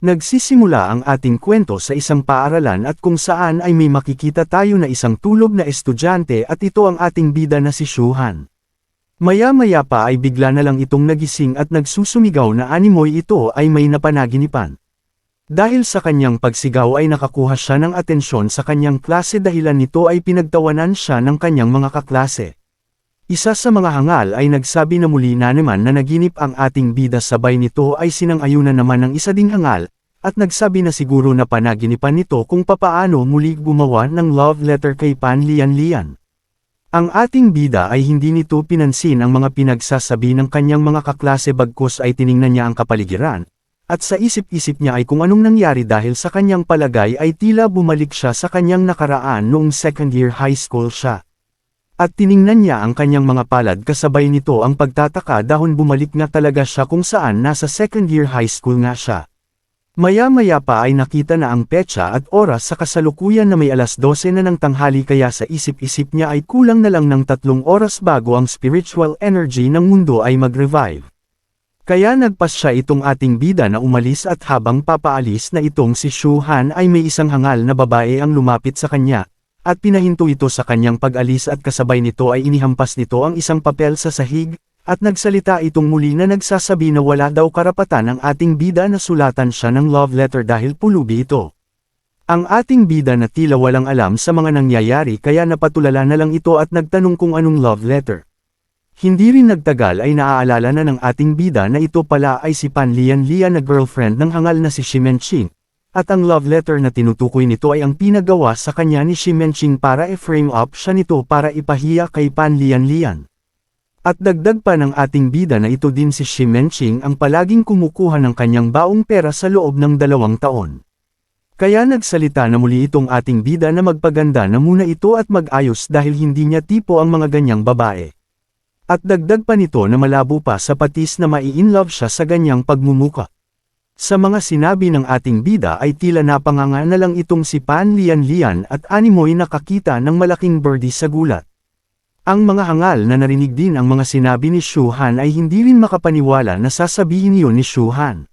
Nagsisimula ang ating kwento sa isang paaralan at kung saan ay may makikita tayo na isang tulog na estudyante at ito ang ating bida na si Shuhan. Maya-maya pa ay bigla na lang itong nagising at nagsusumigaw na animoy ito ay may napanaginipan. Dahil sa kanyang pagsigaw ay nakakuha siya ng atensyon sa kanyang klase dahilan nito ay pinagtawanan siya ng kanyang mga kaklase. Isa sa mga hangal ay nagsabi na muli na naman na naginip ang ating bida sabay nito ay sinang-ayunan naman ng isa ding hangal, at nagsabi na siguro na panaginipan nito kung papaano muli gumawa ng love letter kay Pan Lian Lian. Ang ating bida ay hindi nito pinansin ang mga pinagsasabi ng kanyang mga kaklase bagkus ay tiningnan niya ang kapaligiran, at sa isip-isip niya ay kung anong nangyari dahil sa kanyang palagay ay tila bumalik siya sa kanyang nakaraan noong second year high school siya. At tiningnan niya ang kanyang mga palad kasabay nito ang pagtataka dahil bumalik nga talaga siya kung saan nasa second year high school nga siya. Maya-maya pa ay nakita na ang petsa at oras sa kasalukuyan na may 12:00 na ng tanghali kaya sa isip-isip niya ay kulang na lang ng 3 oras bago ang spiritual energy ng mundo ay mag-revive. Kaya nagpas siya itong ating bida na umalis at habang papaalis na itong si Shuhan ay may isang hangal na babae ang lumapit sa kanya. At pinahinto ito sa kanyang pag-alis at kasabay nito ay inihampas nito ang isang papel sa sahig, at nagsalita itong muli na nagsasabi na wala daw karapatan ang ating bida na sulatan siya ng love letter dahil pulubi ito. Ang ating bida na tila walang alam sa mga nangyayari kaya napatulala na lang ito at nagtanong kung anong love letter. Hindi rin nagtagal ay naaalala na ng ating bida na ito pala ay si Pan Lian Lian na girlfriend ng hangal na si Shimenching. At ang love letter na tinutukoy nito ay ang pinagawa sa kanya ni Shimenching para i-frame up siya nito para ipahiya kay Pan Lian Lian. At dagdag pa ng ating bida na ito din si Shimenching ang palaging kumukuha ng kanyang baong pera sa loob ng 2 taon. Kaya nagsalita na muli itong ating bida na magpaganda na muna ito at mag-ayos dahil hindi niya tipo ang mga ganyang babae. At dagdag pa nito na malabo pa sa patis na mai-inlove siya sa ganyang pagmumuka. Sa mga sinabi ng ating bida ay tila napanganga na lang itong si Pan Lian Lian at animoy nakakita ng malaking birdie sa gulat. Ang mga hangal na narinig din ang mga sinabi ni Shuhan ay hindi rin makapaniwala na sasabihin yun ni Shuhan.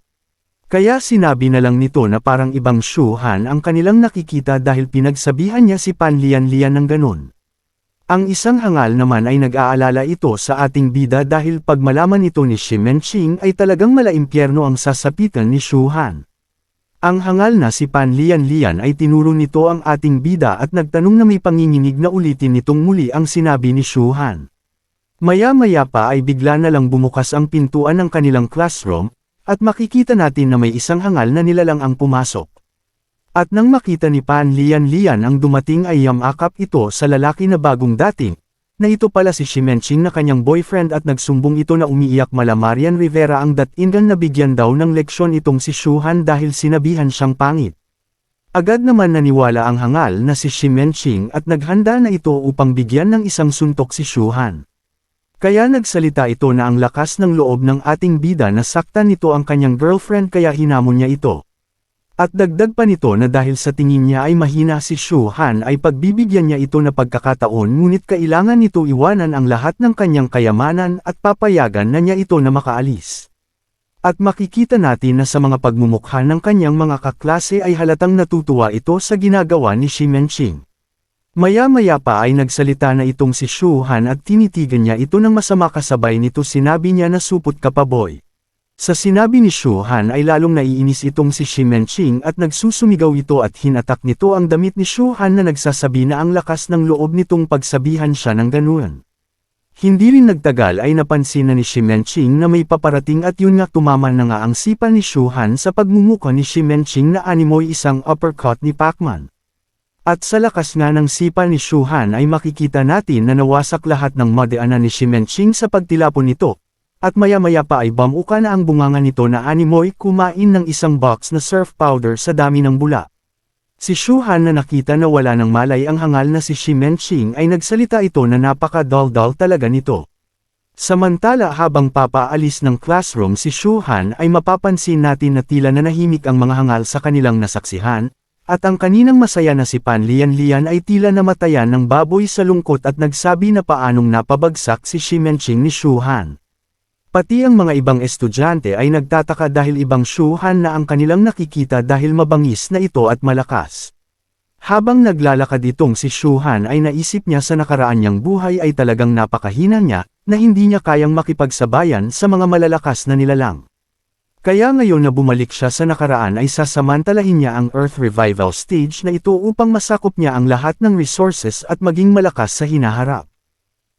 Kaya sinabi na lang nito na parang ibang Shuhan ang kanilang nakikita dahil pinagsabihan niya si Pan Lian Lian ng ganun. Ang isang hangal naman ay nag-aalala ito sa ating bida dahil pag malaman ito ni Shimenching ay talagang malaimpyerno ang sasapitan ni Shuhan. Ang hangal na si Pan Lian Lian ay tinuro nito ang ating bida at nagtanong na may panginginig na ulitin nitong muli ang sinabi ni Shuhan. Maya-maya pa ay bigla na lang bumukas ang pintuan ng kanilang classroom, at makikita natin na may isang hangal na nilalang ang pumasok. At nang makita ni Pan Lian Lian ang dumating ay yamakap ito sa lalaki na bagong dating, na ito pala si Shimenching na kanyang boyfriend at nagsumbong ito na umiiyak mala Marian Rivera ang datingan na bigyan daw ng leksyon itong si Shuhan dahil sinabihan siyang pangit. Agad naman naniwala ang hangal na si Shimenching at naghanda na ito upang bigyan ng isang suntok si Shuhan. Kaya nagsalita ito na ang lakas ng loob ng ating bida na saktan nito ang kanyang girlfriend kaya hinamon niya ito. At dagdag pa nito na dahil sa tingin niya ay mahina si Shuhan ay pagbibigyan niya ito na pagkakataon ngunit kailangan nito iwanan ang lahat ng kanyang kayamanan at papayagan na niya ito na makaalis. At makikita natin na sa mga pagmumukha ng kanyang mga kaklase ay halatang natutuwa ito sa ginagawa ni Shimenching. Maya-maya pa ay nagsalita na itong si Shuhan at tinitigan niya ito ng masama kasabay nito sinabi niya na supot ka pa boy. Sa sinabi ni Shuhan ay lalong naiinis itong si Shimenching at nagsusumigaw ito at hinatak nito ang damit ni Shuhan na nagsasabi na ang lakas ng loob nitong pagsabihan siya ng ganun. Hindi rin nagtagal ay napansin na ni Shimenching na may paparating at yun nga tumaman na nga ang sipa ni Shuhan sa pagmumuka ni Shimenching na animoy isang uppercut ni Pacman. At sa lakas nga ng sipa ni Shuhan ay makikita natin na nawasak lahat ng madaanan ni Shimenching sa pagtilapon nito. At maya-maya pa ay bamuka na ang bunganga nito na animoy kumain ng isang box na surf powder sa dami ng bula. Si Shuhan na nakita na wala ng malay ang hangal na si Shimenching ay nagsalita ito na napaka-dal-dal talaga nito. Samantala habang papaalis ng classroom si Shuhan ay mapapansin natin na tila nanahimik ang mga hangal sa kanilang nasaksihan, at ang kaninang masaya na si Pan Lian Lian ay tila namatayan ng baboy sa lungkot at nagsabi na paanong napabagsak si Shimenching ni Shuhan. Pati ang mga ibang estudyante ay nagtataka dahil ibang Shuhan na ang kanilang nakikita dahil mabangis na ito at malakas. Habang naglalakad itong si Shuhan ay naisip niya sa nakaraan niyang buhay ay talagang napakahina niya, na hindi niya kayang makipagsabayan sa mga malalakas na nilalang. Kaya ngayon na bumalik siya sa nakaraan ay sasamantalahin niya ang Earth Revival Stage na ito upang masakop niya ang lahat ng resources at maging malakas sa hinaharap.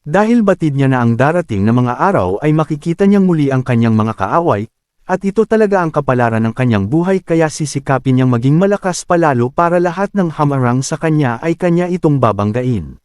Dahil batid niya na ang darating na mga araw ay makikita niyang muli ang kanyang mga kaaway, at ito talaga ang kapalaran ng kanyang buhay kaya sisikapin niyang maging malakas palalo para lahat ng hamarang sa kanya ay kanya itong babanggain.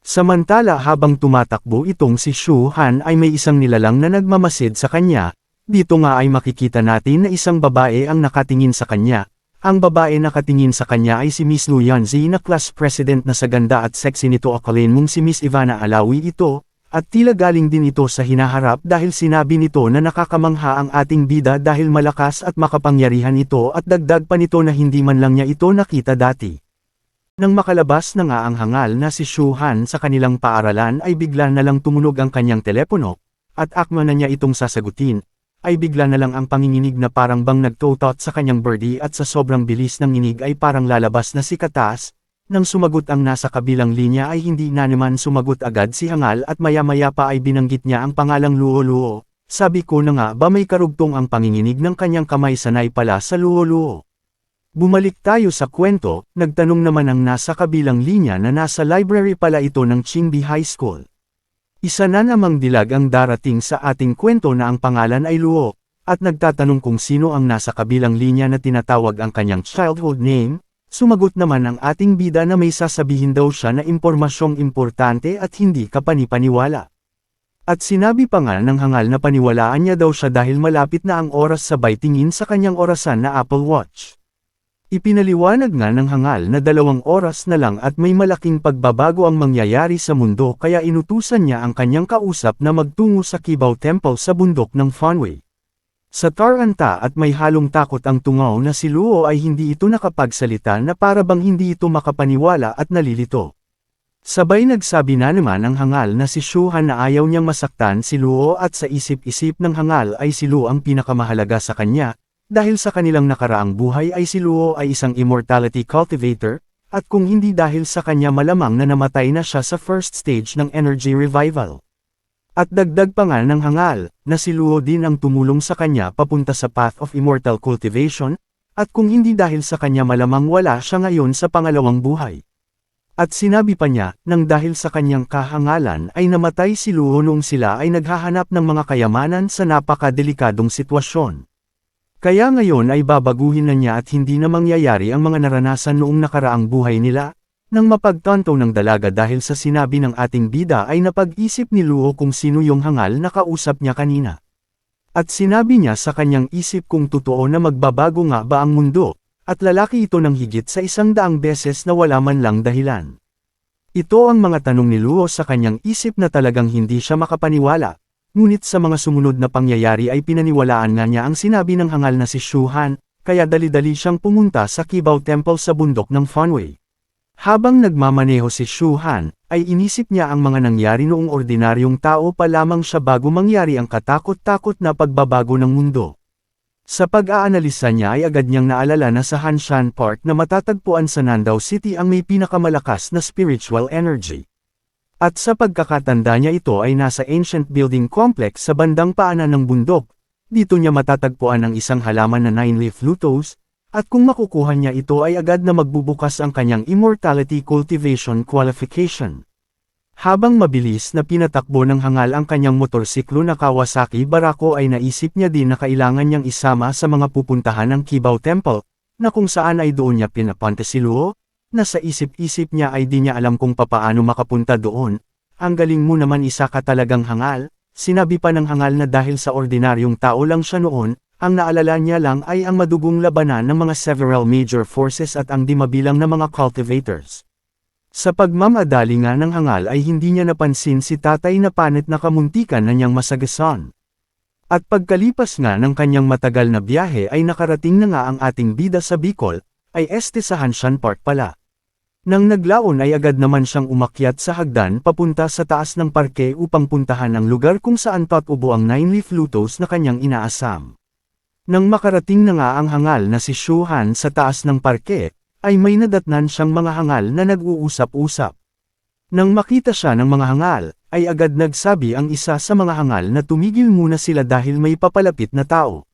Samantala habang tumatakbo itong si Shuhan ay may isang nilalang na nagmamasid sa kanya, dito nga ay makikita natin na isang babae ang nakatingin sa kanya. Ang babae nakatingin sa kanya ay si Miss Lu Yanzi na class president na sa ganda at sexy nito akalain mong si Miss Ivana Alawi ito, at tila galing din ito sa hinaharap dahil sinabi nito na nakakamangha ang ating bida dahil malakas at makapangyarihan ito at dagdag pa nito na hindi man lang niya ito nakita dati. Nang makalabas na nga ang hangal na si Shuhan sa kanilang paaralan ay bigla na lang tumunog ang kanyang telepono, at akma na niya itong sasagutin. Ay bigla na lang ang panginginig na parang bang nagtotot sa kanyang birdie at sa sobrang bilis ng nginig ay parang lalabas na si Katas. Nang sumagot ang nasa kabilang linya ay hindi na naman sumagot agad si Hangal at maya-maya pa ay binanggit niya ang pangalang Luo-Luo. Sabi ko na nga ba may karugtong ang panginginig ng kanyang kamay sanay pala sa Luo-Luo. Bumalik tayo sa kwento, nagtanong naman ang nasa kabilang linya na nasa library pala ito ng Qingbi High School. Isa na namang dilag ang darating sa ating kwento na ang pangalan ay Luo, at nagtatanong kung sino ang nasa kabilang linya na tinatawag ang kanyang childhood name, sumagot naman ang ating bida na may sasabihin daw siya na impormasyong importante at hindi kapanipaniwala. At sinabi pa nga ng Hangal na paniwalaan niya daw siya dahil malapit na ang oras sabay tingin sa kanyang orasan na Apple Watch. Ipinaliwanag nga ng Hangal na 2 oras na lang at may malaking pagbabago ang mangyayari sa mundo kaya inutusan niya ang kanyang kausap na magtungo sa Qibao Temple sa bundok ng Fanwei. Sa taranta at may halong takot ang tungaw na si Luo ay hindi ito nakapagsalita na para bang hindi ito makapaniwala at nalilito. Sabay nagsabi na naman ang Hangal na si Shuhan na ayaw niyang masaktan si Luo at sa isip-isip ng Hangal ay si Luo ang pinakamahalaga sa kanya. Dahil sa kanilang nakaraang buhay ay si Luo ay isang immortality cultivator, at kung hindi dahil sa kanya malamang na namatay na siya sa first stage ng energy revival. At dagdag pa nga ng Hangal, na si Luo din ang tumulong sa kanya papunta sa path of immortal cultivation, at kung hindi dahil sa kanya malamang wala siya ngayon sa pangalawang buhay. At sinabi pa niya, nang dahil sa kanyang kahangalan ay namatay si Luo noong sila ay naghahanap ng mga kayamanan sa napakadelikadong sitwasyon. Kaya ngayon ay babaguhin na niya at hindi na mangyayari ang mga naranasan noong nakaraang buhay nila, nang mapagtanto ng dalaga dahil sa sinabi ng ating bida ay napag-isip ni Luo kung sino yung Hangal na kausap niya kanina. At sinabi niya sa kanyang isip kung totoo na magbabago nga ba ang mundo, at lalaki ito ng higit sa 100 beses na wala man lang dahilan. Ito ang mga tanong ni Luo sa kanyang isip na talagang hindi siya makapaniwala. Ngunit sa mga sumunod na pangyayari ay pinaniwalaan nga niya ang sinabi ng Hangal na si Shuhan, kaya dali-dali siyang pumunta sa Qibao Temple sa bundok ng Fanwei. Habang nagmamaneho si Shuhan, ay inisip niya ang mga nangyari noong ordinaryong tao pa lamang siya bago mangyari ang katakot-takot na pagbabago ng mundo. Sa pag-aanalisa niya ay agad niyang naalala na sa Hanshan Park na matatagpuan sa Nandao City ang may pinakamalakas na spiritual energy. At sa pagkakatanda niya ito ay nasa ancient building complex sa bandang paanan ng bundok, dito niya matatagpuan ang isang halaman na 9-leaf lotus, at kung makukuha niya ito ay agad na magbubukas ang kanyang immortality cultivation qualification. Habang mabilis na pinatakbo ng Hangal ang kanyang motorsiklo na Kawasaki Barako ay naisip niya din na kailangan niyang isama sa mga pupuntahan ng Qibao Temple, na kung saan ay doon niya pinapunta si Luo. Nasa isip-isip niya ay di niya alam kung papaano makapunta doon. Ang galing mo naman isa ka talagang Hangal, sinabi pa ng Hangal na dahil sa ordinaryong tao lang siya noon, ang naalala niya lang ay ang madugong labanan ng mga several major forces at ang di mabilang na mga cultivators. Sa pagmamadali nga ng Hangal ay hindi niya napansin si tatay na panit na kamuntikan na niyang masagasan. At pagkalipas nga ng kanyang matagal na biyahe ay nakarating na nga ang ating bida sa Bicol, ay sa Hanshan Park pala. Nang naglaon ay agad naman siyang umakyat sa hagdan papunta sa taas ng parke upang puntahan ang lugar kung saan tatubo ang 9-leaf lotus na kanyang inaasam. Nang makarating na nga ang hangal na si Shuhan sa taas ng parke, ay may nadatnan siyang mga hangal na nag-uusap-usap. Nang makita siya ng mga hangal, ay agad nagsabi ang isa sa mga hangal na tumigil muna sila dahil may papalapit na tao.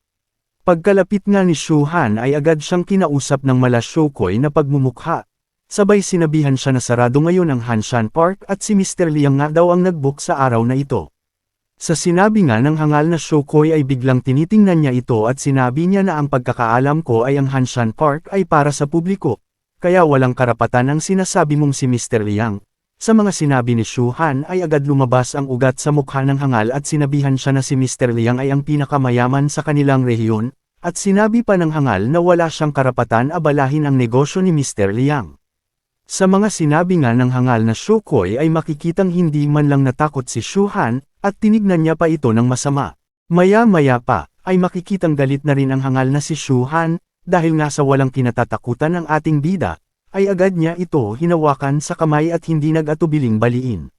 Pagkalapit nga ni Shuhan ay agad siyang kinausap ng mala Shokoy na pagmumukha. Sabay sinabihan siya na sarado ngayon ang Hanshan Park at si Mr. Liang nga daw ang nag-book sa araw na ito. Sa sinabi nga ng hangal na Shokoy ay biglang tinitingnan niya ito at sinabi niya na ang pagkakaalam ko ay ang Hanshan Park ay para sa publiko, kaya walang karapatan ang sinasabi mong si Mr. Liang. Sa mga sinabi ni Shuhan ay agad lumabas ang ugat sa mukha ng hangal at sinabihan siya na si Mr. Liang ay ang pinakamayaman sa kanilang rehiyon, at sinabi pa ng hangal na wala siyang karapatan abalahin ang negosyo ni Mr. Liang. Sa mga sinabi nga ng hangal na Shokoy ay makikitang hindi man lang natakot si Shuhan, at tinignan niya pa ito ng masama. Maya-maya pa, ay makikitang galit na rin ang hangal na si Shuhan, dahil nga sa walang kinatatakutan ng ating bida, ay agad niya ito hinawakan sa kamay at hindi nag-atubiling baliin.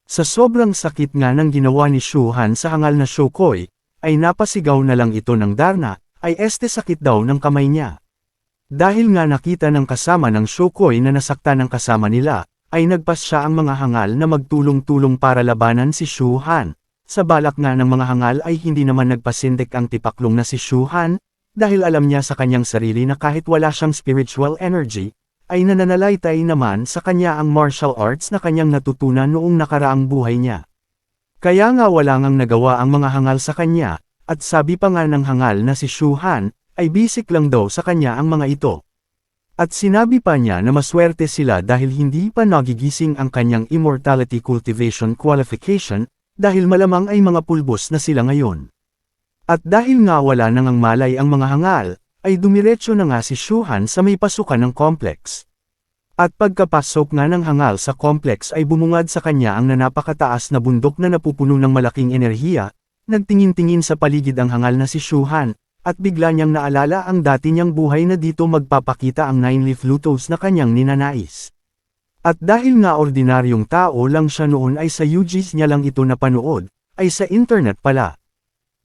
Sa sobrang sakit nga ng ginawa ni Shuhan sa hangal na Shokoy, ay napasigaw na lang ito ng Darna, ay sakit daw ng kamay niya. Dahil nga nakita ng kasama ng Shokoy na nasaktan ng kasama nila, ay nagpas siya ang mga hangal na magtulong-tulong para labanan si Shuhan. Sa balak nga ng mga hangal ay hindi naman nagpasindik ang tipaklong na si Shuhan, dahil alam niya sa kanyang sarili na kahit wala siyang spiritual energy, ay nananalaytay naman sa kanya ang martial arts na kanyang natutunan noong nakaraang buhay niya. Kaya nga wala ngang nagawa ang mga hangal sa kanya, at sabi pa nga ng hangal na si Shuhan, ay bisik lang daw sa kanya ang mga ito. At sinabi pa niya na maswerte sila dahil hindi pa nagigising ang kanyang immortality cultivation qualification, dahil malamang ay mga pulbos na sila ngayon. At dahil nga wala nang malay ang mga hangal, ay dumiretso na nga si Shuhan sa may pasukan ng complex. At pagkapasok nga ng hangal sa complex ay bumungad sa kanya ang napakataas na bundok na napupuno ng malaking enerhiya, nagtingin-tingin sa paligid ang hangal na si Shuhan, at bigla niyang naalala ang dati niyang buhay na dito magpapakita ang 9-leaf lotus na kanyang ninanais. At dahil nga ordinaryong tao lang siya noon ay sa UGs niya lang ito napanood, ay sa internet pala.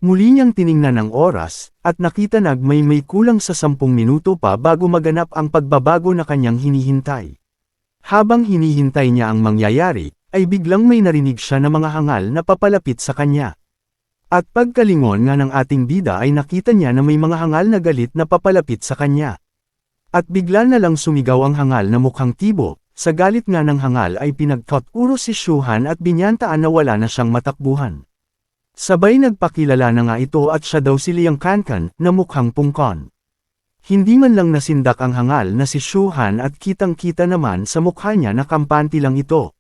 Muli niyang tiningnan ang oras, at nakita may kulang sa 10 minuto pa bago maganap ang pagbabago na kanyang hinihintay. Habang hinihintay niya ang mangyayari, ay biglang may narinig siya na mga hangal na papalapit sa kanya. At pagkalingon nga ng ating bida ay nakita niya na may mga hangal na galit na papalapit sa kanya. At bigla na lang sumigaw ang hangal na mukhang tibo, sa galit nga ng hangal ay pinagkot-uro si Shuhan at binyantaan na wala na siyang matakbuhan. Sabay nagpakilala na nga ito at siya daw si Liang Kankan na mukhang pungkon. Hindi man lang nasindak ang hangal na si Shuhan at kitang-kita naman sa mukha niya na kampante lang ito.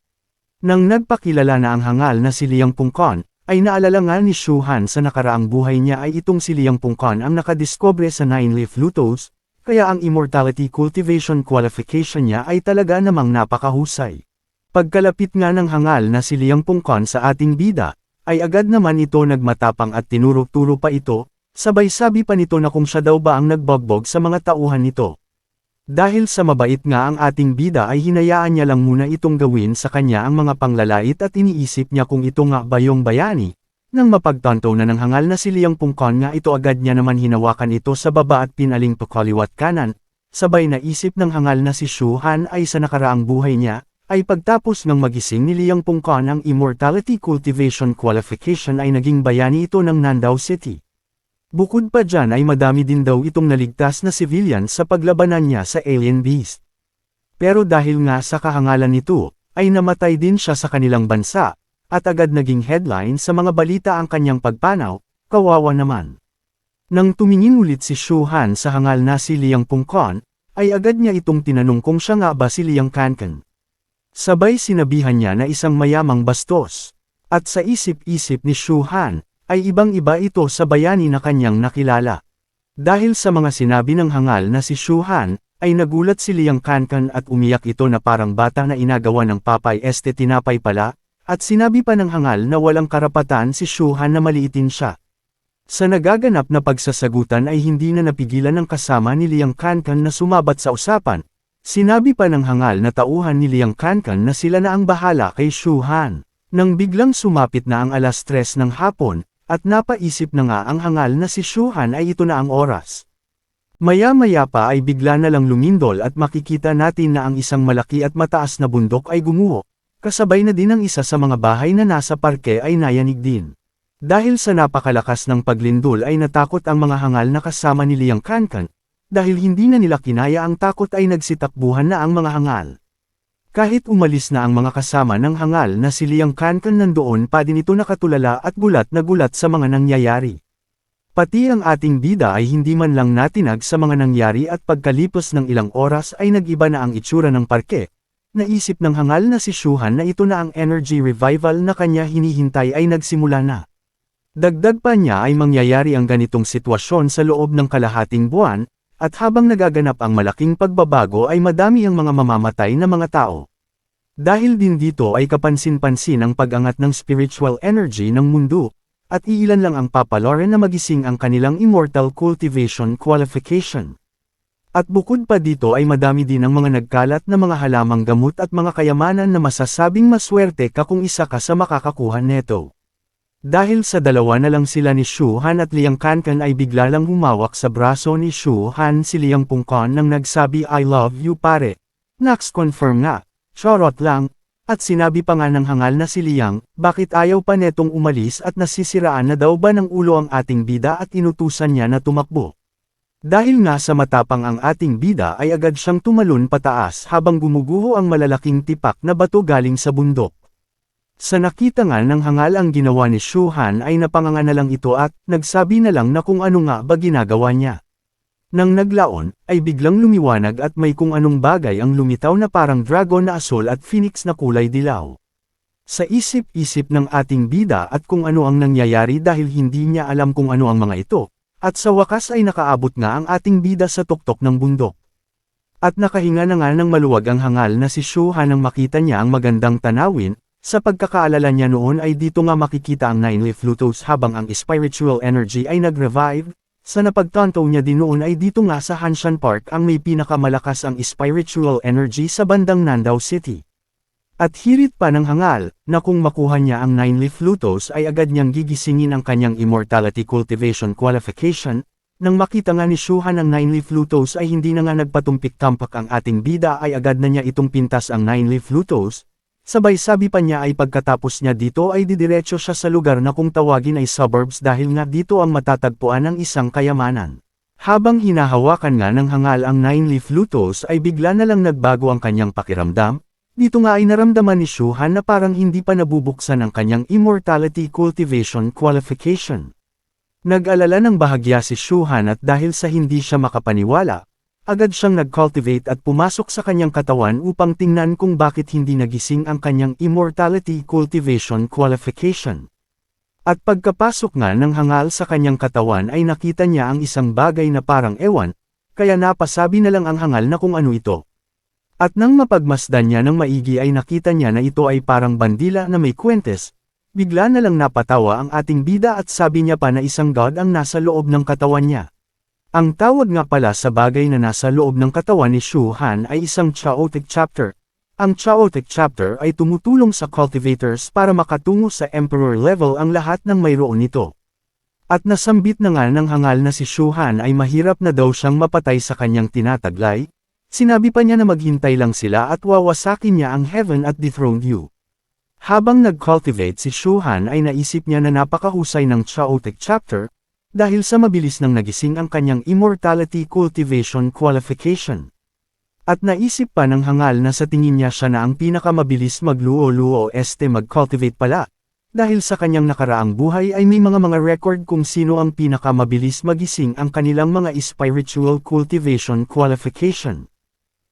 Nang nagpakilala na ang hangal na si Liang Pungkon, ay naalala nga ni Shuhan sa nakaraang buhay niya ay itong si Liang Pungkon ang nakadiscover sa 9-leaf lotus, kaya ang immortality cultivation qualification niya ay talaga namang napakahusay. Pagkalapit nga ng hangal na si Liang Pungkon sa ating bida, ay agad naman ito nagmatapang at tinuro-turo pa ito, sabay sabi pa nito na kung siya daw ba ang nagbogbog sa mga tauhan nito. Dahil sa mabait nga ang ating bida ay hinayaan niya lang muna itong gawin sa kanya ang mga panglalait at iniisip niya kung ito nga ba yung bayani. Nang mapagtanto na ng hangal na si Liang Pungkon nga ito agad niya naman hinawakan ito sa baba at pinaling pakaliwat kanan, sabay naisip ng hangal na si Shuhan ay sa nakaraang buhay niya, ay pagtapos ng magising ni Liang Pungkon ang immortality cultivation qualification ay naging bayani ito ng Nandao City. Bukod pa dyan ay madami din daw itong naligtas na civilian sa paglabanan niya sa alien beast. Pero dahil nga sa kahangalan nito, ay namatay din siya sa kanilang bansa, at agad naging headline sa mga balita ang kanyang pagpanaw, kawawa naman. Nang tumingin ulit si Shuhan sa hangal na si Liang Pungkon, ay agad niya itong tinanong kung siya nga ba si Liang Kankan. Sabay sinabihan niya na isang mayamang bastos. At sa isip-isip ni Shuhan, ay ibang-iba ito sa bayani na kanyang nakilala. Dahil sa mga sinabi ng hangal na si Shuhan, ay nagulat si Liang Kankan at umiyak ito na parang bata na inagawa ng papay tinapay pala, at sinabi pa ng hangal na walang karapatan si Shuhan na maliitin siya. Sa nagaganap na pagsasagutan ay hindi na napigilan ng kasama ni Liang Kankan na sumabat sa usapan, Sinabi pa ng hangal na tauhan ni Liang Kankan na sila na ang bahala kay Shu Han. Nang biglang sumapit na ang 3:00 ng hapon, at napaisip na nga ang hangal na si Shu Han ay ito na ang oras. Maya-maya pa ay bigla na lang lumindol at makikita natin na ang isang malaki at mataas na bundok ay gumuho, kasabay na din ang isa sa mga bahay na nasa parke ay nayanig din. Dahil sa napakalakas ng paglindol ay natakot ang mga hangal na kasama ni Liang Kankan, dahil hindi na nila kinaya ang takot ay nagsitakbuhan na ang mga hangal. Kahit umalis na ang mga kasama ng hangal na si Liang Kankan nandoon pa din ito nakatulala at gulat na gulat sa mga nangyayari. Pati ang ating bida ay hindi man lang natinag sa mga nangyari at pagkalipas ng ilang oras ay nag-iba na ang itsura ng parke. Naisip ng hangal na si Shu Han na ito na ang energy revival na kanya hinihintay ay nagsimula na. Dagdag pa niya ay mangyayari ang ganitong sitwasyon sa loob ng kalahating buwan, at habang nagaganap ang malaking pagbabago ay madami ang mga mamamatay na mga tao. Dahil din dito ay kapansin-pansin ang pag-angat ng spiritual energy ng mundo, at iilan lang ang papalorin na magising ang kanilang immortal cultivation qualification. At bukod pa dito ay madami din ang mga nagkalat na mga halamang gamot at mga kayamanan na masasabing maswerte ka kung isa ka sa makakakuha neto. Dahil sa dalawa na lang sila ni Shu Han at Liang Kankan ay bigla lang humawak sa braso ni Shu Han si Liang Pungkon nang nagsabi I love you pare. Nax confirm nga, charot lang. At sinabi pa nga ng hangal na si Liang, bakit ayaw pa netong umalis at nasisiraan na daw ba ng ulo ang ating bida at inutusan niya na tumakbo. Dahil nga sa matapang ang ating bida ay agad siyang tumalon pataas habang gumuguho ang malalaking tipak na bato galing sa bundok. Sa nakita nga ng hangal ang ginawa ni Shu Han ay napanganga na lang ito at nagsabi na lang na kung ano nga ba ginagawa niya. Nang naglaon, ay biglang lumiwanag at may kung anong bagay ang lumitaw na parang dragon na asol at phoenix na kulay dilaw. Sa isip-isip ng ating bida at kung ano ang nangyayari dahil hindi niya alam kung ano ang mga ito, at sa wakas ay nakaabot nga ang ating bida sa tuktok ng bundok. At nakahinga na nga ng maluwag ang hangal na si Shu Han nang makita niya ang magandang tanawin, sa pagkakaalala niya noon ay dito nga makikita ang 9-leaf lotus habang ang spiritual energy ay nag-revive. Sa napagtanto niya din noon ay dito nga sa Hanshan Park ang may pinakamalakas ang spiritual energy sa bandang Nandao City. At hirit pa ng hangal, na kung makuha niya ang 9-leaf lotus ay agad niyang gigisingin ang kanyang immortality cultivation qualification. Nang makita nga ni Shu Han ang 9-leaf lotus ay hindi na nga nagpatumpik-tampak ang ating bida ay agad na niya itong pintas ang 9-leaf lotus. Sabay sabi pa niya ay pagkatapos niya dito ay didiretso siya sa lugar na kung tawagin ay suburbs dahil nga dito ang matatagpuan ng isang kayamanan. Habang hinahawakan nga ng hangal ang 9-leaf lotus ay bigla na lang nagbago ang kanyang pakiramdam, dito nga ay naramdaman ni Shu Han na parang hindi pa nabubuksan ang kanyang immortality cultivation qualification. Nag-alala ng bahagya si Shu Han at dahil sa hindi siya makapaniwala, agad siyang nag-cultivate at pumasok sa kanyang katawan upang tingnan kung bakit hindi nagising ang kanyang immortality cultivation qualification. At pagkapasok nga ng hangal sa kanyang katawan ay nakita niya ang isang bagay na parang ewan, kaya napasabi na lang ang hangal na kung ano ito. At nang mapagmasdan niya ng maigi ay nakita niya na ito ay parang bandila na may kwentes, bigla na lang napatawa ang ating bida at sabi niya pa na isang god ang nasa loob ng katawan niya. Ang tawag nga pala sa bagay na nasa loob ng katawan ni Shu Han ay isang chaotic chapter. Ang chaotic chapter ay tumutulong sa cultivators para makatungo sa emperor level ang lahat ng mayroon nito. At nasambit na nga ng hangal na si Shu Han ay mahirap na daw siyang mapatay sa kanyang tinataglay. Sinabi pa niya na maghintay lang sila at wawasakin niya ang heaven at dethroned you. Habang nag-cultivate si Shu Han ay naisip niya na napakahusay ng chaotic chapter, dahil sa mabilis nang nagising ang kanyang immortality cultivation qualification. At naisip pa ng hangal na sa tingin niya siya na ang pinakamabilis magluo-luo mag-cultivate pala. Dahil sa kanyang nakaraang buhay ay may mga record kung sino ang pinakamabilis magising ang kanilang mga spiritual cultivation qualification.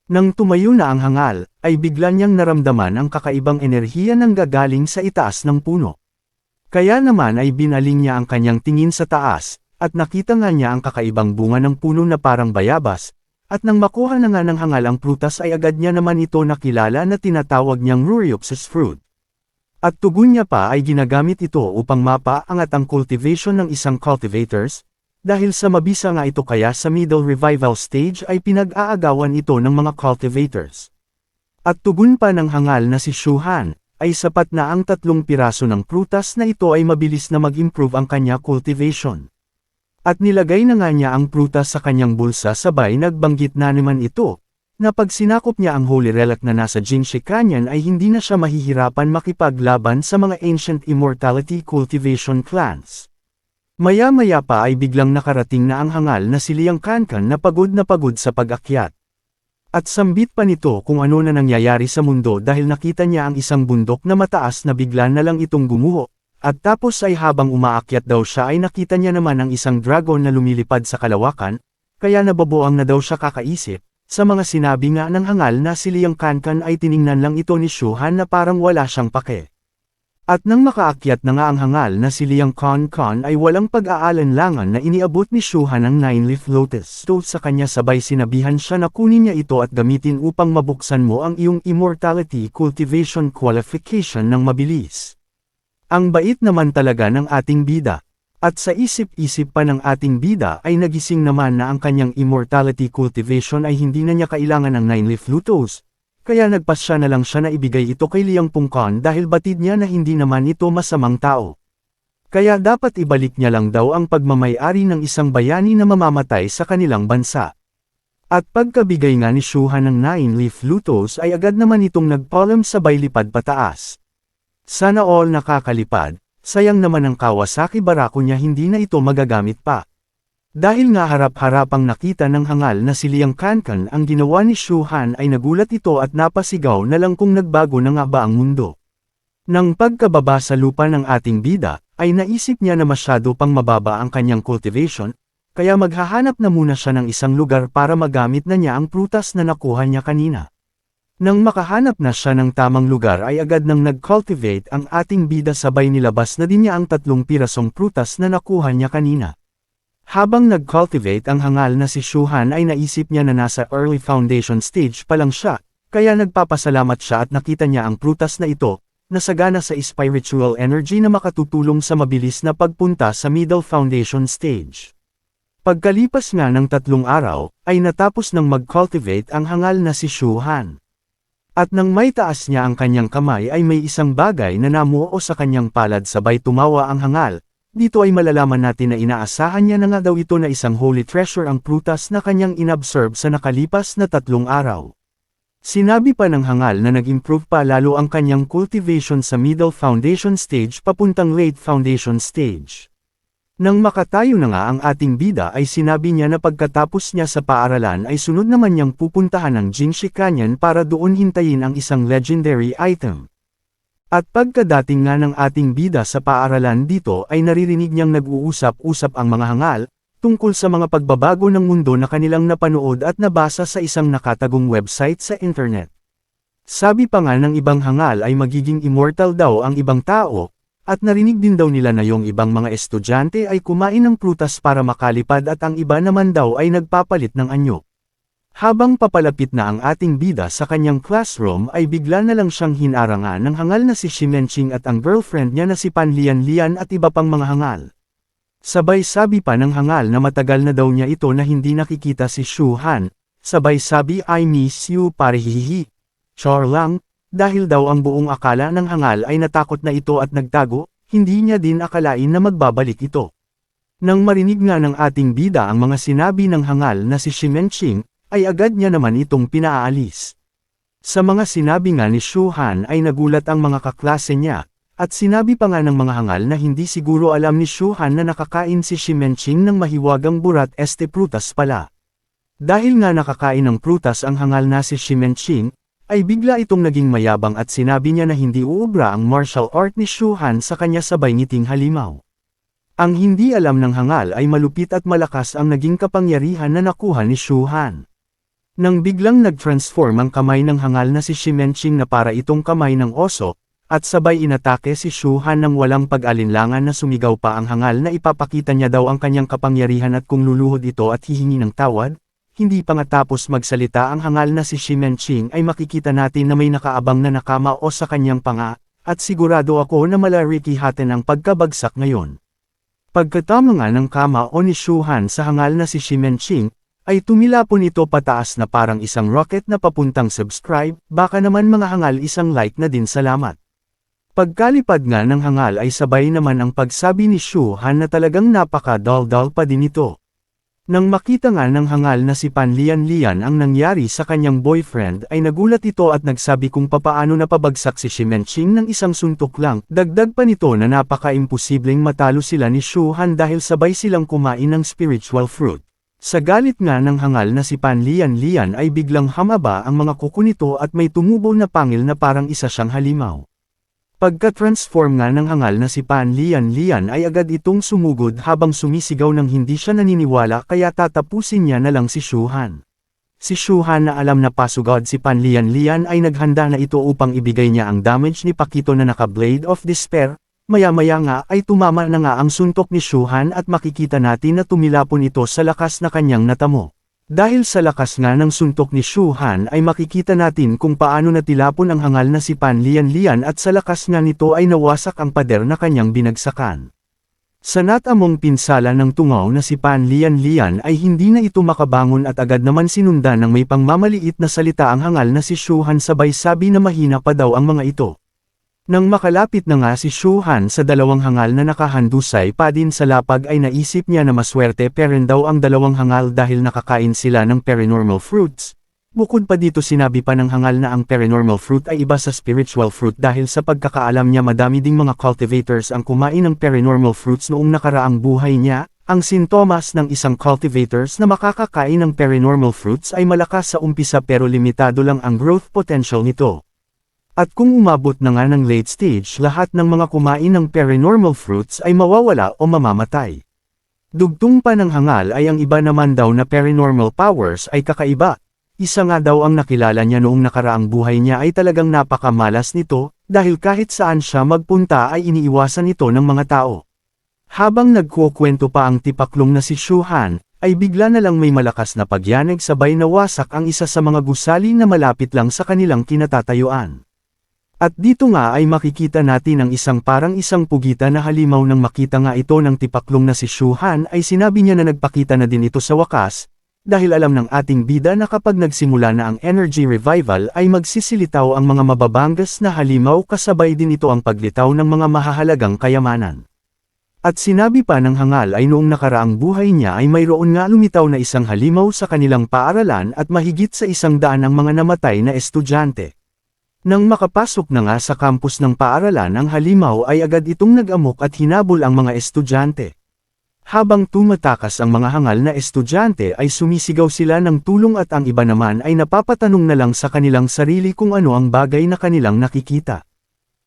Nang tumayo na ang hangal, ay bigla niyang naramdaman ang kakaibang enerhiya ng gagaling sa itaas ng puno. Kaya naman ay binaling niya ang kanyang tingin sa taas, at nakita nga niya ang kakaibang bunga ng puno na parang bayabas, at nang makuha na nga ng hangal ang prutas ay agad niya naman ito nakilala na tinatawag niyang Ruriopsis fruit. At tugon niya pa ay ginagamit ito upang mapaangat ang cultivation ng isang cultivators, dahil sa mabisa nga ito kaya sa middle revival stage ay pinag-aagawan ito ng mga cultivators. At tugon pa ng hangal na si Shu Han, ay sapat na ang 3 piraso ng prutas na ito ay mabilis na mag-improve ang kanya cultivation. At nilagay na nga niya ang prutas sa kanyang bulsa sabay nagbanggit na naman ito, na pag sinakop niya ang holy relic na nasa Jingshi Canyon ay hindi na siya mahihirapan makipaglaban sa mga ancient immortality cultivation clans. Maya-maya pa ay biglang nakarating na ang hangal na si Liang Kankan na pagod sa pag-akyat. At sambit pa nito kung ano na nangyayari sa mundo dahil nakita niya ang isang bundok na mataas na bigla na lang itong gumuho, at tapos ay habang umaakyat daw siya ay nakita niya naman ang isang dragon na lumilipad sa kalawakan, kaya nababoang na daw siya kakaisip. Sa mga sinabi nga ng hangal na si Liang Kankan ay tiningnan lang ito ni Shu Han na parang wala siyang pake. At nang makaakyat na nga ang hangal na si Liang Kankan ay walang pag-aalanlangan na iniabot ni Shu Han ang 9-leaf lotus. Sa kanya sabay sinabihan siya na kunin niya ito at gamitin upang mabuksan mo ang iyong immortality cultivation qualification ng mabilis. Ang bait naman talaga ng ating bida. At sa isip-isip pa ng ating bida ay nagising naman na ang kanyang immortality cultivation ay hindi na niya kailangan ng 9-leaf lotus. Kaya nagpasya na lang siya na ibigay ito kay Liang Pungkan dahil batid niya na hindi naman ito masamang tao. Kaya dapat ibalik niya lang daw ang pagmamay-ari ng isang bayani na mamamatay sa kanilang bansa. At pagkabigay nga ni Shu Han ng 9-leaf lotus ay agad naman itong nagpalm sabay lipad pataas. Sana all nakakalipad, sayang naman ang Kawasaki barako niya hindi na ito magagamit pa. Dahil nga harap-harapang nakita ng hangal na si Liang Kankan ang ginawa ni Shu Han ay nagulat ito at napasigaw na lang kung nagbago na nga ba ang mundo. Nang pagkababa sa lupa ng ating bida, ay naisip niya na masyado pang mababa ang kanyang cultivation, kaya maghahanap na muna siya ng isang lugar para magamit na niya ang prutas na nakuha niya kanina. Nang makahanap na siya ng tamang lugar ay agad nang nag-cultivate ang ating bida sabay nilabas na din niya ang 3 pirasong prutas na nakuha niya kanina. Habang nag-cultivate ang hangal na si Shu Han ay naisip niya na nasa early foundation stage pa lang siya, kaya nagpapasalamat siya at nakita niya ang prutas na ito, na sagana sa spiritual energy na makatutulong sa mabilis na pagpunta sa middle foundation stage. Pagkalipas nga ng 3 araw, ay natapos nang mag-cultivate ang hangal na si Shu Han. At nang may taas niya ang kanyang kamay ay may isang bagay na namuo sa kanyang palad sabay tumawa ang hangal. Dito ay malalaman natin na inaasahan niya na nga daw ito na isang holy treasure ang prutas na kanyang inabsorb sa nakalipas na 3 araw. Sinabi pa ng hangal na nag-improve pa lalo ang kanyang cultivation sa middle foundation stage papuntang late foundation stage. Nang makatayo na nga ang ating bida ay sinabi niya na pagkatapos niya sa paaralan ay sunod naman niyang pupuntahan ng Jingshi Canyon para doon hintayin ang isang legendary item. At pagkadating nga ng ating bida sa paaralan dito ay naririnig niyang nag-uusap-usap ang mga hangal, tungkol sa mga pagbabago ng mundo na kanilang napanood at nabasa sa isang nakatagong website sa internet. Sabi pa nga ng ibang hangal ay magiging immortal daw ang ibang tao, at narinig din daw nila na yung ibang mga estudyante ay kumain ng prutas para makalipad at ang iba naman daw ay nagpapalit ng anyo. Habang papalapit na ang ating bida sa kanyang classroom ay bigla na lang siyang hinarangan ng hangal na si Ximenqing at ang girlfriend niya na si Pan Lian at iba pang mga hangal. Sabay sabi pa ng hangal na matagal na daw niya ito na hindi nakikita si Shu Han, sabay sabi I miss you pare hihihi. Char lang, dahil daw ang buong akala ng hangal ay natakot na ito at nagtago, hindi niya din akalain na magbabalik ito. Nang marinig nga ng ating bida ang mga sinabi ng hangal na si Ximenqing, ay agad niya naman itong pinaalis. Sa mga sinabi nga ni Shu Han ay nagulat ang mga kaklase niya, at sinabi pa nga ng mga hangal na hindi siguro alam ni Shu Han na nakakain si Ximenqing ng mahiwagang burat prutas pala. Dahil nga nakakain ng prutas ang hangal na si Ximenqing, ay bigla itong naging mayabang at sinabi niya na hindi uubra ang martial art ni Shu Han sa kanya sabay ngiting halimaw. Ang hindi alam ng hangal ay malupit at malakas ang naging kapangyarihan na nakuha ni Shu Han. Nang biglang nag-transform ang kamay ng hangal na si Ximenqing na para itong kamay ng oso, at sabay inatake si Shu Han nang walang pag-alinlangan na sumigaw pa ang hangal na ipapakita niya daw ang kanyang kapangyarihan at kung luluhod ito at hihingi ng tawad, hindi pa nga tapos magsalita ang hangal na si Ximenqing ay makikita natin na may nakaabang na nakama o sa kanyang panga, at sigurado ako na malarikihatin ang pagkabagsak ngayon. Pagkatama nga ng kama o ni Shuhan sa hangal na si Shimenching, ay tumilapon ito pataas na parang isang rocket na papuntang subscribe, baka naman mga hangal isang like na din salamat. Pagkalipad nga ng hangal ay sabay naman ang pagsabi ni Shuhan na talagang napaka-dal-dal pa din ito. Nang makita nga ng hangal na si Pan Lian ang nangyari sa kanyang boyfriend ay nagulat ito at nagsabi kung papaano napabagsak si Shimenching ng isang suntok lang. Dagdag pa nito na napaka-imposibleng matalo sila ni Shuhan dahil sabay silang kumain ng spiritual fruit. Sa galit nga ng hangal na si Pan Lian ay biglang hamaba ang mga kuko nito at may tumubo na pangil na parang isa siyang halimaw. Pagka-transform nga ng hangal na si Pan Lian ay agad itong sumugod habang sumisigaw ng hindi siya naniniwala kaya tatapusin niya na lang si Shuhan. Si Shuhan na alam na pasugod si Pan Lian ay naghanda na ito upang ibigay niya ang damage ni Pakito na naka-Blade of Despair. Maya-maya nga ay tumama na nga ang suntok ni Shuhan at makikita natin na tumilapon ito sa lakas na kanyang natamo. Dahil sa lakas nga ng suntok ni Shuhan ay makikita natin kung paano natilapon ang hangal na si Pan Lian at sa lakas nga nito ay nawasak ang pader na kanyang binagsakan. Sa natamong pinsala ng tungaw na si Pan Lian ay hindi na ito makabangon at agad naman sinundan ng may pangmamaliit na salita ang hangal na si Shuhan sabay sabi na mahina pa daw ang mga ito. Nang makalapit na nga si Shuhan sa dalawang hangal na nakahandusay pa din sa lapag ay naisip niya na maswerte pa rin daw ang dalawang hangal dahil nakakain sila ng paranormal fruits. Bukod pa dito sinabi pa ng hangal na ang paranormal fruit ay iba sa spiritual fruit dahil sa pagkakaalam niya madami ding mga cultivators ang kumain ng paranormal fruits noong nakaraang buhay niya. Ang sintomas ng isang cultivators na makakakain ng paranormal fruits ay malakas sa umpisa pero limitado lang ang growth potential nito. At kung umabot na nga ng late stage lahat ng mga kumain ng paranormal fruits ay mawawala o mamamatay. Dugtong pa ng hangal ay ang iba naman daw na paranormal powers ay kakaiba. Isa nga daw ang nakilala niya noong nakaraang buhay niya ay talagang napakamalas nito, dahil kahit saan siya magpunta ay iniiwasan ito ng mga tao. Habang nagkukwento pa ang tipaklong na si Shuhan, ay bigla na lang may malakas na pagyanig sabay nawasak ang isa sa mga gusali na malapit lang sa kanilang kinatatayuan. At dito nga ay makikita natin ang isang parang isang pugita na halimaw nang makita nga ito ng tipaklong na si Shuhan ay sinabi niya na nagpakita na din ito sa wakas, dahil alam ng ating bida na kapag nagsimula na ang energy revival ay magsisilitaw ang mga mababangas na halimaw kasabay din ito ang paglitaw ng mga mahahalagang kayamanan. At sinabi pa ng hangal ay noong nakaraang buhay niya ay mayroon nga lumitaw na isang halimaw sa kanilang paaralan at mahigit sa 100 ang mga namatay na estudyante. Nang makapasok na nga sa campus ng paaralan ang halimaw ay agad itong nag-amok at hinabol ang mga estudyante. Habang tumatakas ang mga hangal na estudyante ay sumisigaw sila ng tulong at ang iba naman ay napapatanong na lang sa kanilang sarili kung ano ang bagay na kanilang nakikita.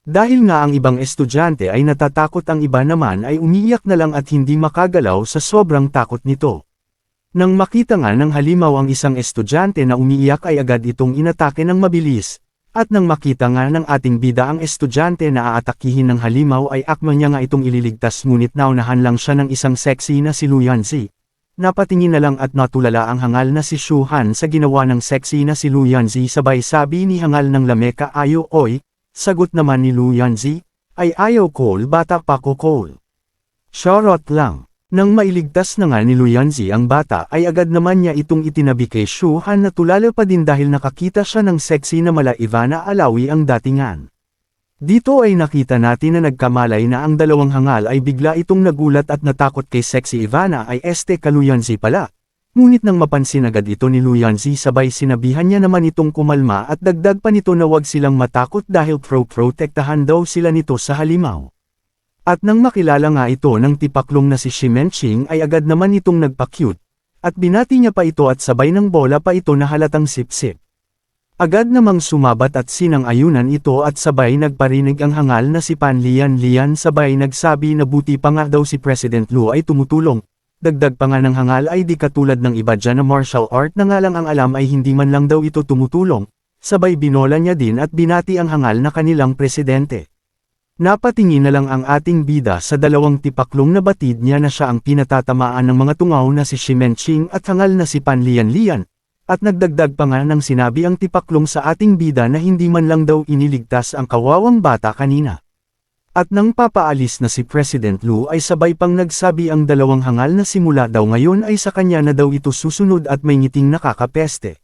Dahil nga ang ibang estudyante ay natatakot ang iba naman ay umiiyak na lang at hindi makagalaw sa sobrang takot nito. Nang makita nga ng halimaw ang isang estudyante na umiiyak ay agad itong inatake ng mabilis. At nang makita nga ng ating bida ang estudyante na aatakihin ng halimaw ay akma niya nga itong ililigtas ngunit naunahan lang siya ng isang sexy na si Luyanzi. Napatingin na lang at natulala ang hangal na si Shuhan sa ginawa ng sexy na si Luyanzi sabay sabi ni hangal ng lameka ayo oy, sagot naman ni Luyanzi, ay ayaw Cole bata pa ko Cole. Charot lang. Nang mailigtas na nga ni Luyanzi ang bata ay agad naman niya itong itinabi kay Shuhan na tulala pa din dahil nakakita siya ng sexy na mala Ivana Alawi ang datingan. Dito ay nakita natin na nagkamalay na ang dalawang hangal ay bigla itong nagulat at natakot kay sexy Ivana ay ka Luyanzi pala. Ngunit nang mapansin agad ito ni Luyanzi sabay sinabihan niya naman itong kumalma at dagdag pa nito na wag silang matakot dahil protektahan daw sila nito sa halimaw. At nang makilala nga ito ng tipaklong na si Shimenching ay agad naman itong nagpa-cute, at binati niya pa ito at sabay ng bola pa ito na halatang sip-sip. Agad namang sumabat at sinang-ayunan ito at sabay nagparinig ang hangal na si Pan Lian sabay nagsabi na buti pa nga daw si President Lu ay tumutulong. Dagdag pa nga ng hangal ay di katulad ng iba dyan na martial art na nga lang ang alam ay hindi man lang daw ito tumutulong, sabay binola niya din at binati ang hangal na kanilang presidente. Napatingin na lang ang ating bida sa dalawang tipaklong na batid niya na siya ang pinatatamaan ng mga tungaw na si Shimenching at hangal na si Pan Lian, at nagdagdag pa nga ng sinabi ang tipaklong sa ating bida na hindi man lang daw iniligtas ang kawawang bata kanina. At nang papaalis na si President Lu ay sabay pang nagsabi ang dalawang hangal na simula daw ngayon ay sa kanya na daw ito susunod at may ngiting nakakapeste.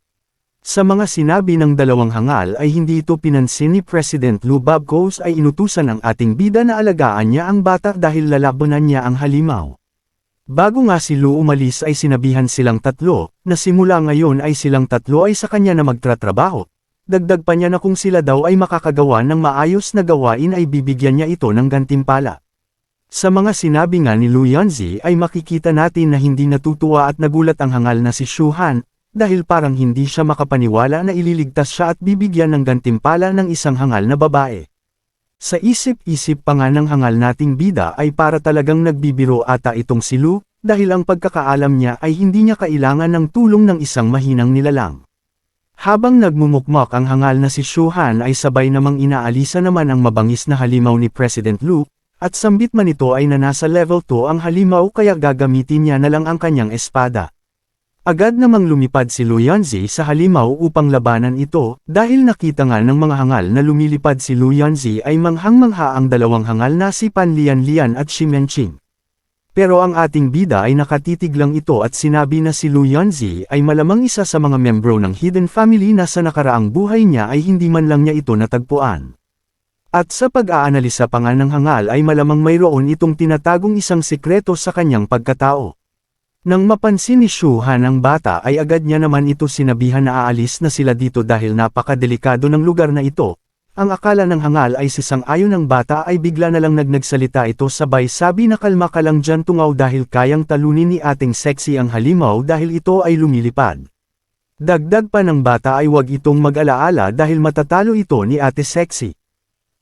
Sa mga sinabi ng dalawang hangal ay hindi ito pinansin ni President Lu. Bagkus ay inutusan ng ating bida na alagaan niya ang bata dahil lalabanan niya ang halimaw. Bago nga si Lu umalis ay sinabihan silang tatlo, na simula ngayon ay silang tatlo ay sa kanya na magtratrabaho. Dagdag pa niya na kung sila daw ay makakagawa ng maayos na gawain ay bibigyan niya ito ng gantimpala. Sa mga sinabi nga ni Lu Yanzi ay makikita natin na hindi natutuwa at nagulat ang hangal na si Shu Han, dahil parang hindi siya makapaniwala na ililigtas siya at bibigyan ng gantimpala ng isang hangal na babae. Sa isip-isip pa nga ng hangal nating bida ay para talagang nagbibiro ata itong si Lu, dahil ang pagkakaalam niya ay hindi niya kailangan ng tulong ng isang mahinang nilalang. Habang nagmumukmok ang hangal na si Shu Han ay sabay namang inaalisa naman ang mabangis na halimaw ni President Lu, at sambit man ito ay na nasa level 2 ang halimaw kaya gagamitin niya na lang ang kanyang espada. Agad namang lumipad si Lu Yanzi sa halimaw upang labanan ito, dahil nakita nga ng mga hangal na lumilipad si Lu Yanzi ay manghang-mangha ang dalawang hangal na si Pan Lian at Shi Menqing. Pero ang ating bida ay nakatitig lang ito at sinabi na si Lu Yanzi ay malamang isa sa mga membro ng Hidden Family na sa nakaraang buhay niya ay hindi man lang niya ito natagpuan. At sa pag-aanalisa pa nga ng hangal ay malamang mayroon itong tinatagong isang sikreto sa kanyang pagkatao. Nang mapansin ni Shu Han ang bata ay agad niya naman ito sinabihan na aalis na sila dito dahil napakadelikado ng lugar na ito. Ang akala ng hangal ay sisang-ayon ng bata ay bigla na lang nagsalita ito sabay sabi na kalma ka lang dyan tungaw dahil kayang talunin ni ating sexy ang halimaw dahil ito ay lumilipad. Dagdag pa ng bata ay wag itong mag-alaala dahil matatalo ito ni ate sexy.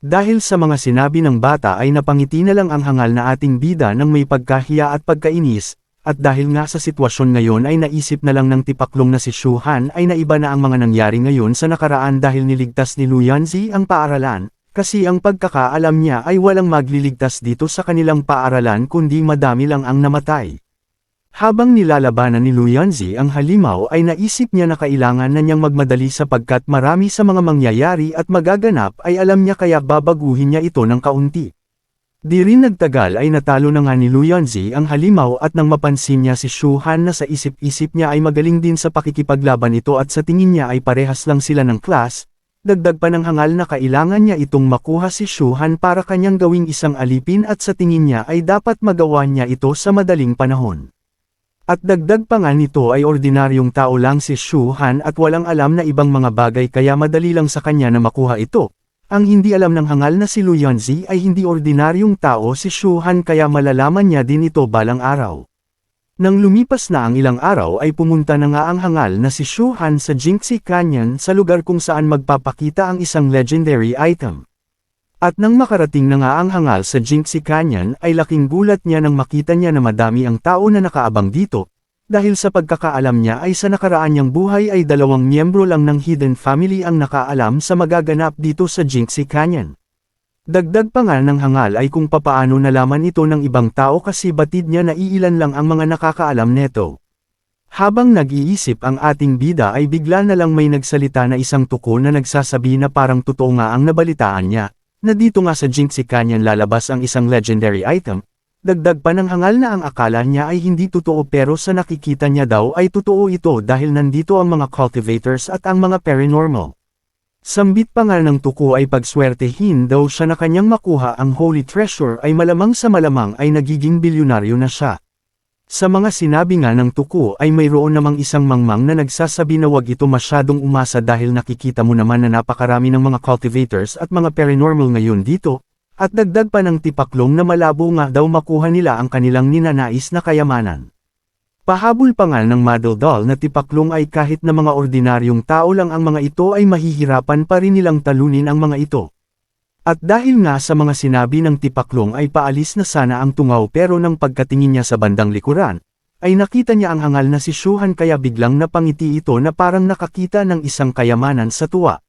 Dahil sa mga sinabi ng bata ay napangiti na lang ang hangal na ating bida ng may pagkahiya at pagkainis, at dahil nga sa sitwasyon ngayon ay naisip na lang ng tipaklong na si Shu Han ay naiba na ang mga nangyari ngayon sa nakaraan dahil niligtas ni Lu Yanzi ang paaralan, kasi ang pagkakaalam niya ay walang magliligtas dito sa kanilang paaralan kundi madami lang ang namatay. Habang nilalabanan ni Lu Yanzi ang halimaw ay naisip niya na kailangan na niyang magmadali sapagkat marami sa mga mangyayari at magaganap ay alam niya kaya babaguhin niya ito ng kaunti. Di rin nagtagal ay natalo na nga ni Lu Yanzi ang halimaw at nang mapansin niya si Shu Han na sa isip-isip niya ay magaling din sa pakikipaglaban ito at sa tingin niya ay parehas lang sila ng class, dagdag pa ng hangal na kailangan niya itong makuha si Shu Han para kanyang gawing isang alipin at sa tingin niya ay dapat magawa niya ito sa madaling panahon. At dagdag pa nga nito ay ordinaryong tao lang si Shu Han at walang alam na ibang mga bagay kaya madali lang sa kanya na makuha ito. Ang hindi alam ng hangal na si Lu Yanzi ay hindi ordinaryong tao si Shu Han kaya malalaman niya din ito balang araw. Nang lumipas na ang ilang araw ay pumunta na nga ang hangal na si Shu Han sa Jingxi Canyon sa lugar kung saan magpapakita ang isang legendary item. At nang makarating na nga ang hangal sa Jingxi Canyon ay laking gulat niya nang makita niya na madami ang tao na nakaabang dito. Dahil sa pagkakaalam niya ay sa nakaraan niyang buhay ay 2 miyembro lang ng Hidden Family ang nakaalam sa magaganap dito sa Jingxi Canyon. Dagdag pa nga ng hangal ay kung papaano nalaman ito ng ibang tao kasi batid niya na iilan lang ang mga nakakaalam neto. Habang nag-iisip ang ating bida ay bigla na lang may nagsalita na isang tuko na nagsasabi na parang totoo nga ang nabalitaan niya, na dito nga sa Jingxi Canyon lalabas ang isang legendary item. Dagdag pa ng hangal na ang akala niya ay hindi totoo pero sa nakikita niya daw ay totoo ito dahil nandito ang mga cultivators at ang mga paranormal. Sambit pa nga ng tuko ay pagswertehin daw siya na kanyang makuha ang holy treasure ay malamang sa malamang ay nagiging bilyonaryo na siya. Sa mga sinabi nga ng tuko ay mayroon namang isang mangmang na nagsasabi na wag ito masyadong umasa dahil nakikita mo naman na napakarami ng mga cultivators at mga paranormal ngayon dito. At dagdag pa ng tipaklong na malabo nga daw makuha nila ang kanilang ninanais na kayamanan. Pahabol pa nga ng Model Doll na tipaklong ay kahit na mga ordinaryong tao lang ang mga ito ay mahihirapan pa rin nilang talunin ang mga ito. At dahil nga sa mga sinabi ng tipaklong ay paalis na sana ang tungaw pero nang pagkatingin niya sa bandang likuran, ay nakita niya ang hangal na si Shu Han kaya biglang napangiti ito na parang nakakita ng isang kayamanan sa tuwa.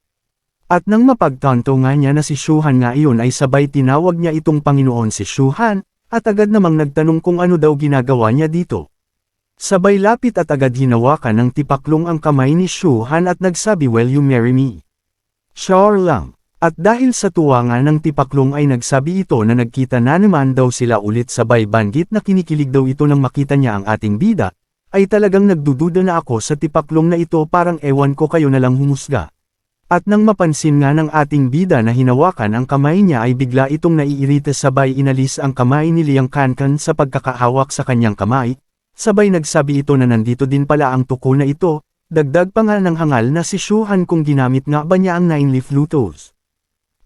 At nang mapagtanto nga niya na si Shu Han nga iyon ay sabay tinawag niya itong Panginoon si Shu Han, at agad namang nagtanong kung ano daw ginagawa niya dito. Sabay lapit at agad hinawakan ng tipaklong ang kamay ni Shu Han at nagsabi will you marry me? Sure lang. At dahil sa tuwa nga ng tipaklong ay nagsabi ito na nagkita na naman daw sila ulit sabay banggit na kinikilig daw ito nang makita niya ang ating bida, ay talagang nagdududa na ako sa tipaklong na ito parang ewan ko kayo na lang humusga. At nang mapansin nga ng ating bida na hinawakan ang kamay niya ay bigla itong naiirita sabay inalis ang kamay ni Liang Kankan sa pagkakahawak sa kanyang kamay, sabay nagsabi ito na nandito din pala ang tuko na ito, dagdag pa nga ng hangal na si Shuhan kung ginamit nga ba niya ang 9-leaf lotus.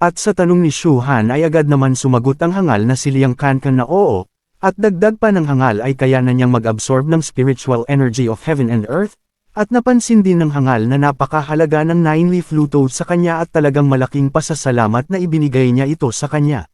At sa tanong ni Shuhan ay agad naman sumagot ang hangal na si Liang Kankan na oo, at dagdag pa ng hangal ay kaya na niyang mag-absorb ng spiritual energy of heaven and earth, at napansin din ng hangal na napakahalaga ng 9-leaf lotus sa kanya at talagang malaking pasasalamat na ibinigay niya ito sa kanya.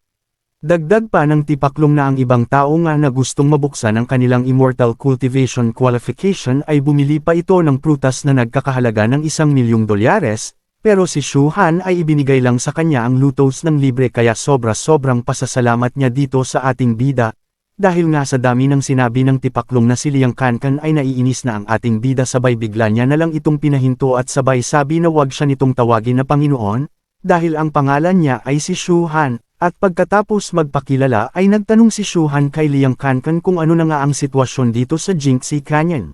Dagdag pa ng tipaklong na ang ibang tao nga na gustong mabuksan ang kanilang immortal cultivation qualification ay bumili pa ito ng prutas na nagkakahalaga ng $1,000,000, pero si Shuhan ay ibinigay lang sa kanya ang lotus ng libre kaya sobra-sobrang pasasalamat niya dito sa ating bida, dahil nga sa dami ng sinabi ng tipaklong na si Liang Kankan ay naiinis na ang ating bida sabay bigla niya na lang itong pinahinto at sabay sabi na wag siya nitong tawagin na Panginoon, dahil ang pangalan niya ay si Shuhan, at pagkatapos magpakilala ay nagtanong si Shuhan kay Liang Kankan kung ano na nga ang sitwasyon dito sa Jingxi Canyon.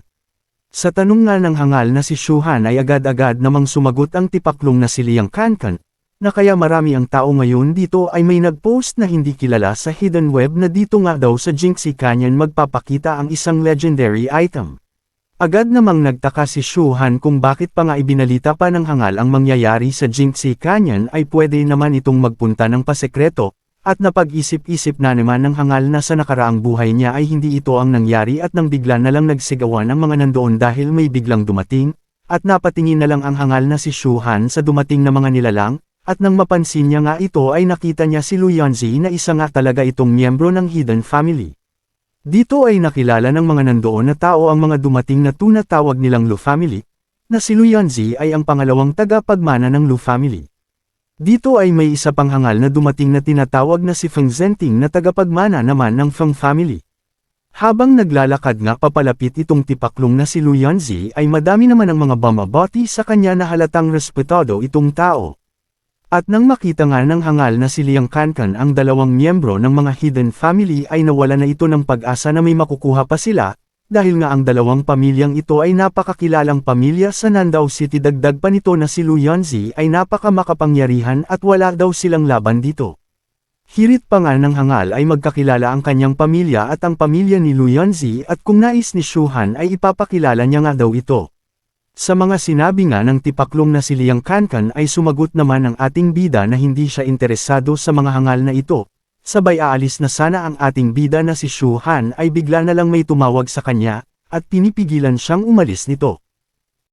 Sa tanong nga ng hangal na si Shuhan ay agad-agad namang sumagot ang tipaklong na si Liang Kankan, na kaya marami ang tao ngayon dito ay may nagpost na hindi kilala sa hidden web na dito nga daw sa Jingxi Canyon magpapakita ang isang legendary item. Agad namang nagtaka si Shuhan kung bakit pa nga ibinalita pa ng hangal ang mangyayari sa Jingxi Canyon ay pwede naman itong magpunta ng pasekreto, at napag-isip-isip na naman ng hangal na sa nakaraang buhay niya ay hindi ito ang nangyari at nang bigla na lang nagsigawan ang mga nandoon dahil may biglang dumating, at napatingin na lang ang hangal na si Shuhan sa dumating na mga nilalang, at nang mapansin niya nga ito ay nakita niya si Luyanzi na isa nga talaga itong miyembro ng Hidden Family. Dito ay nakilala ng mga nandoon na tao ang mga dumating na tunatawag nilang Lu Family, na si Luyanzi ay ang pangalawang tagapagmana ng Lu Family. Dito ay may isa pang hangal na dumating na tinatawag na si Feng Zhenting na tagapagmana naman ng Feng Family. Habang naglalakad nga papalapit itong tipaklong na si Luyanzi ay madami naman ang mga bumabati sa kanya na halatang respetado itong tao. At nang makita nga ng hangal na si Liang Kankan ang dalawang miyembro ng mga Hidden Family ay nawala na ito ng pag-asa na may makukuha pa sila, dahil nga ang dalawang pamilyang ito ay napakakilalang pamilya sa Nandao City dagdag pa nito na si Luyanzi ay napakamakapangyarihan at wala daw silang laban dito. Hirit pa nga ng hangal ay magkakilala ang kanyang pamilya at ang pamilya ni Luyanzi at kung nais ni Shuhan ay ipapakilala niya nga daw ito. Sa mga sinabi nga ng tipaklong na si Liang Kankan ay sumagot naman ang ating bida na hindi siya interesado sa mga hangal na ito. Sabay aalis na sana ang ating bida na si Shuhan ay bigla na lang may tumawag sa kanya, at pinipigilan siyang umalis nito.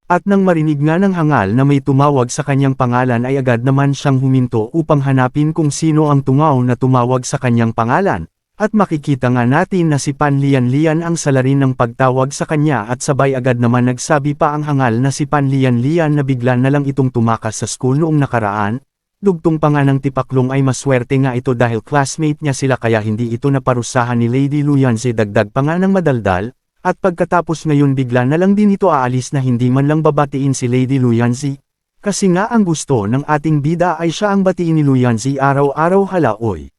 At nang marinig nga ng hangal na may tumawag sa kanyang pangalan ay agad naman siyang huminto upang hanapin kung sino ang tungaw na tumawag sa kanyang pangalan, at makikita nga natin na si Pan Lian ang salarin ng pagtawag sa kanya at sabay agad naman nagsabi pa ang hangal na si Pan Lian na bigla na lang itong tumakas sa school noong nakaraan. Dugtong pa nga ng tipaklong ay maswerte nga ito dahil classmate niya sila kaya hindi ito naparusahan ni Lady Luyanzi dagdag pa nga ng madaldal, at pagkatapos ngayon bigla na lang din ito aalis na hindi man lang babatiin si Lady Luyanzi. Kasi nga ang gusto ng ating bida ay siya ang batiin ni Luyanzi araw-araw halaoy.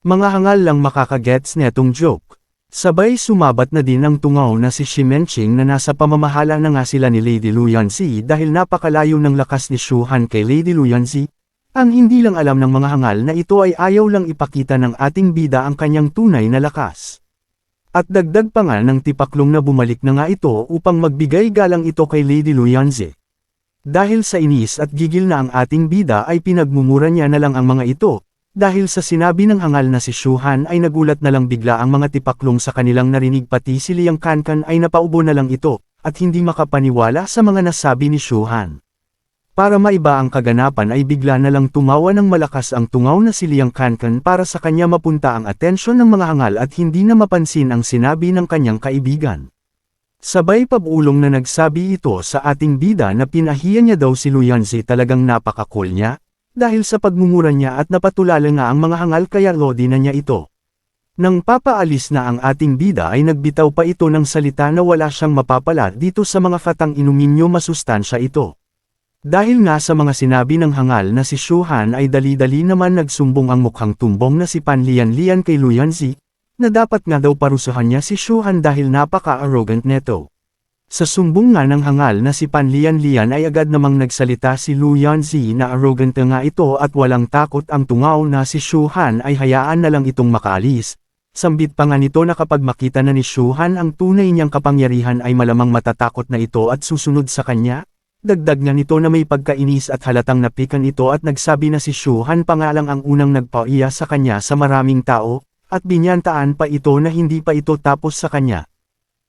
Mga hangal lang makakagets netong joke. Sabay sumabat na din ang tungaw na si Shimenching na nasa pamamahala na nga sila ni Lady Luyanzi dahil napakalayo ng lakas ni Shuhan kay Lady Luyanzi. Ang hindi lang alam ng mga hangal na ito ay ayaw lang ipakita ng ating bida ang kanyang tunay na lakas. At dagdag pa nga ng tipaklong na bumalik na nga ito upang magbigay galang ito kay Lady Luyanzi. Dahil sa inis at gigil na ang ating bida ay pinagmumura niya na lang ang mga ito, dahil sa sinabi ng hangal na si Shuhan ay nagulat na lang bigla ang mga tipaklong sa kanilang narinig pati si Liang Kankan ay napaubo na lang ito, at hindi makapaniwala sa mga nasabi ni Shuhan. Para maiba ang kaganapan ay bigla na lang tumawa ng malakas ang tungaw na si Liang Kankan para sa kanya mapunta ang atensyon ng mga hangal at hindi na mapansin ang sinabi ng kanyang kaibigan. Sabay pabulong na nagsabi ito sa ating bida na pinahiya niya daw si Luyanzi talagang napaka-cool niya, dahil sa pagmumura niya at napatulala nga ang mga hangal kaya lodi na niya ito. Nang papaalis na ang ating bida ay nagbitaw pa ito ng salita na wala siyang mapapala dito sa mga fatang inumin niyo masustansya ito. Dahil nga sa mga sinabi ng hangal na si Shuhan ay dali-dali naman nagsumbong ang mukhang tumbong na si Pan Lian kay Luyanzi, na dapat nga daw parusahan niya si Shuhan dahil napaka-arrogant neto. Sa sumbong nga ng hangal na si Pan Lian ay agad namang nagsalita si Luyanzi na arrogant nga ito at walang takot ang tungaw na si Shuhan ay hayaan na lang itong makaalis. Sambit pa nga nito na kapag makita na ni Shuhan ang tunay niyang kapangyarihan ay malamang matatakot na ito at susunod sa kanya. Dagdag nga nito na may pagkainis at halatang napikan ito at nagsabi na si Shuhan pa nga lang ang unang nagpaiya sa kanya sa maraming tao, at binyantaan pa ito na hindi pa ito tapos sa kanya.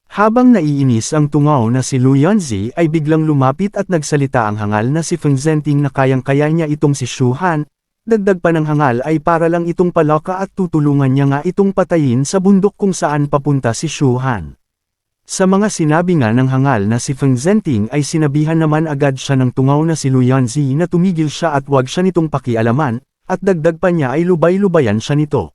Habang naiinis ang tungaw na si Luyanzi ay biglang lumapit at nagsalita ang hangal na si Feng Zhenting na kayang-kaya niya itong si Shuhan. Dagdag pa ng hangal ay para lang itong palaka at tutulungan niya nga itong patayin sa bundok kung saan papunta si Shuhan. Sa mga sinabi nga ng hangal na si Feng Zhenting ay sinabihan naman agad siya ng tungaw na si Luyanzi na tumigil siya at wag siya nitong pakialaman, at dagdag pa niya ay lubay-lubayan siya nito.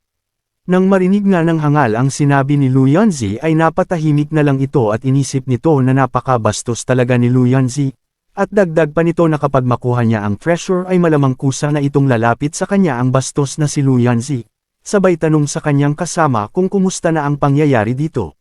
Nang marinig nga ng hangal ang sinabi ni Luyanzi ay napatahimik na lang ito at inisip nito na napakabastos talaga ni Luyanzi. At dagdag pa nito na kapag makuha niya ang treasure ay malamang kusa na itong lalapit sa kanya ang bastos na si Luyanzi. Sabay tanong sa kanyang kasama kung kumusta na ang pangyayari dito.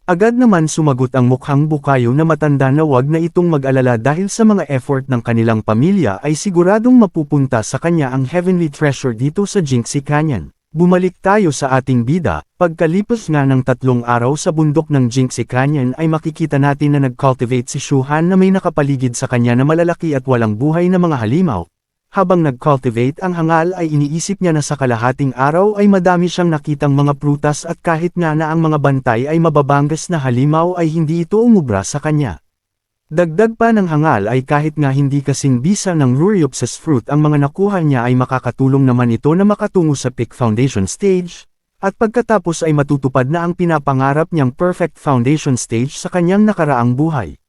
Agad naman sumagot ang mukhang bukayo na matanda na wag na itong mag-alala dahil sa mga effort ng kanilang pamilya ay siguradong mapupunta sa kanya ang heavenly treasure dito sa Jingxi Canyon. Bumalik tayo sa ating bida, pagkalipas nga ng 3 araw sa bundok ng Jingxi Canyon ay makikita natin na nag-cultivate si Shuhan na may nakapaligid sa kanya na malalaki at walang buhay na mga halimaw. Habang nag-cultivate ang hangal ay iniisip niya na sa kalahating araw ay madami siyang nakitang mga prutas at kahit nga na ang mga bantay ay mababangas na halimaw ay hindi ito umubra sa kanya. Dagdag pa ng hangal ay kahit nga hindi kasing bisa ng Luriopsis fruit ang mga nakuha niya ay makakatulong naman ito na makatungo sa peak foundation stage, at pagkatapos ay matutupad na ang pinapangarap niyang perfect foundation stage sa kanyang nakaraang buhay.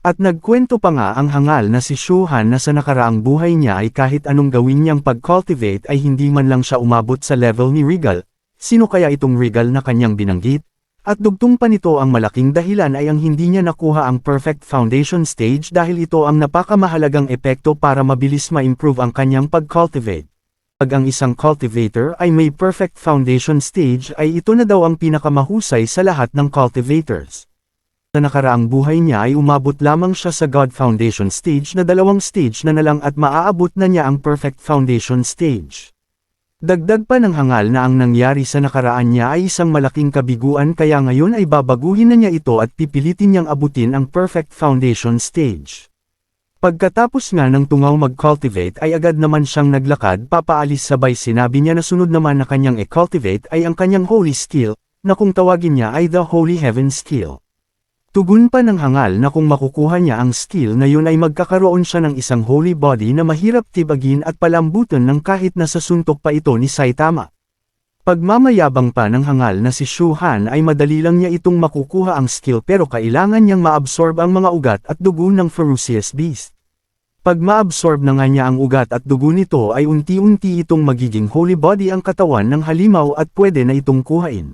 At nagkwento pa nga ang hangal na si Shuhan na sa nakaraang buhay niya ay kahit anong gawin niyang pag-cultivate ay hindi man lang siya umabot sa level ni Regal. Sino kaya itong Regal na kanyang binanggit? At dugtong pa nito ang malaking dahilan ay ang hindi niya nakuha ang perfect foundation stage dahil ito ang napakamahalagang epekto para mabilis ma-improve ang kanyang pag-cultivate. Pag ang isang cultivator ay may perfect foundation stage ay ito na daw ang pinakamahusay sa lahat ng cultivators. Sa nakaraang buhay niya ay umabot lamang siya sa God Foundation stage na 2 stage na lang at maaabot na niya ang perfect foundation stage. Dagdag pa ng hangal na ang nangyari sa nakaraan niya ay isang malaking kabiguan kaya ngayon ay babaguhin na niya ito at pipilitin niyang abutin ang perfect foundation stage. Pagkatapos nga ng tungaw mag-cultivate ay agad naman siyang naglakad papaalis sabay sinabi niya na sunod naman na kanyang i-cultivate ay ang kanyang holy skill, na kung tawagin niya ay the Holy Heaven skill. Tugon pa ng hangal na kung makukuha niya ang skill na yun ay magkakaroon siya ng isang holy body na mahirap tibagin at palambutan ng kahit nasa suntok pa ito ni Saitama. Pagmamayabang pa ng hangal na si Shuhan ay madali lang niya itong makukuha ang skill pero kailangan niyang maabsorb ang mga ugat at dugo ng ferocious beast. Pag maabsorb na nga niya ang ugat at dugo nito ay unti-unti itong magiging holy body ang katawan ng halimaw at pwede na itong kuhain.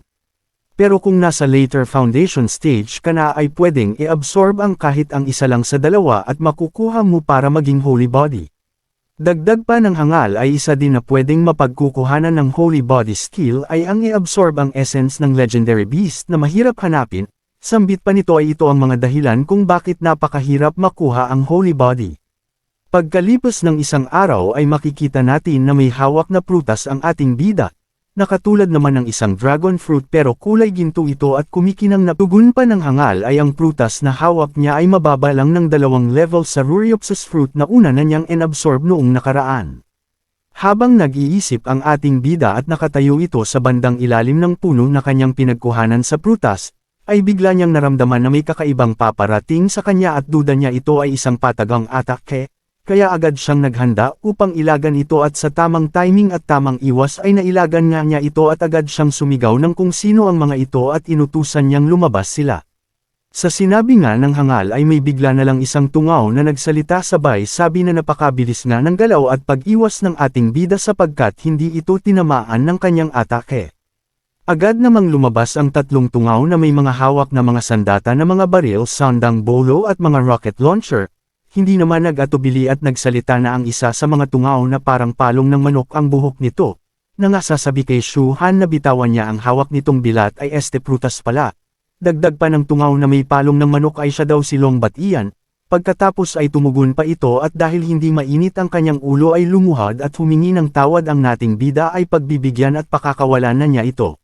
Pero kung nasa later foundation stage ka na ay pwedeng i-absorb ang kahit ang isa lang sa 2 at makukuha mo para maging holy body. Dagdag pa ng hangal ay isa din na pwedeng mapagkukuhanan ng holy body skill ay ang i-absorb ang essence ng legendary beast na mahirap hanapin, sambit pa nito ay ito ang mga dahilan kung bakit napakahirap makuha ang holy body. Pagkalipas ng isang araw ay makikita natin na may hawak na prutas ang ating bida. Nakatulad naman ng isang dragon fruit pero kulay ginto ito at kumikinang na tugon pa ng hangal ay ang prutas na hawak niya ay mababa lang ng 2 level sa Luriopsis fruit na una na niyang inabsorb noong nakaraan. Habang nag-iisip ang ating bida at nakatayo ito sa bandang ilalim ng puno na kanyang pinagkuhanan sa prutas, ay bigla niyang naramdaman na may kakaibang paparating sa kanya at duda niya ito ay isang patagang atake. Kaya agad siyang naghanda upang ilagan ito at sa tamang timing at tamang iwas ay nailagan nga niya ito at agad siyang sumigaw ng kung sino ang mga ito at inutusan niyang lumabas sila. Sa sinabi nga ng hangal ay may bigla na lang isang tungaw na nagsalita sabay sabi na napakabilis nga ng galaw at pag-iwas ng ating bida sapagkat hindi ito tinamaan ng kanyang atake. Agad namang lumabas ang 3 tungaw na may mga hawak na mga sandata na mga baril, sandang bolo at mga rocket launcher. hindi naman nag-atubili at nagsalita na ang isa sa mga tungaw na parang palong ng manok ang buhok nito, na nga sasabi kay Shu Han na bitawan niya ang hawak nitong bilat ay este prutas pala. Dagdag pa ng tungaw na may palong ng manok ay siya daw si Long Bat Ian, pagkatapos ay tumugon pa ito at dahil hindi mainit ang kanyang ulo ay lumuhad at humingi ng tawad ang nating bida ay pagbibigyan at pakakawalan na niya ito.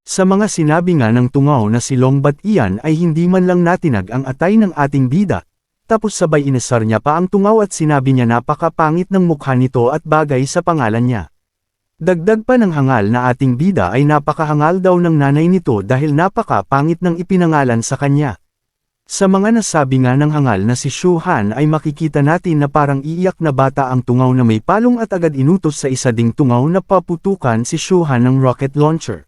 Sa mga sinabi nga ng tungaw na si Long Bat Ian ay hindi man lang natinag ang atay ng ating bida, tapos sabay inasar niya pa ang tungaw at sinabi niya napakapangit ng mukha nito at bagay sa pangalan niya. Dagdag pa ng hangal na ating bida ay napakahangal daw ng nanay nito dahil napakapangit ng ipinangalan sa kanya. Sa mga nasabi nga ng hangal na si Shu Han ay makikita natin na parang iiyak na bata ang tungaw na may palong at agad inutos sa isa ding tungaw na paputukan si Shu Han ng rocket launcher.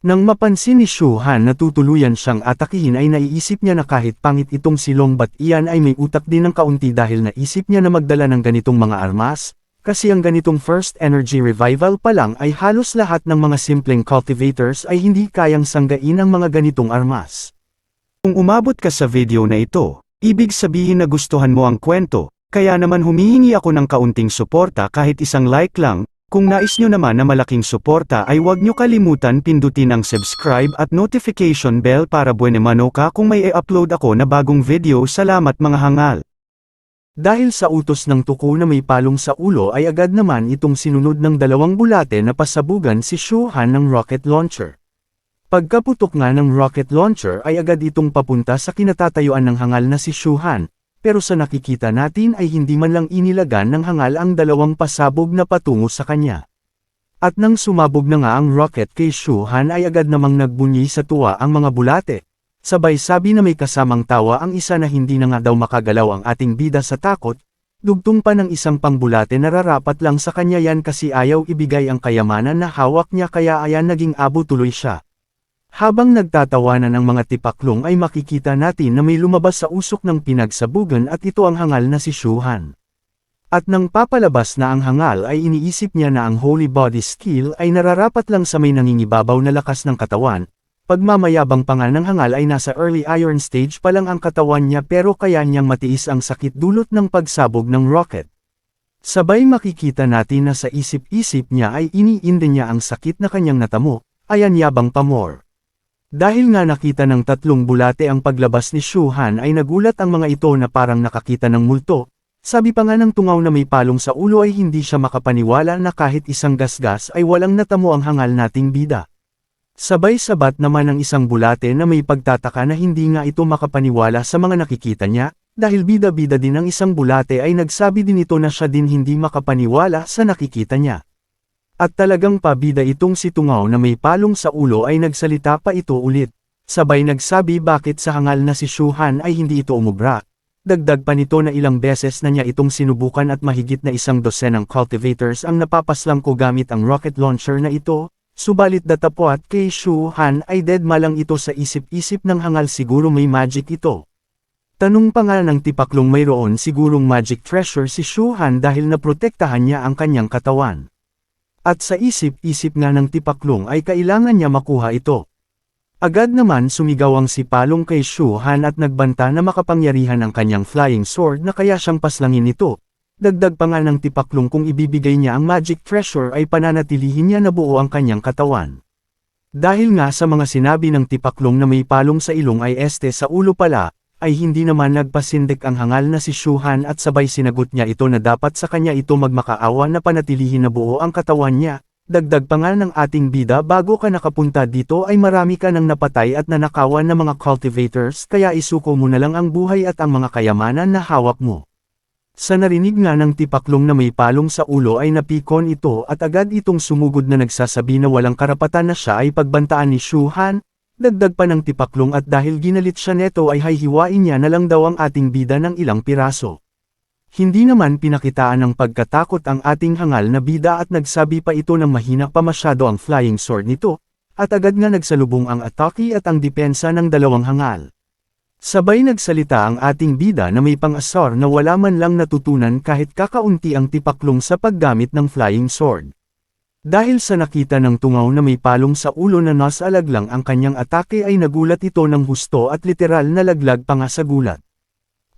Nang mapansin ni Shu Han na tutuluyan siyang atakihin ay naiisip niya na kahit pangit itong si Long Bat Ian ay may utak din ng kaunti dahil naisip niya na magdala ng ganitong mga armas. Kasi ang ganitong first energy revival pa lang ay halos lahat ng mga simpleng cultivators ay hindi kayang sanggain ang mga ganitong armas. Kung umabot ka sa video na ito, ibig sabihin na gustuhan mo ang kwento, kaya naman humihingi ako ng kaunting suporta kahit isang like lang. Kung nais nyo naman na malaking suporta ay huwag nyo kalimutan pindutin ang subscribe at notification bell para buenemano ka kung may i-upload ako na bagong video. Salamat mga hangal! Dahil sa utos ng tuko na may palong sa ulo ay agad naman itong sinunod ng dalawang bulate na pasabugan si Shu Han ng rocket launcher. Pagkaputok nga ng rocket launcher ay agad itong papunta sa kinatatayuan ng hangal na si Shu Han, pero sa nakikita natin ay hindi man lang inilagan ng hangal ang dalawang pasabog na patungo sa kanya. At nang sumabog na nga ang rocket kay Shu Han ay agad namang nagbunyi sa tuwa ang mga bulate. Sabay sabi na may kasamang tawa ang isa na hindi na nga daw makagalaw ang ating bida sa takot, dugtong pa ng isang pangbulate na nararapat lang sa kanya yan kasi ayaw ibigay ang kayamanan na hawak niya kaya ayan naging abo tuloy siya. Habang nagtatawanan ang mga tipaklong ay makikita natin na may lumabas sa usok ng pinagsabugan at ito ang hangal na si Shu Han. At nang papalabas na ang hangal ay iniisip niya na ang holy body skill ay nararapat lang sa may nangingibabaw na lakas ng katawan. Pagmamayabang pa nga ng hangal ay nasa early iron stage pa lang ang katawan niya pero kaya niyang matiis ang sakit dulot ng pagsabog ng rocket. Sabay makikita natin na sa isip-isip niya ay iniinde niya ang sakit na kanyang natamo, ayan yabang pa more. Dahil nga nakita ng tatlong bulate ang paglabas ni Shu Han ay nagulat ang mga ito na parang nakakita ng multo, sabi pa nga ng tungaw na may palong sa ulo ay hindi siya makapaniwala na kahit isang gasgas ay walang natamo ang hangal nating bida. Sabay sabat naman ng isang bulate na may pagtataka na hindi nga ito makapaniwala sa mga nakikita niya, dahil bida-bida din ang isang bulate ay nagsabi din ito na siya din hindi makapaniwala sa nakikita niya. At talagang pabida itong si tungaw na may palong sa ulo ay nagsalita pa ito ulit. Sabay nagsabi bakit sa hangal na si Shu Han ay hindi ito umubra. Dagdag pa nito na ilang beses na niya itong sinubukan at mahigit na isang dosenang cultivators ang napapaslang ko gamit ang rocket launcher na ito. Subalit datapwat kay Shu Han ay deadma lang ito sa isip-isip ng hangal siguro may magic ito. Tanong pa nga ng tipaklong mayroon sigurong magic treasure si Shu Han dahil naprotektahan niya ang kanyang katawan. At sa isip-isip nga ng tipaklong ay kailangan niya makuha ito. Agad naman sumigaw ang si Palong kay Shu Han at nagbanta na makapangyarihan ang kanyang flying sword na kaya siyang paslangin ito. Dagdag pa nga ng tipaklong kung ibibigay niya ang magic treasure ay pananatilihin niya na buo ang kanyang katawan. Dahil nga sa mga sinabi ng tipaklong na may palong sa ilong ay este sa ulo pala, ay hindi naman nagpasindik ang hangal na si Shu Han at sabay sinagot niya ito na dapat sa kanya ito magmakaawa na panatilihin na buo ang katawan niya. Dagdag pa nga ng ating bida bago ka nakapunta dito ay marami ka nang napatay at nanakawan na mga cultivators kaya isuko mo na lang ang buhay at ang mga kayamanan na hawak mo. Sa narinig nga ng tipaklong na may palong sa ulo ay napikon ito at agad itong sumugod na nagsasabi na walang karapatan na siya ay pagbantaan ni Shu Han. Dagdag pa ng tipaklong at dahil ginalit siya neto ay hihiwain niya na lang daw ang ating bida ng ilang piraso. Hindi naman pinakitaan ng pagkatakot ang ating hangal na bida at nagsabi pa ito ng mahina pa masyado ang flying sword nito, at agad nga nagsalubong ang atake at ang depensa ng dalawang hangal. Sabay nagsalita ang ating bida na may pang-asar na wala man lang natutunan kahit kakaunti ang tipaklong sa paggamit ng flying sword. Dahil sa nakita ng tungaw na may palong sa ulo na nasa alaglang ang kanyang atake ay nagulat ito ng husto at literal na laglag pa nga sa gulat.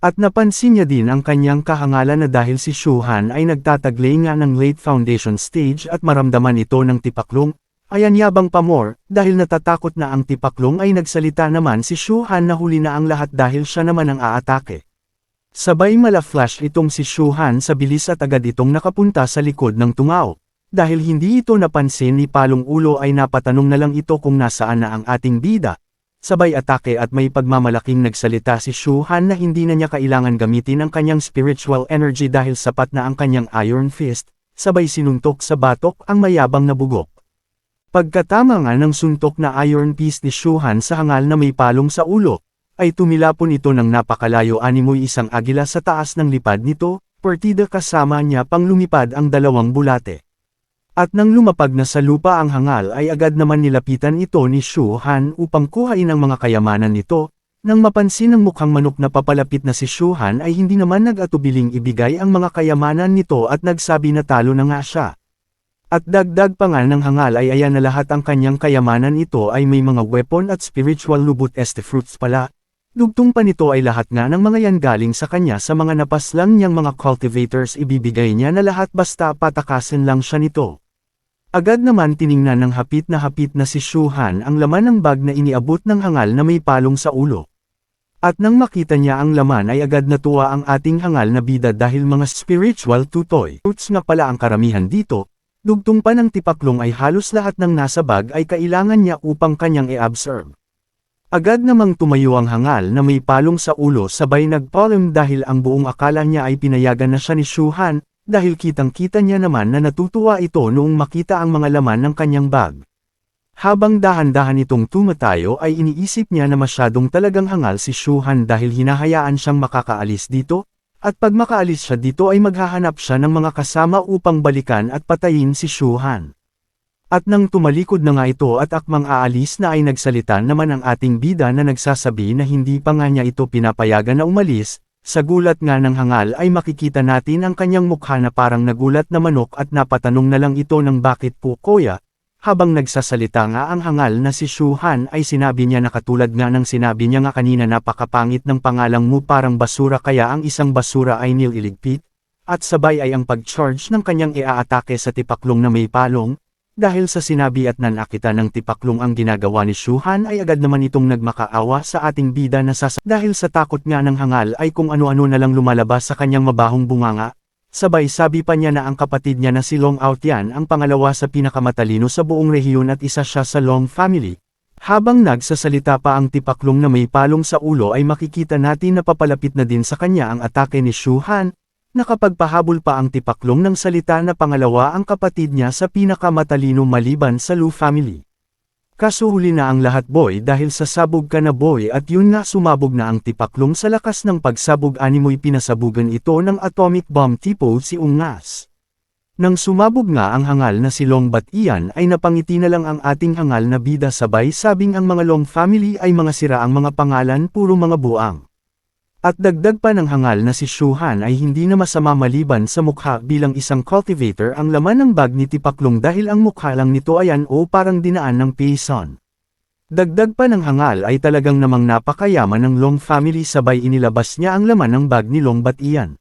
At napansin niya din ang kanyang kahangalan na dahil si Shuhan ay nagtataglay nga ng late foundation stage at maramdaman ito ng tipaklong, ay anyabang pa more, dahil natatakot na ang tipaklong ay nagsalita naman si Shuhan na huli na ang lahat dahil siya naman ang aatake. Sabay mala-flash itong si Shuhan sa bilis at agad itong nakapunta sa likod ng tungao. Dahil hindi ito napansin ni Palong Ulo ay napatanong na lang ito kung nasaan na ang ating bida. Sabay atake at may pagmamalaking nagsalita si Shuhan na hindi na niya kailangan gamitin ang kanyang spiritual energy dahil sapat na ang kanyang Iron Fist, sabay sinuntok sa batok ang mayabang na bugok. Pagkatama nga ng suntok na Iron Fist ni Shuhan sa hangal na may palong sa ulo, ay tumilapon ito ng napakalayo animoy isang agila sa taas ng lipad nito, partida kasama niya pang lumipad ang dalawang bulate. At nang lumapag na sa lupa ang hangal ay agad naman nilapitan ito ni Shuhan upang kuhain ang mga kayamanan nito, nang mapansin ng mukhang manok na papalapit na si Shuhan ay hindi naman nag-atubiling ibigay ang mga kayamanan nito at nagsabi na talo na nga siya. At dagdag pa nga ng hangal ay ayan na lahat ang kanyang kayamanan ito ay may mga weapon at spiritual lubot este fruits pala. Dugtong pa nito ay lahat nga ng mga yan galing sa kanya sa mga napaslang niyang mga cultivators ibibigay niya na lahat basta patakasin lang siya nito. Agad naman tiningnan ng hapit na si Shuhan ang laman ng bag na iniabot ng hangal na may palong sa ulo. At nang makita niya ang laman ay agad natuwa ang ating hangal na bida dahil mga spiritual tutoy fruits nga pala ang karamihan dito. Dugtong pa ng tipaklong ay halos lahat ng nasa bag ay kailangan niya upang kanyang i-absorb. Agad namang tumayo ang hangal na may palong sa ulo sabay nagpalm dahil ang buong akala niya ay pinayagan na siya ni Shuhan, dahil kitang-kita niya naman na natutuwa ito noong makita ang mga laman ng kanyang bag. Habang dahan-dahan itong tumatayo ay iniisip niya na masyadong talagang hangal si Shuhan dahil hinahayaan siyang makakaalis dito, at pag makaalis siya dito ay maghahanap siya ng mga kasama upang balikan at patayin si Shuhan. At nang tumalikod na nga ito at akmang aalis na ay nagsalita naman ang ating bida na nagsasabi na hindi pa nga niya ito pinapayagan na umalis, sa gulat nga ng hangal ay makikita natin ang kanyang mukha na parang nagulat na manok at napatanong na lang ito ng bakit po kuya. Habang nagsasalita nga ang hangal na si Shuhan ay sinabi niya na katulad nga ng sinabi niya nga kanina napakapangit ng pangalang mo parang basura kaya ang isang basura ay nililigpit, at sabay ay ang pag-charge ng kanyang iaatake sa tipaklong na may palong. Dahil sa sinabi at nanakita ng tipaklong ang ginagawa ni Shuhan ay agad naman itong nagmakaawa sa ating bida na dahil sa takot nga ng hangal ay kung ano-ano na lang lumalabas sa kanyang mabahong bunganga. Sabay sabi pa niya na ang kapatid niya na si Long Outyan ang pangalawa sa pinakamatalino sa buong rehiyon at isa siya sa Long family. Habang nagsasalita pa ang tipaklong na may palong sa ulo ay makikita natin na papalapit na din sa kanya ang atake ni Shuhan. Nakapagpahabol pa ang tipaklong ng salita na pangalawa ang kapatid niya sa pinakamatalino maliban sa Lu family. Kaso huli na ang lahat boy dahil sa sabog ka na boy at yun nga sumabog na ang tipaklong sa lakas ng pagsabog animoy pinasabugan ito ng atomic bomb tipo si Ungas. Nang sumabog nga ang hangal na si Long Batian ay napangiti na lang ang ating hangal na bida sabay sabing ang mga Long family ay mga sira ang mga pangalan puro mga buang. At dagdag pa ng hangal na si Shuhan ay hindi na masama maliban sa mukha bilang isang cultivator ang laman ng bag ni tipaklong dahil ang mukha lang nito ayan o parang dinaan ng payson. Dagdag pa ng hangal ay talagang namang napakayaman ng Long family sabay inilabas niya ang laman ng bag ni Long Batian.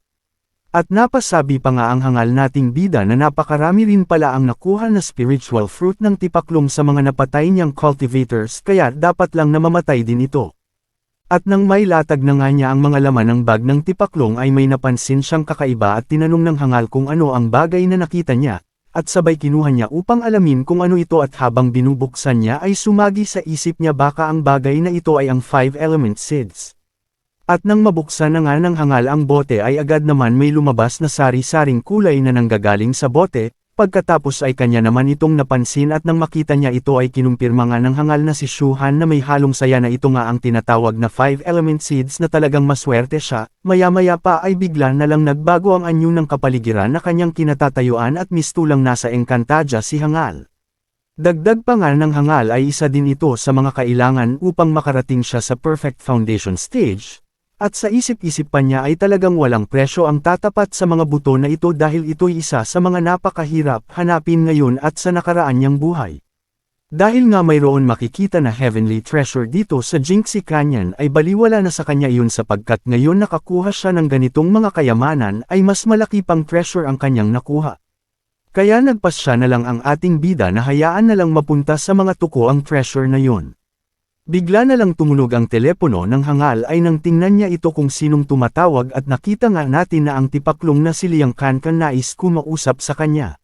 At napasabi pa nga ang hangal nating bida na napakarami rin pala ang nakuha na spiritual fruit ng tipaklong sa mga napatay niyang cultivators kaya dapat lang na mamatay din ito. At nang may latag na nga niya ang mga laman ng bag ng tipaklong ay may napansin siyang kakaiba at tinanong ng hangal kung ano ang bagay na nakita niya, at sabay kinuha niya upang alamin kung ano ito at habang binubuksan niya ay sumagi sa isip niya baka ang bagay na ito ay ang 5-element seeds. At nang mabuksan na nga ng hangal ang bote ay agad naman may lumabas na sari-saring kulay na nanggagaling sa bote. Pagkatapos ay kanya naman itong napansin at nang makita niya ito ay kinumpirma nga ng hangal na si Shuhan na may halong saya na ito nga ang tinatawag na 5-element seeds na talagang maswerte siya, maya-maya pa ay bigla na lang nagbago ang anyo ng kapaligiran na kanyang kinatatayuan at mistulang nasa Encantadia si hangal. Dagdag pa nga ng hangal ay isa din ito sa mga kailangan upang makarating siya sa perfect foundation stage. At sa isip-isip pa niya ay talagang walang presyo ang tatapat sa mga buto na ito dahil ito'y isa sa mga napakahirap hanapin ngayon at sa nakaraan niyang buhay. Dahil nga mayroon makikita na heavenly treasure dito sa Jinxie Canyon ay baliwala na sa kanya iyon sapagkat ngayon nakakuha siya ng ganitong mga kayamanan ay mas malaki pang treasure ang kanyang nakuha. Kaya nagpasya na lang ang ating bida na hayaan na lang mapunta sa mga tuko ang treasure na yun. Bigla na lang tumunog ang telepono ng hangal ay nang tingnan niya ito kung sinong tumatawag at nakita nga natin na ang tipaklong na si Liang Kankan nais kumausap sa kanya.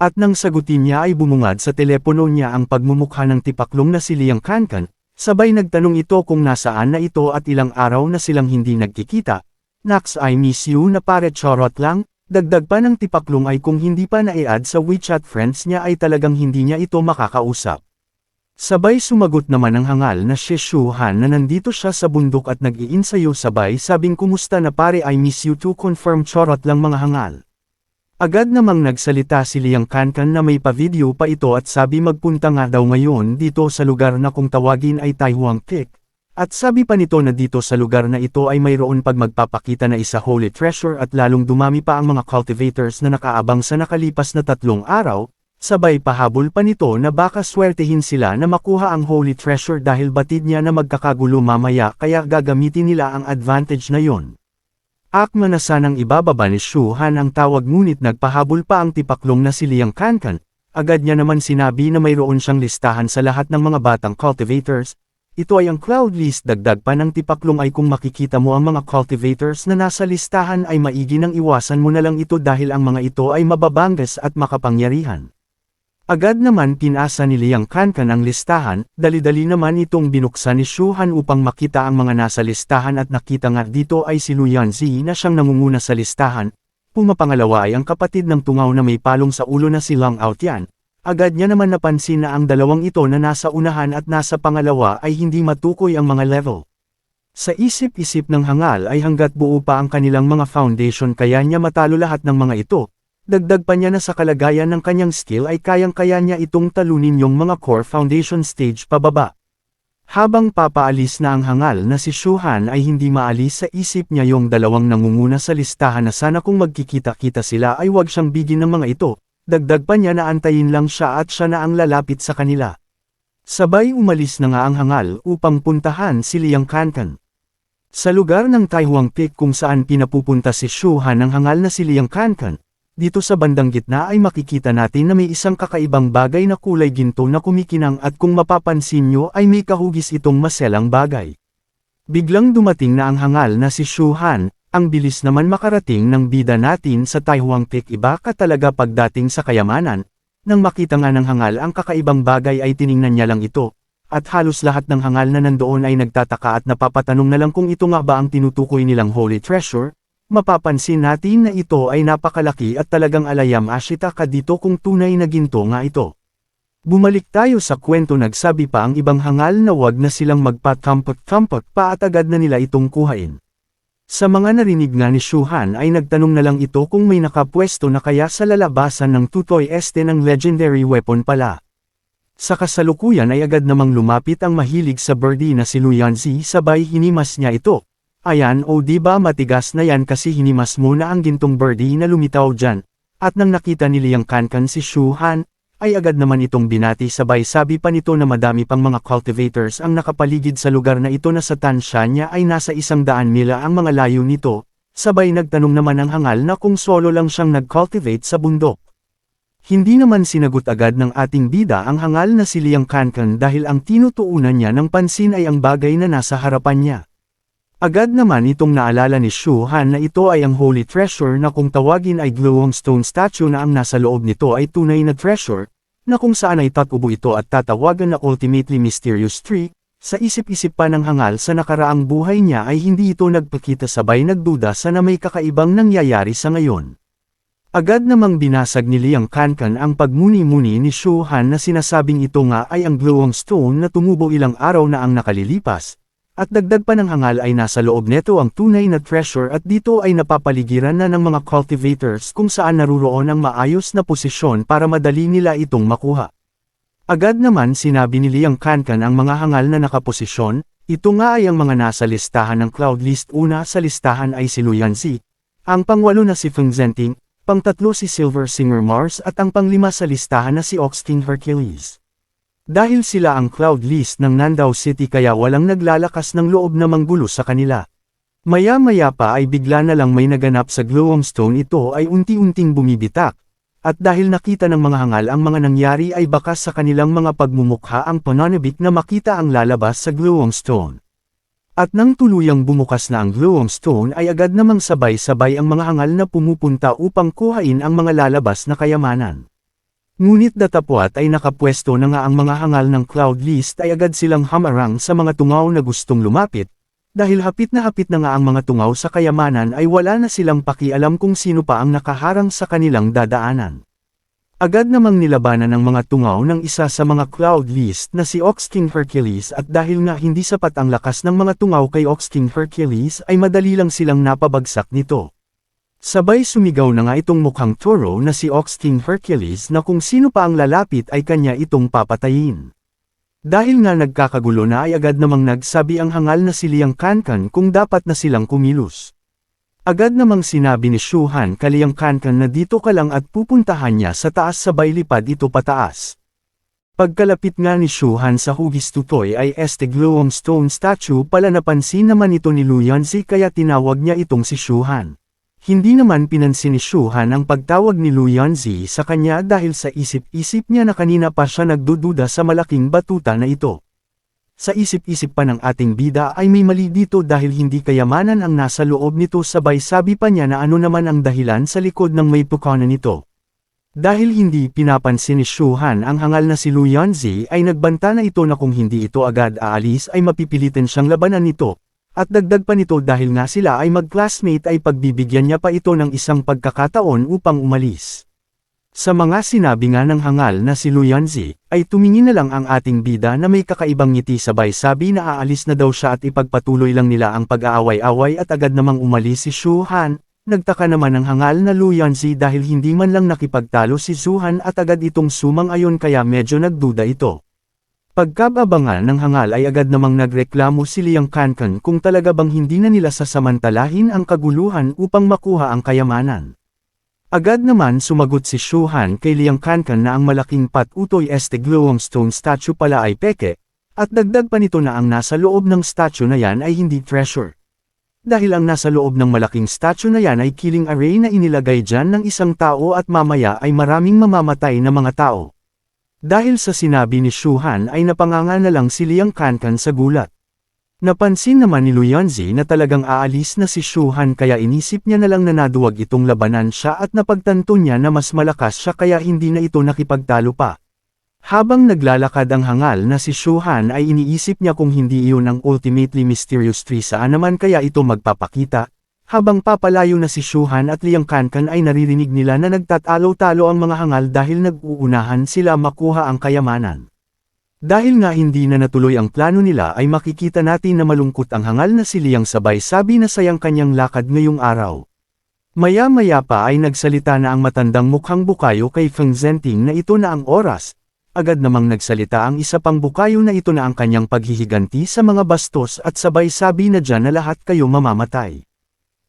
At nang sagutin niya ay bumungad sa telepono niya ang pagmumukha ng tipaklong na si Liang Kankan, sabay nagtanong ito kung nasaan na ito at ilang araw na silang hindi nagkikita. Nax, I miss you na pare, charot lang. Dagdag pa ng tipaklong ay kung hindi pa na-i-add sa WeChat friends niya ay talagang hindi niya ito makakausap. Sabay sumagot naman ang hangal na si Shuhan na nandito siya sa bundok at nag-iinsayo sabay sabing kumusta na pare, I miss you too, confirm, charot lang mga hangal. Agad namang nagsalita si Liang Kankan na may pa-video pa ito at sabi magpunta nga daw ngayon dito sa lugar na kung tawagin ay Tai Huang Peak. At sabi pa nito na dito sa lugar na ito ay mayroon pag magpapakita na isa holy treasure at lalong dumami pa ang mga cultivators na nakaabang sa nakalipas na 3 araw, sabay pahabol pa nito na baka swertehin sila na makuha ang holy treasure dahil batid niya na magkakagulo mamaya kaya gagamitin nila ang advantage na yon. Akma na sanang ibababa ni Shuhan ang tawag ngunit nagpahabol pa ang tipaklong na si Liang Kankan, agad niya naman sinabi na mayroon siyang listahan sa lahat ng mga batang cultivators. Ito ay ang cloud list. Dagdag pa ng tipaklong ay kung makikita mo ang mga cultivators na nasa listahan ay maigi nang iwasan mo na lang ito dahil ang mga ito ay mababangas at makapangyarihan. Agad naman pinasa ni Liang Kankan ang listahan, dali-dali naman itong binuksan ni Shuhan upang makita ang mga nasa listahan at nakita nga dito ay si Lu Yanzi na siyang nangunguna sa listahan. Pumapangalawa ay ang kapatid ng tungaw na may palong sa ulo na si Lang Aotian. Agad niya naman napansin na ang dalawang ito na nasa unahan at nasa pangalawa ay hindi matukoy ang mga level. Sa isip-isip ng hangal ay hanggat buo pa ang kanilang mga foundation kaya niya matalo lahat ng mga ito. Dagdag pa niya na sa kalagayan ng kanyang skill ay kayang-kaya niya itong talunin yung mga core foundation stage pababa. Habang papaalis na ang hangal na si Shuhan ay hindi maalis sa isip niya yung dalawang nangunguna sa listahan na sana kung magkikita-kita sila ay wag siyang bigin ng mga ito. Dagdag pa niya na antayin lang siya at siya na ang lalapit sa kanila. Sabay umalis na nga ang hangal upang puntahan si Liang Kankan. Sa lugar ng Tai Huang Peak kung saan pinapupunta si Shuhan ng hangal na si Liang Kankan, dito sa bandang gitna ay makikita natin na may isang kakaibang bagay na kulay ginto na kumikinang at kung mapapansin nyo ay may kahugis itong maselang bagay. Biglang dumating na ang hangal na si Shuhan, ang bilis naman makarating ng bida natin sa Tai Huang Peak. Iba ka talaga pagdating sa kayamanan. Nang makita nga ng hangal ang kakaibang bagay ay tiningnan niya lang ito, at halos lahat ng hangal na nandoon ay nagtataka at napapatanong na lang kung ito nga ba ang tinutukoy nilang holy treasure. Mapapansin natin na ito ay napakalaki at talagang alayam ashita ka dito kung tunay na ginto nga ito. Bumalik tayo sa kwento. Nagsabi pa ang ibang hangal na wag na silang magpatampot-tampot pa at agad na nila itong kuhain. Sa mga narinig nga ni Shuhan ay nagtanong na lang ito kung may nakapwesto na kaya sa lalabasan ng tutoy este ng legendary weapon pala. Sa kasalukuyan ay agad namang lumapit ang mahilig sa birdie na si Lu Yanzi sabay hinimas niya ito. Ayan o diba matigas na yan kasi hinimas mo na ang gintong birdie na lumitaw dyan. At nang nakita ni Liang Kankan si Shuhan, ay agad naman itong binati sabay sabi pa nito na madami pang mga cultivators ang nakapaligid sa lugar na ito na sa tansya niya ay nasa 100 mila ang mga layo nito, sabay nagtanong naman ang hangal na kung solo lang siyang nag-cultivate sa bundok. Hindi naman sinagot agad ng ating bida ang hangal na si Liang Kankan dahil ang tinutuunan niya ng pansin ay ang bagay na nasa harapan niya. Agad naman itong naalala ni Shuhan na ito ay ang holy treasure na kung tawagin ay glowing stone statue na ang nasa loob nito ay tunay na treasure, na kung saan ay tatubo ito at tatawagan na ultimately mysterious tree. Sa isip-isip pa ng hangal sa nakaraang buhay niya ay hindi ito nagpakita sabay nagduda sa na may kakaibang nangyayari sa ngayon. Agad namang binasag ni Liang Kankan ang pagmuni-muni ni Shuhan na sinasabing ito nga ay ang glowing stone na tumubo ilang araw na ang nakalilipas. At dagdag pa ng hangal ay nasa loob neto ang tunay na treasure at dito ay napapaligiran na ng mga cultivators kung saan naruroon ang maayos na posisyon para madali nila itong makuha. Agad naman sinabi ni Liang Kankan ang mga hangal na nakaposisyon, ito nga ay ang mga nasa listahan ng cloud list. Una sa listahan ay si Lu Yanzi, ang pangwalo na si Feng Zhenting, pangtatlo si Silver Singer Mars at ang panglima sa listahan na si Ox King Hercules. Dahil sila ang Cloud List ng Nandao City kaya walang naglalakas ng loob na manggulo sa kanila. Maya-maya pa ay bigla na lang may naganap sa Glowstone, ito ay unti-unting bumibitak. At dahil nakita ng mga hangal ang mga nangyari ay bakas sa kanilang mga pagmumukha ang pananabik na makita ang lalabas sa Glowstone. At nang tuluyang bumukas na ang Glowstone ay agad namang sabay-sabay ang mga hangal na pumupunta upang kuhain ang mga lalabas na kayamanan. Ngunit datapwat ay nakapwesto na nga ang mga hangal ng Cloud List ay agad silang hamarang sa mga tungaw na gustong lumapit, dahil hapit na nga ang mga tungaw sa kayamanan ay wala na silang pakialam kung sino pa ang nakaharang sa kanilang dadaanan. Agad namang nilabanan ng mga tungaw ng isa sa mga Cloud List na si Ox King Hercules, at dahil nga hindi sapat ang lakas ng mga tungaw kay Ox King Hercules ay madali lang silang napabagsak nito. Sabay sumigaw na nga itong mukhang toro na si Ox King Hercules na kung sino pa ang lalapit ay kanya itong papatayin. Dahil nga nagkakagulo na ay agad namang nagsabi ang hangal na si Liang Kankan kung dapat na silang kumilos. Agad namang sinabi ni Shu Han kay Liang Kankan na dito ka lang at pupuntahan niya sa taas, sabay lipad ito pataas. Pagkalapit nga ni Shu Han sa hugis tutoy ay este Glowstone statue pala, napansin naman ito ni Lu Yunzi kaya tinawag niya itong si Shu Han. Hindi naman pinansin ni Shu Han ang pagtawag ni Lu Yunzi sa kanya dahil sa isip-isip niya na kanina pa siya nagdududa sa malaking batuta na ito. Sa isip-isip pa ng ating bida ay may mali dito dahil hindi kayamanan ang nasa loob nito, sabay sabi pa niya na ano naman ang dahilan sa likod ng may pukanan nito. Dahil hindi pinapansin ni Shu Han ang hangal na si Lu Yunzi ay nagbanta na ito na kung hindi ito agad aalis ay mapipilitin siyang labanan nito. At dagdag pa nito dahil nga sila ay mag-classmate ay pagbibigyan niya pa ito ng isang pagkakataon upang umalis. Sa mga sinabi nga ng hangal na si Lu Yunzi, ay tumingin na lang ang ating bida na may kakaibang ngiti, sabay sabi na aalis na daw siya at ipagpatuloy lang nila ang pag-aaway-away at agad namang umalis si Shu Han. Nagtaka naman ang hangal na Lu Yunzi dahil hindi man lang nakipagtalo si Shu Han at agad itong sumang-ayon kaya medyo nagduda ito. Pagkababangan ng hangal ay agad namang nagreklamo si Liang Kankan kung talaga bang hindi na nila sasamantalahin ang kaguluhan upang makuha ang kayamanan. Agad naman sumagot si Shu Han kay Liang Kankan na ang malaking patutoy este Glowstone statue pala ay peke, at dagdag pa nito na ang nasa loob ng statue na yan ay hindi treasure. Dahil ang nasa loob ng malaking statue na yan ay killing array na inilagay dyan ng isang tao at mamaya ay maraming mamamatay na mga tao. Dahil sa sinabi ni Shu Han ay napanganga na lang si Liang Kankan sa gulat. Napansin naman ni Lu Yunzi na talagang aalis na si Shu Han kaya inisip niya na lang na naduwag itong labanan siya at napagtanto niya na mas malakas siya kaya hindi na ito nakipagtalo pa. Habang naglalakad ang hangal na si Shu Han ay iniisip niya kung hindi iyon ang ultimately mysterious tree, saan naman kaya ito magpapakita. Habang papalayo na si Shu Han at Liang Kankan ay naririnig nila na nagtatalo-talo ang mga hangal dahil nag-uunahan sila makuha ang kayamanan. Dahil nga hindi na natuloy ang plano nila ay makikita natin na malungkot ang hangal na si Liang, sabay sabi na sayang kanyang lakad ngayong araw. Maya-maya pa ay nagsalita na ang matandang mukhang bukayo kay Feng Zhenting na ito na ang oras. Agad namang nagsalita ang isa pang bukayo na ito na ang kanyang paghihiganti sa mga bastos at sabay sabi na dyan na lahat kayo mamamatay.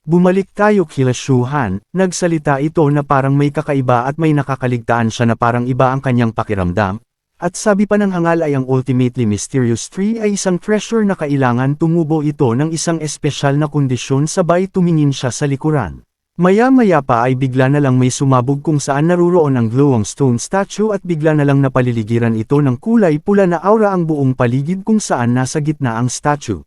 Bumalik tayo kila Shu Han, nagsalita ito na parang may kakaiba at may nakakaligtaan siya na parang iba ang kanyang pakiramdam, at sabi pa ng hangal ay ang ultimately mysterious tree ay isang treasure na kailangan tumubo ito ng isang espesyal na kondisyon, sabay tumingin siya sa likuran. Maya-maya pa ay bigla na lang may sumabog kung saan naruroon ang Glowstone statue at bigla na lang napaliligiran ito ng kulay pula na aura ang buong paligid kung saan nasa gitna ang statue.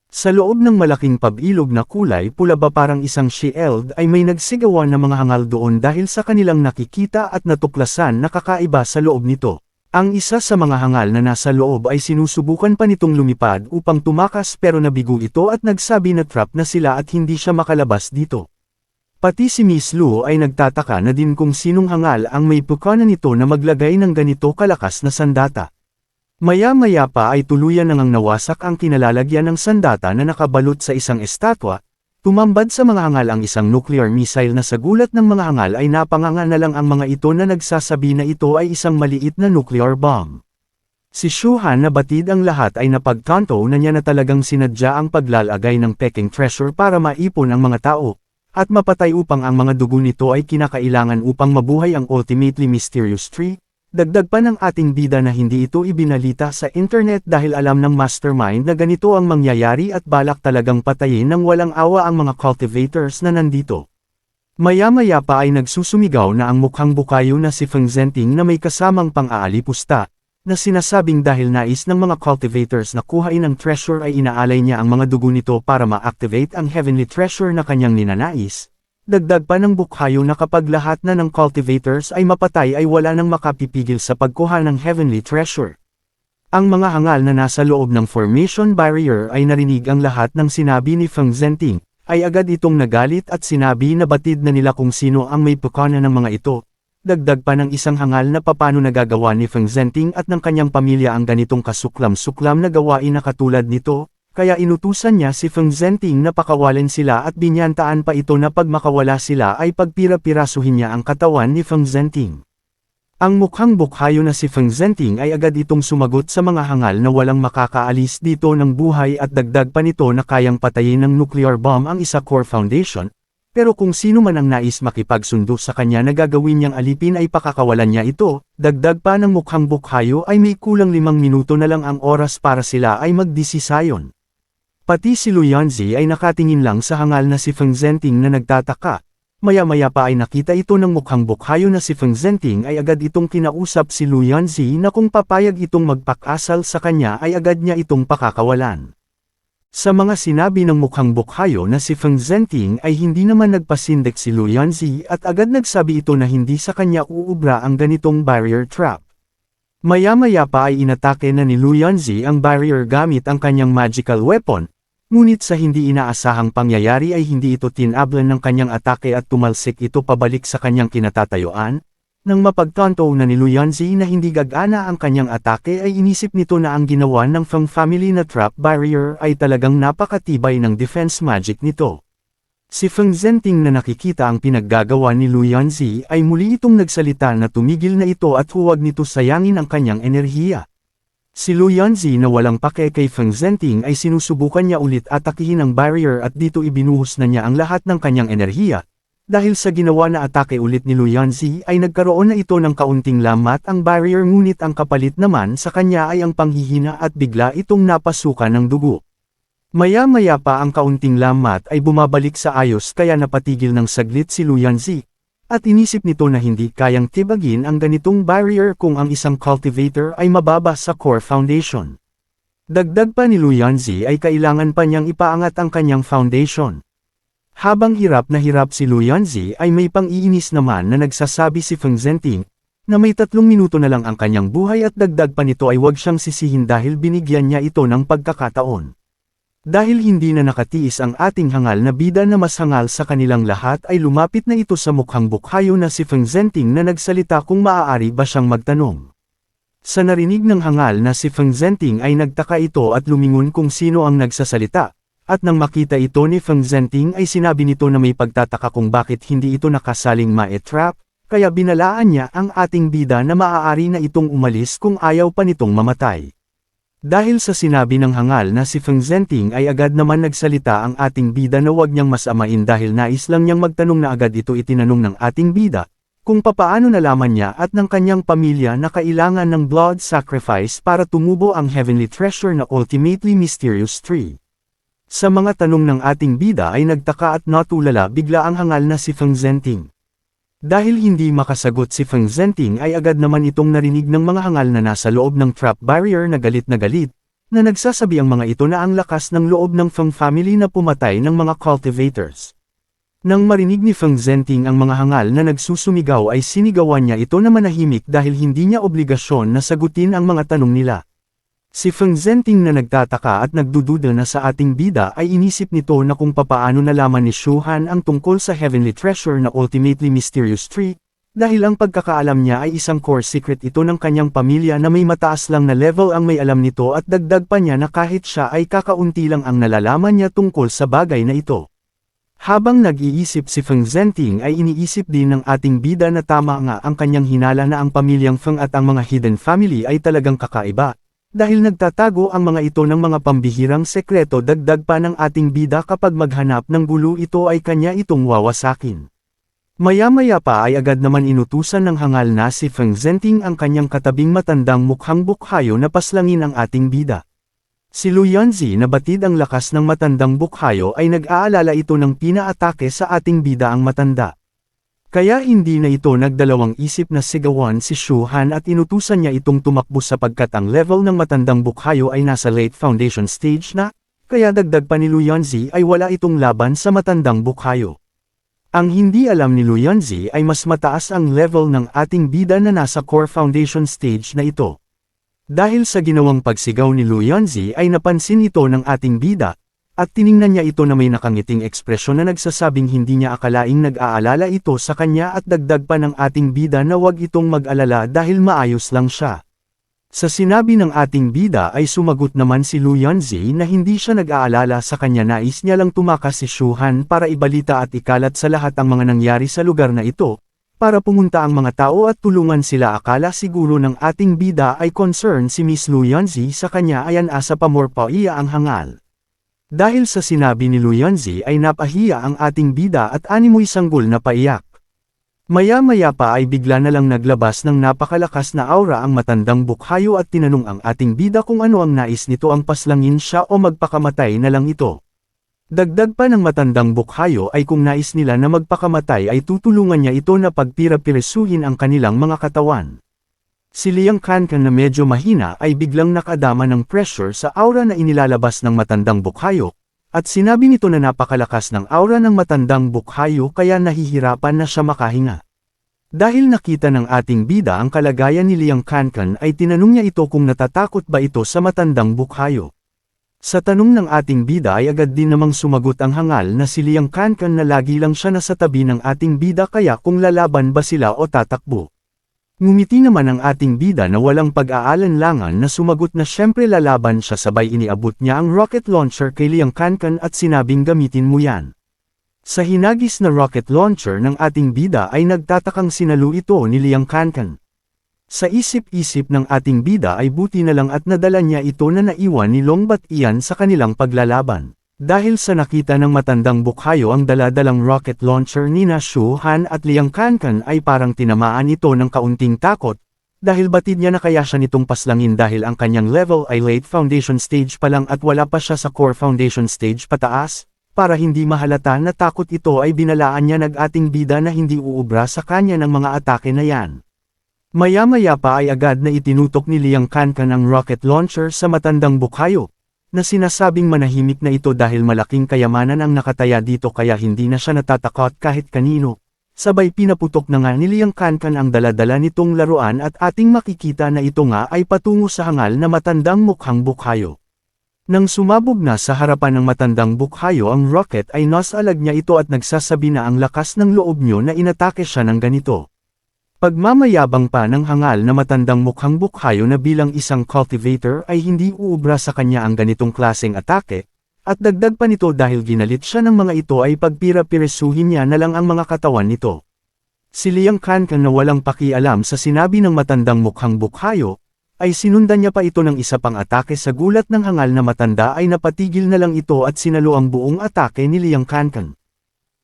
Sa loob ng malaking pabilog na kulay pula ba parang isang shield ay may nagsigawan na mga hangal doon dahil sa kanilang nakikita at natuklasan na kakaiba sa loob nito. Ang isa sa mga hangal na nasa loob ay sinusubukan pa nitong lumipad upang tumakas pero nabigo ito at nagsabi na trap na sila at hindi siya makalabas dito. Pati si Miss Lu ay nagtataka na din kung sinong hangal ang may pukanan nito na maglagay ng ganito kalakas na sandata. Maya-maya pa ay tuluyan nang nawasak ang kinalalagyan ng sandata na nakabalot sa isang estatwa. Tumambad sa mga hangal ang isang nuclear missile na sa gulat ng mga hangal ay napanganga na lang ang mga ito na nagsasabi na ito ay isang maliit na nuclear bomb. Si Shu Han na batid ang lahat ay napagkanto na niya na talagang sinadya ang paglalagay ng peking treasure para maipon ang mga tao, at mapatay upang ang mga dugo nito ay kinakailangan upang mabuhay ang ultimately mysterious tree. Dagdag pa ng ating bida na hindi ito ibinalita sa internet dahil alam ng mastermind na ganito ang mangyayari at balak talagang patayin ng walang awa ang mga cultivators na nandito. Maya-maya pa ay nagsusumigaw na ang mukhang bukayo na si Feng Zhenting na may kasamang pang-aalipusta, na sinasabing dahil nais ng mga cultivators na kuhain ang treasure ay inaalay niya ang mga dugo nito para ma-activate ang heavenly treasure na kanyang ninanais. Dagdag pa ng bukhayo na kapag lahat na ng cultivators ay mapatay ay wala nang makapipigil sa pagkuha ng heavenly treasure. Ang mga hangal na nasa loob ng formation barrier ay narinig ang lahat ng sinabi ni Feng Zhenting, ay agad itong nagalit at sinabi na batid na nila kung sino ang may pukana ng mga ito. Dagdag pa ng isang hangal na papano nagagawa ni Feng Zhenting at ng kanyang pamilya ang ganitong kasuklam-suklam na gawain na katulad nito. Kaya inutusan niya si Feng Zhenting na pakawalan sila at binyantaan pa ito na pag makawala sila ay pagpira-pirasuhin niya ang katawan ni Feng Zhenting. Ang mukhang bukhayo na si Feng Zhenting ay agad itong sumagot sa mga hangal na walang makakaalis dito ng buhay at dagdag pa nito na kayang patayin ng nuclear bomb ang isa core foundation, pero kung sino man ang nais makipagsundo sa kanya na gagawin niyang alipin ay pakakawalan niya ito. Dagdag pa ng mukhang bukhayo ay may kulang 5 minuto na lang ang oras para sila ay magdesisayon. Pati si Lu Yanzi ay nakatingin lang sa hangal na si Feng Zhenting na nagtataka. Maya-maya pa ay nakita ito ng mukhang bukhayo na si Feng Zhenting ay agad itong kinausap si Lu Yanzi na kung papayag itong magpakasal sa kanya ay agad niya itong pakakawalan. Sa mga sinabi ng mukhang bukhayo na si Feng Zhenting ay hindi naman nagpasindik si Lu Yanzi at agad nagsabi ito na hindi sa kanya uubra ang ganitong barrier trap. Maya-maya pa ay inatake na ni Lu Yanzi ang barrier gamit ang kanyang magical weapon. Ngunit sa hindi inaasahang pangyayari ay hindi ito tinablan ng kanyang atake at tumalsik ito pabalik sa kanyang kinatatayuan. Nang mapagtanto na ni Lu Yanzi na hindi gagana ang kanyang atake ay inisip nito na ang ginawa ng Feng family na trap barrier ay talagang napakatibay ng defense magic nito. Si Feng Zhenting na nakikita ang pinaggagawa ni Lu Yanzi ay muli itong nagsalita na tumigil na ito at huwag nito sayangin ang kanyang enerhiya. Si Lu Yanzi na walang pake kay Feng Zhenting ay sinusubukan niya ulit atakihin ang barrier at dito ibinuhos na niya ang lahat ng kanyang enerhiya. Dahil sa ginawa na atake ulit ni Lu Yanzi ay nagkaroon na ito ng kaunting lamat ang barrier ngunit ang kapalit naman sa kanya ay ang panghihina at bigla itong napasukan ng dugo. Maya-maya pa ang kaunting lamat ay bumabalik sa ayos kaya napatigil ng saglit si Lu Yanzi. At inisip nito na hindi kayang tibagin ang ganitong barrier kung ang isang cultivator ay mababa sa core foundation. Dagdag pa ni Lu Yanzi ay kailangan pa niyang ipaangat ang kanyang foundation. Habang hirap na hirap si Lu Yanzi ay may pang-iinis naman na nagsasabi si Feng Zhenting, na may 3 minuto na lang ang kanyang buhay at dagdag pa nito ay huwag siyang sisihin dahil binigyan niya ito ng pagkakataon. Dahil hindi na nakatiis ang ating hangal na bida na mas hangal sa kanilang lahat ay lumapit na ito sa mukhang bukhayo na si Feng Zhenting na nagsalita kung maaari ba siyang magtanong. Sa narinig ng hangal na si Feng Zhenting ay nagtaka ito at lumingon kung sino ang nagsasalita, at nang makita ito ni Feng Zhenting ay sinabi nito na may pagtataka kung bakit hindi ito nakasaling ma-trap, kaya binalaan niya ang ating bida na maaari na itong umalis kung ayaw pa nitong mamatay. Dahil sa sinabi ng hangal na si Feng Zhenting ay agad naman nagsalita ang ating bida na huwag niyang masamain dahil nais lang niyang magtanong na agad ito itinanong ng ating bida, kung papaano nalaman niya at ng kanyang pamilya na kailangan ng blood sacrifice para tumubo ang heavenly treasure na ultimately mysterious tree. Sa mga tanong ng ating bida ay nagtaka at natulala bigla ang hangal na si Feng Zhenting. Dahil hindi makasagot si Feng Zhenting ay agad naman itong narinig ng mga hangal na nasa loob ng trap barrier na galit, na nagsasabi ang mga ito na ang lakas ng loob ng Feng family na pumatay ng mga cultivators. Nang marinig ni Feng Zhenting ang mga hangal na nagsusumigaw ay sinigawan niya ito na manahimik dahil hindi niya obligasyon na sagutin ang mga tanong nila. Si Feng Zhenting na nagtataka at nagdududa na sa ating bida ay inisip nito na kung papaano nalaman ni Shu Han ang tungkol sa heavenly treasure na ultimately mysterious tree, dahil ang pagkakaalam niya ay isang core secret ito ng kanyang pamilya na may mataas lang na level ang may alam nito at dagdag pa niya na kahit siya ay kakaunti lang ang nalalaman niya tungkol sa bagay na ito. Habang nag-iisip si Feng Zhenting ay iniisip din ng ating bida na tama nga ang kanyang hinala na ang pamilyang Feng at ang mga hidden family ay talagang kakaiba. Dahil nagtatago ang mga ito ng mga pambihirang sekreto dagdag pa ng ating bida kapag maghanap ng gulo ito ay kanya itong wawasakin. Maya-maya pa ay agad naman inutusan ng hangal na si Feng Zhenting ang kanyang katabing matandang mukhang bukhayo na paslangin ang ating bida. Si Lu Yanzi na batid ang lakas ng matandang bukhayo ay nag-aalala ito ng pina-atake sa ating bida ang matanda. Kaya hindi na ito nagdalawang isip na sigawan si Shu Han at inutusan niya itong tumakbo sapagkat ang level ng matandang bukhayo ay nasa late foundation stage na, kaya dagdag pa ni Lu Yanzi ay wala itong laban sa matandang bukhayo. Ang hindi alam ni Lu Yanzi ay mas mataas ang level ng ating bida na nasa core foundation stage na ito. Dahil sa ginawang pagsigaw ni Lu Yanzi ay napansin ito ng ating bida, at tiningnan niya ito na may nakangiting ekspresyon na nagsasabing hindi niya akalaing nag-aalala ito sa kanya at dagdag pa ng ating bida na wag itong mag-alala dahil maayos lang siya. Sa sinabi ng ating bida ay sumagot naman si Lu Yanzi na hindi siya nag-aalala sa kanya, nais niya lang tumakas si Shu Han para ibalita at ikalat sa lahat ang mga nangyari sa lugar na ito, para pumunta ang mga tao at tulungan sila. Akala siguro ng ating bida ay concern si Miss Lu Yanzi sa kanya ayan asa pamor pa iya ang hangal. Dahil sa sinabi ni Lu Yanzi ay napahiya ang ating bida at animoy sanggol na paiyak. Maya-maya pa ay bigla na lang naglabas ng napakalakas na aura ang matandang bukhayo at tinanong ang ating bida kung ano ang nais nito, ang paslangin siya o magpakamatay na lang ito. Dagdag pa ng matandang bukhayo ay kung nais nila na magpakamatay ay tutulungan niya ito na pagpira-pirisuhin ang kanilang mga katawan. Si Liang Kankan na medyo mahina ay biglang nakadama ng pressure sa aura na inilalabas ng matandang bukhayo. At sinabi nito na napakalakas ng aura ng matandang bukhayo kaya nahihirapan na siya makahinga. Dahil nakita ng ating bida ang kalagayan ni Liang Kankan ay tinanong niya ito kung natatakot ba ito sa matandang bukhayo. Sa tanong ng ating bida ay agad din namang sumagot ang hangal na si Liang Kankan na lagi lang siya nasa tabi ng ating bida kaya kung lalaban ba sila o tatakbo. Ngumiti naman ang ating bida na walang pag-aalanlangan na sumagot na syempre lalaban siya, sabay iniabot niya ang rocket launcher kay Liang Kankan at sinabing gamitin mo yan. Sa hinagis na rocket launcher ng ating bida ay nagtatakang sinalo ito ni Liang Kankan. Sa isip-isip ng ating bida ay buti na lang at nadala niya ito na naiwan ni Long Bat iyan sa kanilang paglalaban. Dahil sa nakita ng matandang bukhayo ang daladalang rocket launcher ni na Shu Han at Liang Kankan ay parang tinamaan ito ng kaunting takot, dahil batid niya na kaya siya nitong paslangin dahil ang kanyang level ay late foundation stage pa lang at wala pa siya sa core foundation stage pataas, para hindi mahalata na takot ito ay binalaan niya nag-ating bida na hindi uubra sa kanya ng mga atake na yan. Maya-maya pa ay agad na itinutok ni Liang Kankan ang rocket launcher sa matandang bukhayo, na sinasabing manahimik na ito dahil malaking kayamanan ang nakataya dito kaya hindi na siya natatakot kahit kanino. Sabay pinaputok na nga ni Liang Kankan ang daladala nitong laruan at ating makikita na ito nga ay patungo sa hangal na matandang mukhang bukhayo. Nang sumabog na sa harapan ng matandang bukhayo ang rocket ay nasalag niya ito at nagsasabi na ang lakas ng loob niyo na inatake siya ng ganito. Pagmamayabang pa ng hangal na matandang mukhang bukhayo na bilang isang cultivator ay hindi uubra sa kanya ang ganitong klaseng atake, at dagdag pa nito dahil ginalit siya ng mga ito ay pagpira-pirisuhin niya na lang ang mga katawan nito. Si Liang Kankan na walang pakialam sa sinabi ng matandang mukhang bukhayo, ay sinundan niya pa ito ng isa pang atake. Sa gulat ng hangal na matanda ay napatigil na lang ito at sinalo ang buong atake ni Liang Kankan.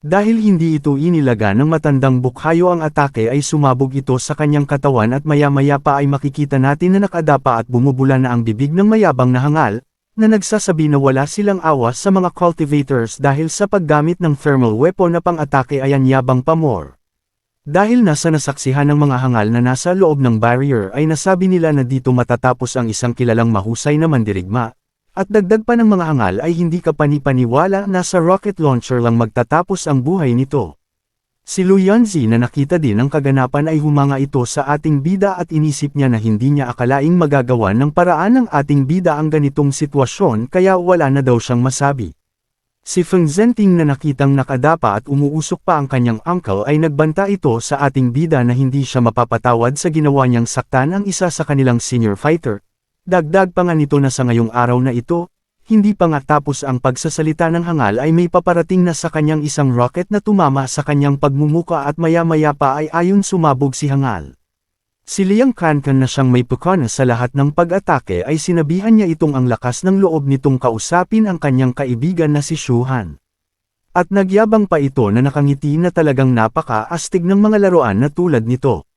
Dahil hindi ito inilaga ng matandang bukhayo ang atake ay sumabog ito sa kanyang katawan at maya-maya pa ay makikita natin na nakadapa at bumubula na ang bibig ng mayabang na hangal, na nagsasabi na wala silang awa sa mga cultivators dahil sa paggamit ng thermal weapon na pang-atake ayan yabang pa more. Dahil nasa nasaksihan ng mga hangal na nasa loob ng barrier ay nasabi nila na dito matatapos ang isang kilalang mahusay na mandirigma. At dagdag pa ng mga hangal ay hindi ka panipaniwala na sa rocket launcher lang magtatapos ang buhay nito. Si Lu Yanzi na nakita din ang kaganapan ay humanga ito sa ating bida at inisip niya na hindi niya akalaing magagawa ng paraan ng ating bida ang ganitong sitwasyon kaya wala na daw siyang masabi. Si Feng Zhenting na nakitang nakadapa at umuusok pa ang kanyang uncle ay nagbanta ito sa ating bida na hindi siya mapapatawad sa ginawa niyang saktan ang isa sa kanilang senior fighter. Dagdag pa nga nito na sa ngayong araw na ito, hindi pa nga tapos ang pagsasalita ng hangal ay may paparating na sa kanyang isang rocket na tumama sa kanyang pagmumuka at maya-maya pa ay ayon sumabog si hangal. Si Liang Kankan na siyang may pukana sa lahat ng pag-atake ay sinabihan niya itong ang lakas ng loob nitong kausapin ang kanyang kaibigan na si Shu Han. At nagyabang pa ito na nakangiti na talagang napaka-astig ng mga laruan na tulad nito.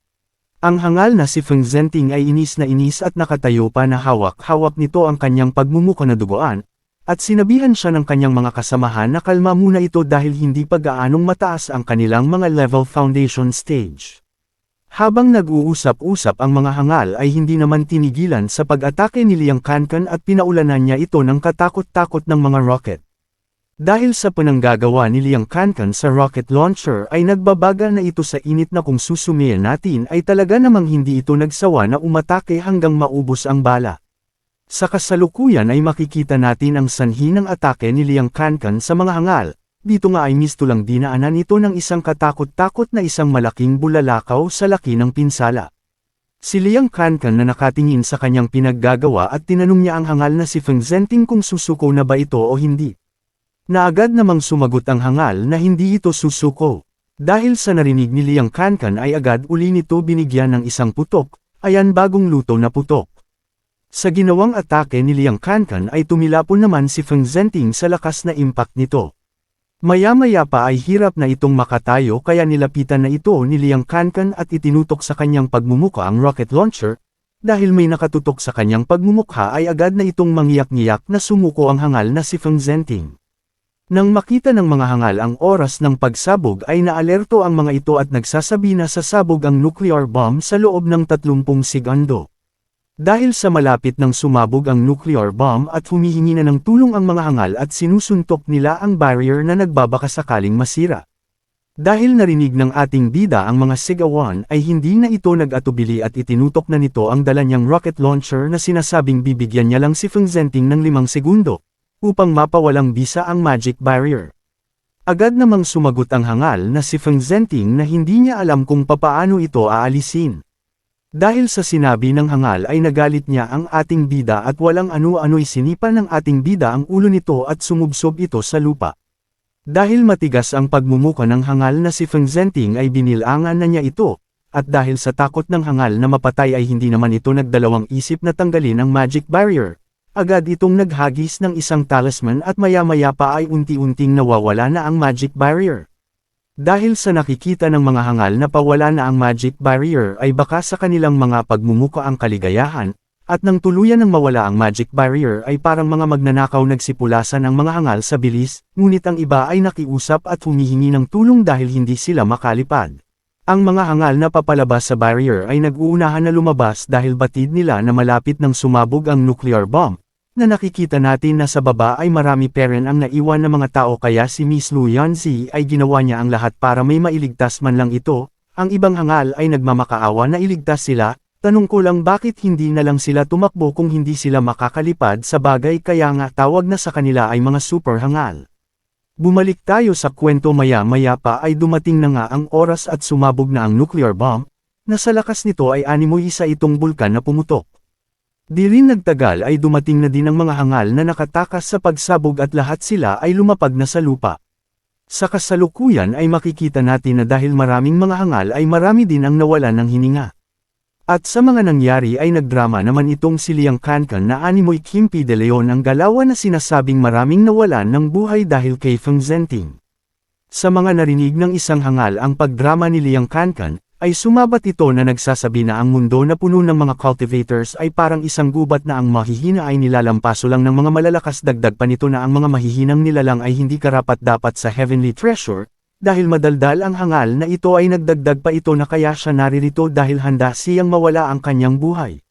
Ang hangal na si Feng Zhenting ay inis na inis at nakatayo pa na hawak-hawak nito ang kanyang pagmumuka na duguan, at sinabihan siya ng kanyang mga kasamahan na kalma muna ito dahil hindi pa gaanong mataas ang kanilang mga level foundation stage. Habang nag-uusap-usap ang mga hangal ay hindi naman tinigilan sa pag-atake ni Liang Kankan at pinaulanan niya ito ng katakot-takot ng mga rocket. Dahil sa pananggagawa ni Liang Kankan sa rocket launcher ay nagbabaga na ito sa init na kung susumiyan natin ay talaga namang hindi ito nagsawa na umatake hanggang maubos ang bala. Sa kasalukuyan ay makikita natin ang sanhi ng atake ni Liang Kankan sa mga hangal, dito nga ay mistulang dinaanan ito ng isang katakot-takot na isang malaking bulalakaw sa laki ng pinsala. Si Liang Kankan na nakatingin sa kanyang pinaggagawa at tinanong niya ang hangal na si Feng Zhenting kung susuko na ba ito o hindi. Naagad namang sumagot ang hangal na hindi ito susuko. Dahil sa narinig ni Liang Kankan ay agad uli nito binigyan ng isang putok, ayan bagong luto na putok. Sa ginawang atake ni Liang Kankan ay tumilapon naman si Feng Zhenting sa lakas na impact nito. Maya-maya pa ay hirap na itong makatayo kaya nilapitan na ito ni Liang Kankan at itinutok sa kanyang pagmumukha ang rocket launcher, dahil may nakatutok sa kanyang pagmumukha ay agad na itong mangyak-ngiyak na sumuko ang hangal na si Feng Zhenting. Nang makita ng mga hangal ang oras ng pagsabog ay naalerto ang mga ito at nagsasabi na sasabog ang nuclear bomb sa loob ng 30 segundo. Dahil sa malapit ng sumabog ang nuclear bomb at humihingi na ng tulong ang mga hangal at sinusuntok nila ang barrier na nagbabaka sakaling masira. Dahil narinig ng ating bida ang mga sigawan ay hindi na ito nag-atubili at itinutok na nito ang dala niyang rocket launcher na sinasabing bibigyan niya lang si Feng Zhenting ng 5 segundo. Upang mapawalang bisa ang magic barrier. Agad namang sumagot ang hangal na si Feng Zhenting na hindi niya alam kung papaano ito aalisin. Dahil sa sinabi ng hangal ay nagalit niya ang ating bida at walang ano-ano'y sinipa ng ating bida ang ulo nito at sumubsob ito sa lupa. Dahil matigas ang pagmumuka ng hangal na si Feng Zhenting ay binilangan na niya ito, at dahil sa takot ng hangal na mapatay ay hindi naman ito nagdalawang isip na tanggalin ang magic barrier. Agad itong naghagis ng isang talisman at maya-maya pa ay unti-unting nawawala na ang magic barrier. Dahil sa nakikita ng mga hangal na pawala na ang magic barrier ay baka sa kanilang mga pagmumuka ang kaligayahan, at nang tuluyan ng mawala ang magic barrier ay parang mga magnanakaw nagsipulasan ang mga hangal sa bilis, ngunit ang iba ay nakiusap at humihingi ng tulong dahil hindi sila makalipad. Ang mga hangal na papalabas sa barrier ay nag-uunahan na lumabas dahil batid nila na malapit nang sumabog ang nuclear bomb. Na nakikita natin na sa baba ay marami pa rin ang naiwan na mga tao kaya si Miss Lu Yanzi ay ginawa niya ang lahat para may mailigtas man lang ito, ang ibang hangal ay nagmamakaawa na iligtas sila, tanong ko lang bakit hindi na lang sila tumakbo kung hindi sila makakalipad sa bagay kaya nga tawag na sa kanila ay mga super hangal. Bumalik tayo sa kwento maya-maya pa ay dumating na nga ang oras at sumabog na ang nuclear bomb, na sa lakas nito ay animoy isa itong bulkan na pumutok. Di rin nagtagal ay dumating na din ang mga hangal na nakatakas sa pagsabog at lahat sila ay lumapag na sa lupa. Sa kasalukuyan ay makikita natin na dahil maraming mga hangal ay marami din ang nawalan ng hininga. At sa mga nangyari ay nagdrama naman itong si Liang Kankan na animoy Kimpi de Leon ang galawan na sinasabing maraming nawalan ng buhay dahil kay Feng Zhenting. Sa mga narinig ng isang hangal ang pagdrama ni Liang Kankan, ay sumabat ito na nagsasabi na ang mundo na puno ng mga cultivators ay parang isang gubat na ang mahihina ay nilalampaso lang ng mga malalakas dagdag pa nito na ang mga mahihinang nilalang ay hindi karapat-dapat sa heavenly treasure, dahil madaldal ang hangal na ito ay nagdagdag pa ito na kaya siya naririto dahil handa siyang mawala ang kanyang buhay.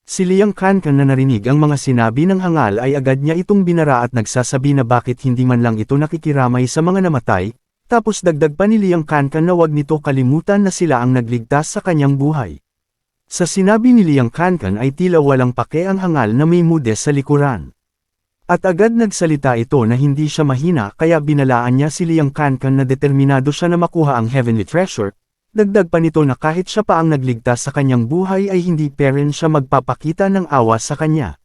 Si Liang Kankan na narinig ang mga sinabi ng hangal ay agad niya itong binara at nagsasabi na bakit hindi man lang ito nakikiramay sa mga namatay. Tapos dagdag pa ni Liang Kankan na wag nito kalimutan na sila ang nagligtas sa kanyang buhay. Sa sinabi ni Liang Kankan ay tila walang pake ang hangal na may mudes sa likuran. At agad nagsalita ito na hindi siya mahina kaya binalaan niya si Liang Kankan na determinado siya na makuha ang heavenly treasure, dagdag pa nito na kahit siya pa ang nagligtas sa kanyang buhay ay hindi pa rin siya magpapakita ng awa sa kanya.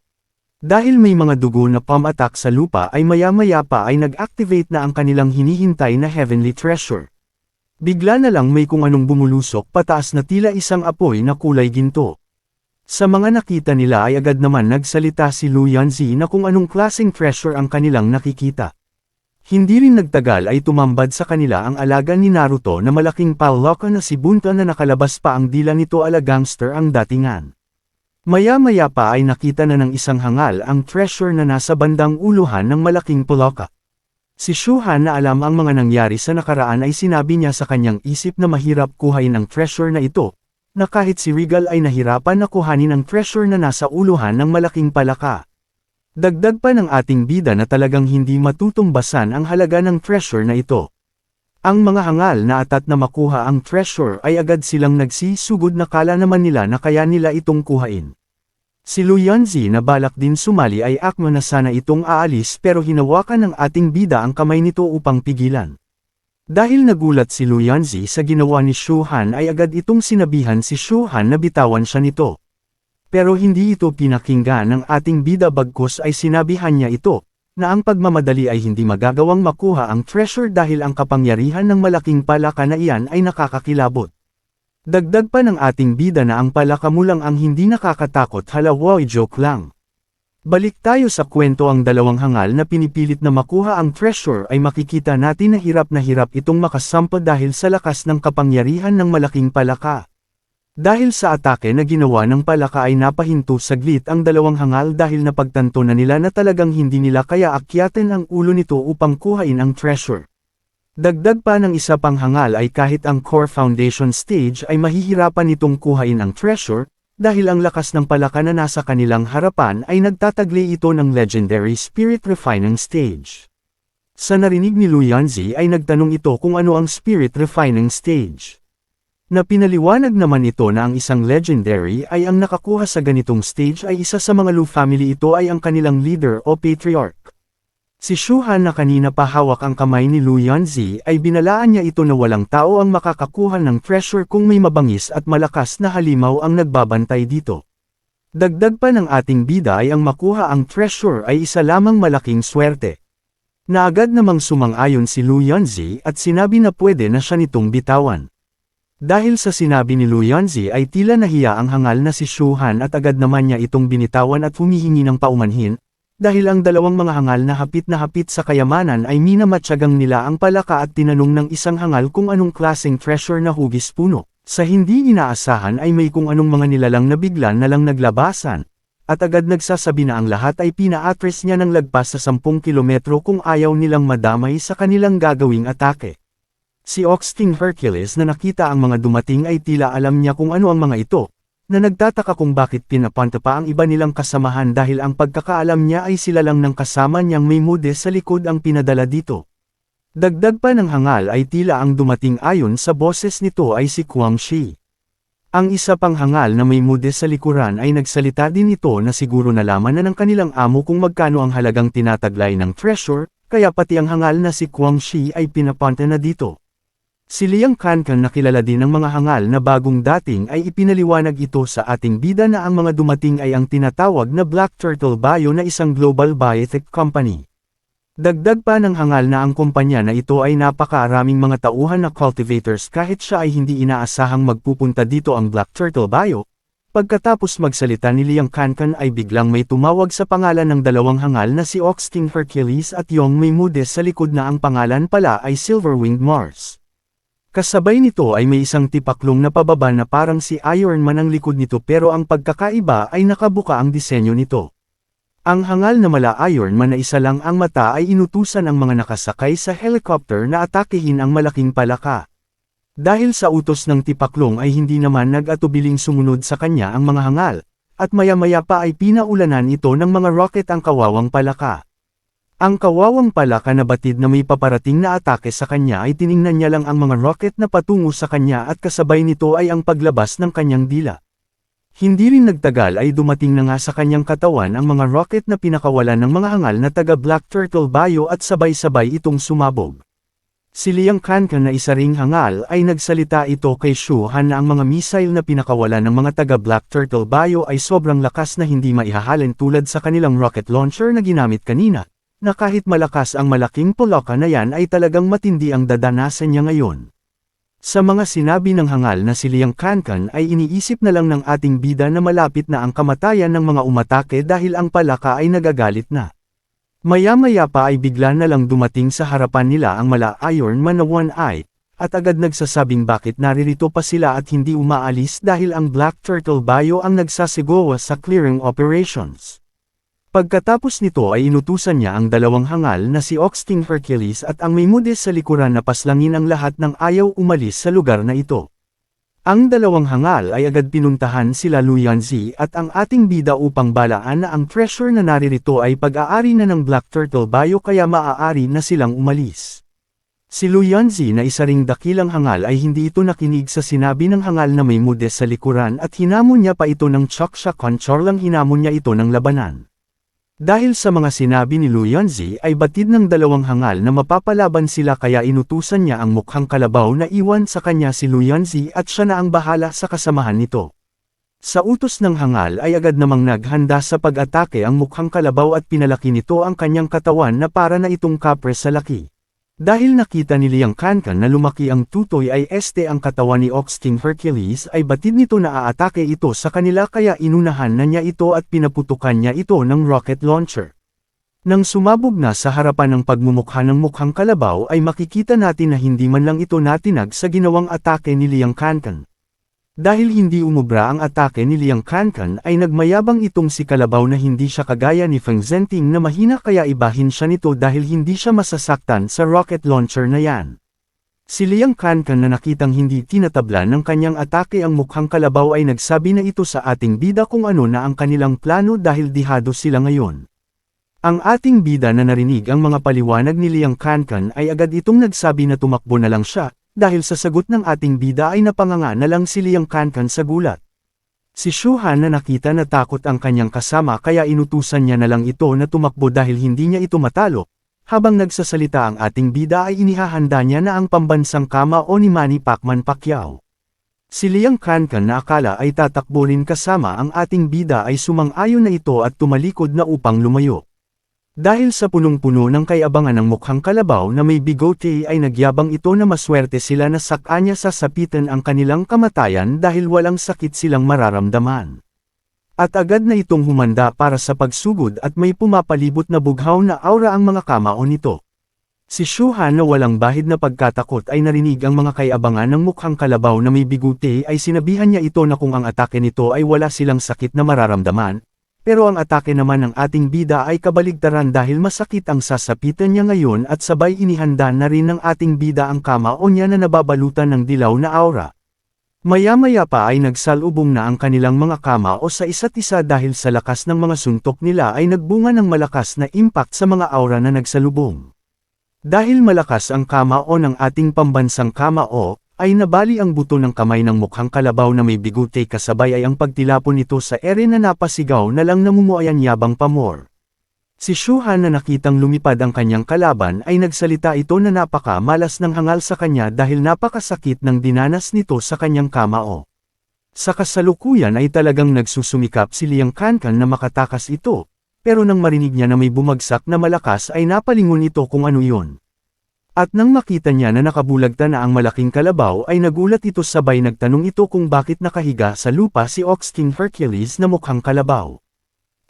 Dahil may mga dugo na pam-attack sa lupa ay maya-maya pa ay nag-activate na ang kanilang hinihintay na heavenly treasure. Bigla na lang may kung anong bumulusok pataas na tila isang apoy na kulay ginto. Sa mga nakita nila ay agad naman nagsalita si Lu Yanzi na kung anong klaseng treasure ang kanilang nakikita. Hindi rin nagtagal ay tumambad sa kanila ang alaga ni Naruto na malaking palaka na si Bunta na nakalabas pa ang dila nito ala gangster ang datingan. Maya-maya pa ay nakita na ng isang hangal ang treasure na nasa bandang uluhan ng malaking palaka. Si Shuhan na alam ang mga nangyari sa nakaraan ay sinabi niya sa kanyang isip na mahirap kuhain ang treasure na ito, na kahit si Regal ay nahirapan na kuhanin ang treasure na nasa uluhan ng malaking palaka. Dagdag pa ng ating bida na talagang hindi matutumbasan ang halaga ng treasure na ito. Ang mga hangal na atat na makuha ang treasure ay agad silang nagsisugod na kala naman nila na kaya nila itong kuhain. Si Luyanzi na balak din sumali ay akma na sana itong aalis pero hinawakan ng ating bida ang kamay nito upang pigilan. Dahil nagulat si Luyanzi sa ginawa ni Shuhan ay agad itong sinabihan si Shuhan na bitawan siya nito. Pero hindi ito pinakinggan ng ating bida bagkus ay sinabihan niya ito, na ang pagmamadali ay hindi magagawang makuha ang treasure dahil ang kapangyarihan ng malaking palaka na iyan ay nakakakilabot. Dagdag pa ng ating bida na ang palaka mo lang ang hindi nakakatakot halawoy joke lang. Balik tayo sa kwento ang dalawang hangal na pinipilit na makuha ang treasure ay makikita natin na hirap itong makasampa dahil sa lakas ng kapangyarihan ng malaking palaka. Dahil sa atake na ginawa ng palaka ay napahinto saglit ang dalawang hangal dahil napagtanto na nila na talagang hindi nila kaya akyatin ang ulo nito upang kuhain ang treasure. Dagdag pa ng isa pang hangal ay kahit ang core foundation stage ay mahihirapan nitong kuhain ang treasure, dahil ang lakas ng palaka na nasa kanilang harapan ay nagtatagli ito ng legendary spirit refining stage. Sa narinig ni Luyanzi ay nagtanong ito kung ano ang spirit refining stage. Na pinaliwanag naman ito na ang isang legendary ay ang nakakuha sa ganitong stage ay isa sa mga Lu family ito ay ang kanilang leader o patriarch. Si Shuhan na kanina pa hawak ang kamay ni Luyanzi ay binalaan niya ito na walang tao ang makakakuha ng treasure kung may mabangis at malakas na halimaw ang nagbabantay dito. Dagdag pa ng ating bida ay ang makuha ang treasure ay isa lamang malaking swerte. Na agad namang sumang-ayon si Luyanzi at sinabi na pwede na siya nitong bitawan. Dahil sa sinabi ni Luyanzi ay tila nahiya ang hangal na si Shuhan at agad naman niya itong binitawan at humihingi ng paumanhin, dahil ang dalawang mga hangal na hapit sa kayamanan ay minamatyagang nila ang palaka at tinanong ng isang hangal kung anong klaseng treasure na hugis puno. Sa hindi inaasahan ay may kung anong mga nilalang na bigla na lang naglabasan, at agad nagsasabi na ang lahat ay pina-atras niya ng lagpas sa 10 kilometro kung ayaw nilang madamay sa kanilang gagawing atake. Si Oxting Hercules na nakita ang mga dumating ay tila alam niya kung ano ang mga ito, na nagtataka kung bakit pinapanta pa ang iba nilang kasamahan dahil ang pagkakaalam niya ay sila lang ng kasama niyang may mude sa likod ang pinadala dito. Dagdag pa ng hangal ay tila ang dumating ayon sa boses nito ay si Quang Shi. Ang isa pang hangal na may mude sa likuran ay nagsalita din ito na siguro nalaman na ng kanilang amo kung magkano ang halagang tinataglay ng treasure, kaya pati ang hangal na si Quang Shi ay pinapanta na dito. Si Liang Kankan na kilala din ng mga hangal na bagong dating ay ipinaliwanag ito sa ating bida na ang mga dumating ay ang tinatawag na Black Turtle Bio na isang global biotech company. Dagdag pa ng hangal na ang kumpanya na ito ay napakaraming mga tauhan na cultivators kahit siya ay hindi inaasahang magpupunta dito ang Black Turtle Bio. Pagkatapos magsalita ni Liang Kankan ay biglang may tumawag sa pangalan ng dalawang hangal na si Oxting Hercules at Yong May Mude sa likod na ang pangalan pala ay Silverwinged Mars. Kasabay nito ay may isang tipaklong na pababa na parang si Iron Man ang likod nito pero ang pagkakaiba ay nakabuka ang disenyo nito. Ang hangal na mala Iron Man na isa lang ang mata ay inutusan ang mga nakasakay sa helicopter na atakehin ang malaking palaka. Dahil sa utos ng tipaklong ay hindi naman nag-atubiling sumunod sa kanya ang mga hangal, at maya-maya pa ay pinaulanan ito ng mga rocket ang kawawang palaka. Ang kawawang palaka na batid na may paparating na atake sa kanya ay tiningnan niya lang ang mga rocket na patungo sa kanya at kasabay nito ay ang paglabas ng kanyang dila. Hindi rin nagtagal ay dumating na nga sa kanyang katawan ang mga rocket na pinakawalan ng mga hangal na taga Black Turtle Bio at sabay-sabay itong sumabog. Si Liang Kankan na isa ring hangal ay nagsalita ito kay Shuhan na ang mga missile na pinakawalan ng mga taga Black Turtle Bio ay sobrang lakas na hindi maihahalin tulad sa kanilang rocket launcher na ginamit kanina, na kahit malakas ang malaking palaka na yan ay talagang matindi ang dadanasan niya ngayon. Sa mga sinabi ng hangal na si Liang Kankan ay iniisip na lang ng ating bida na malapit na ang kamatayan ng mga umatake dahil ang palaka ay nagagalit na. Maya-maya pa ay bigla na lang dumating sa harapan nila ang mala Iron Man na One Eye, at agad nagsasabing bakit naririto pa sila at hindi umaalis dahil ang Black Turtle Bio ang nagsasigawa sa clearing operations. Pagkatapos nito ay inutusan niya ang dalawang hangal na si Ox King Hercules at ang Maymudes sa likuran na paslangin ang lahat ng ayaw umalis sa lugar na ito. Ang dalawang hangal ay agad pinuntahan sila Luyanzi at ang ating bida upang balaan na ang treasure na naririto ay pag-aari na ng Black Turtle Bio kaya maaari na silang umalis. Si Luyanzi na isa ring dakilang hangal ay hindi ito nakinig sa sinabi ng hangal na Maymudes sa likuran at hinamon niya pa ito ng Chaksha Conchor lang hinamon niya ito ng labanan. Dahil sa mga sinabi ni Luyanzi ay batid ng dalawang hangal na mapapalaban sila kaya inutusan niya ang mukhang kalabaw na iwan sa kanya si Luyanzi at siya na ang bahala sa kasamahan nito. Sa utos ng hangal ay agad namang naghanda sa pag-atake ang mukhang kalabaw at pinalaki nito ang kanyang katawan na para na itong kapre sa laki. Dahil nakita ni Liang Kankan na lumaki ang tutoy ay ang katawan ni Ox King Hercules ay batid nito na aatake ito sa kanila kaya inunahan na niya ito at pinaputukan niya ito ng rocket launcher. Nang sumabog na sa harapan ng pagmumukha ng mukhang kalabaw ay makikita natin na hindi man lang ito natinag sa ginawang atake ni Liang Kankan. Dahil hindi umubra ang atake ni Liang Kankan ay nagmayabang itong si Kalabaw na hindi siya kagaya ni Feng Zhenting na mahina kaya ibahin siya nito dahil hindi siya masasaktan sa rocket launcher na yan. Si Liang Kankan na nakitang hindi tinatablan ng kanyang atake ang mukhang kalabaw ay nagsabi na ito sa ating bida kung ano na ang kanilang plano dahil dihado sila ngayon. Ang ating bida na narinig ang mga paliwanag ni Liang Kankan ay agad itong nagsabi na tumakbo na lang siya. Dahil sa sagot ng ating bida ay napanganga na lang si Liang Kankan sa gulat. Si Shuhan na nakita na takot ang kanyang kasama kaya inutusan niya na lang ito na tumakbo dahil hindi niya ito matalo. Habang nagsasalita ang ating bida ay inihahanda niya na ang pambansang kama o ni Manny Pacquiao. Si Liang Kankan na akala ay tatakbo rin kasama ang ating bida ay sumang-ayon na ito at tumalikod na upang lumayo. Dahil sa punong-puno ng kayabangan ng mukhang kalabaw na may bigote ay nagyabang ito na maswerte sila na sakanya sasapitan ang kanilang kamatayan dahil walang sakit silang mararamdaman. At agad na itong humanda para sa pagsugod at may pumapalibot na bughaw na aura ang mga kamao nito. Si Shuhan na walang bahid na pagkatakot ay narinig ang mga kayabangan ng mukhang kalabaw na may bigote ay sinabihan niya ito na kung ang atake nito ay wala silang sakit na mararamdaman. Pero ang atake naman ng ating bida ay kabaligtaran dahil masakit ang sasapitan niya ngayon at sabay inihanda na rin ng ating bida ang kamao niya na nababalutan ng dilaw na aura. Maya-maya pa ay nagsalubong na ang kanilang mga kamao sa isa't isa dahil sa lakas ng mga suntok nila ay nagbunga ng malakas na impact sa mga aura na nagsalubong. Dahil malakas ang kamao ng ating pambansang kamao, ay nabali ang buto ng kamay ng mukhang kalabaw na may bigote kasabay ay ang pagtilapon nito sa ere na napasigaw na lang namumuayan yabang pamor. Si Shuhan na nakitang lumipad ang kanyang kalaban ay nagsalita ito na napaka-malas ng hangal sa kanya dahil napakasakit ng dinanas nito sa kanyang kamao. Sa kasalukuyan ay talagang nagsusumikap si Liang Kankan na makatakas ito, pero nang marinig niya na may bumagsak na malakas ay napalingon ito kung ano yun. At nang makita niya na nakabulagta na ang malaking kalabaw ay nagulat ito sabay nagtanong ito kung bakit nakahiga sa lupa si Ox King Hercules na mukhang kalabaw.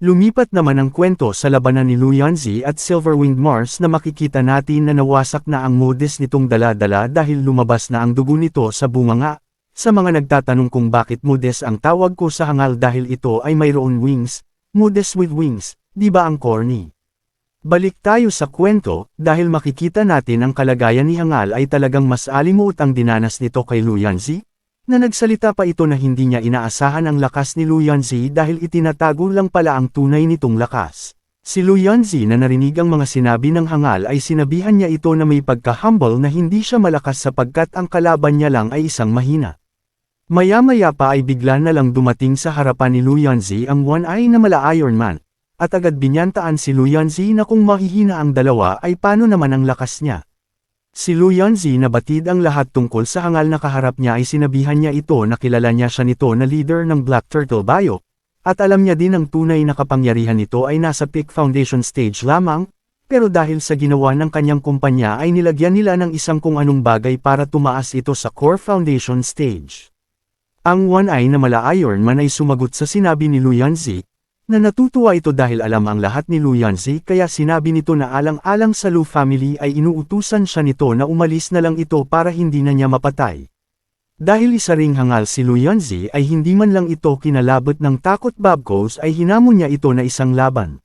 Lumipat naman ang kwento sa labanan ni Luyanzi at Silverwinged Mars na makikita natin na nawasak na ang modes nitong dala-dala dahil lumabas na ang dugo nito sa bunganga. Sa mga nagtatanong kung bakit modes ang tawag ko sa hangal dahil ito ay mayroon wings, modes with wings, di ba ang corny? Balik tayo sa kwento, dahil makikita natin ang kalagayan ni Hangal ay talagang mas alimuot ang dinanas nito kay Luyanzi, na nagsalita pa ito na hindi niya inaasahan ang lakas ni Luyanzi dahil itinatago lang pala ang tunay nitong lakas. Si Luyanzi na narinig ang mga sinabi ng Hangal ay sinabihan niya ito na may pagka-humble na hindi siya malakas sapagkat ang kalaban niya lang ay isang mahina. Maya-maya pa ay bigla na lang dumating sa harapan ni Luyanzi ang One Eye na mala Iron Man. At agad binyantaan si Luyanzi na kung mahihina ang dalawa ay paano naman ang lakas niya. Si Luyanzi na batid ang lahat tungkol sa hangal na kaharap niya ay sinabihan niya ito na kilala niya siya nito na leader ng Black Turtle Bio, at alam niya din ang tunay na kapangyarihan nito ay nasa peak foundation stage lamang, pero dahil sa ginawa ng kanyang kumpanya ay nilagyan nila ng isang kung anong bagay para tumaas ito sa core foundation stage. Ang One Eye na mala Iron Man ay sumagot sa sinabi ni Luyanzi, Na natutuwa ito dahil alam ang lahat ni Lu Yanzi kaya sinabi nito na alang-alang sa Lu family ay inuutusan siya nito na umalis na lang ito para hindi na niya mapatay. Dahil isa ring hangal si Lu Yanzi ay hindi man lang ito kinalabot ng takot Babkos ay hinamon niya ito na isang laban.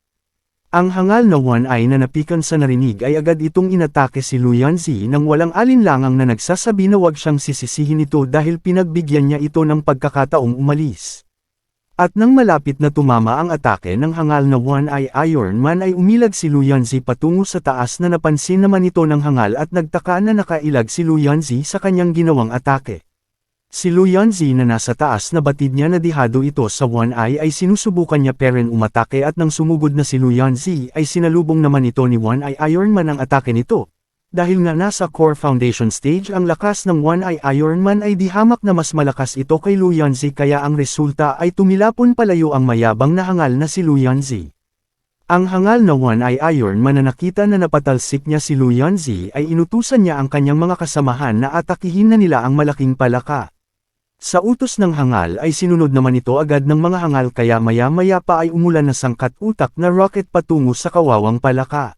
Ang hangal na One Eye na napikan sa narinig ay agad itong inatake si Lu Yanzi nang walang alinlangang na nagsasabi na wag siyang sisisihin ito dahil pinagbigyan niya ito ng pagkakataong umalis. At nang malapit na tumama ang atake ng hangal na One Eye Iron Man ay umilag si Lu Yanzi patungo sa taas na napansin naman ito ng hangal at nagtaka na nakailag si Lu Yanzi sa kanyang ginawang atake. Si Lu Yanzi na nasa taas na batid niya na dihado ito sa One Eye ay sinusubukan niya peren umatake at nang sumugod na si Lu Yanzi ay sinalubong naman ito ni One Eye Iron Man ang atake nito. Dahil nga nasa core foundation stage ang lakas ng One Eye Iron Man ay di hamak na mas malakas ito kay Lu Yanzi kaya ang resulta ay tumilapon palayo ang mayabang na hangal na si Lu Yanzi. Ang hangal na One Eye Iron Man na nakita na napatalsik niya si Lu Yanzi ay inutusan niya ang kanyang mga kasamahan na atakihin na nila ang malaking palaka. Sa utos ng hangal ay sinunod naman ito agad ng mga hangal kaya maya-maya pa ay umulan na sangkat utak na rocket patungo sa kawawang palaka.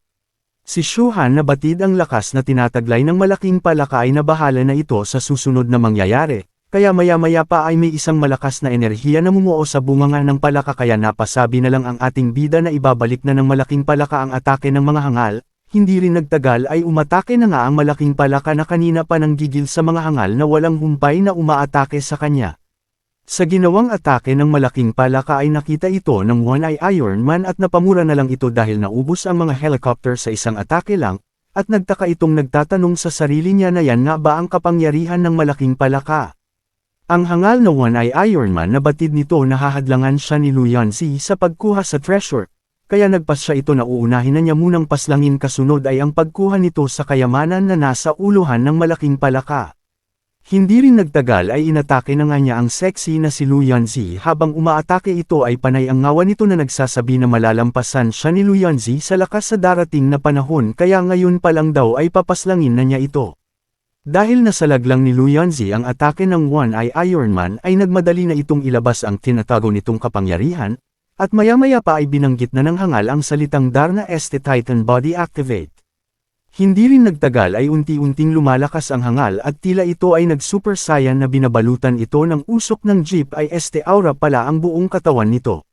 Si Shuhan na batid ang lakas na tinataglay ng malaking palaka ay nabahala na ito sa susunod na mangyayari, kaya maya-maya pa ay may isang malakas na enerhiya na mumuo sa bunganga ng palaka kaya napasabi na lang ang ating bida na ibabalik na ng malaking palaka ang atake ng mga hangal. Hindi rin nagtagal ay umatake na nga ang malaking palaka na kanina pa nang gigil sa mga hangal na walang humpay na umaatake sa kanya. Sa ginawang atake ng malaking palaka ay nakita ito ng One Eye Iron Man at napamura na lang ito dahil naubos ang mga helicopter sa isang atake lang, at nagtaka itong nagtatanong sa sarili niya na yan nga ba ang kapangyarihan ng malaking palaka. Ang hangal na One Eye Iron Man na batid nito na hahadlangan siya ni Lu Yanzi sa pagkuha sa treasure. Kaya nagpas siya ito na uunahin na niya munang paslangin kasunod ay ang pagkuha nito sa kayamanan na nasa uluhan ng malaking palaka. Hindi rin nagtagal ay inatake na nga niya ang sexy na si Lu Yanzi habang umaatake ito ay panay ang ngawa nito na nagsasabi na malalampasan siya ni Lu Yanzi sa lakas sa darating na panahon kaya ngayon pa lang daw ay papaslangin na niya ito. Dahil nasalag lang ni Lu Yanzi ang atake ng One Eye Iron Man ay nagmadali na itong ilabas ang tinatago nitong kapangyarihan, at maya-maya pa ay binanggit na ng hangal ang salitang Darna Este Titan Body Activate. Hindi rin nagtagal ay unti-unting lumalakas ang hangal at tila ito ay nag-super saiyan na binabalutan ito ng usok ng jeep ay Este Aura pala ang buong katawan nito.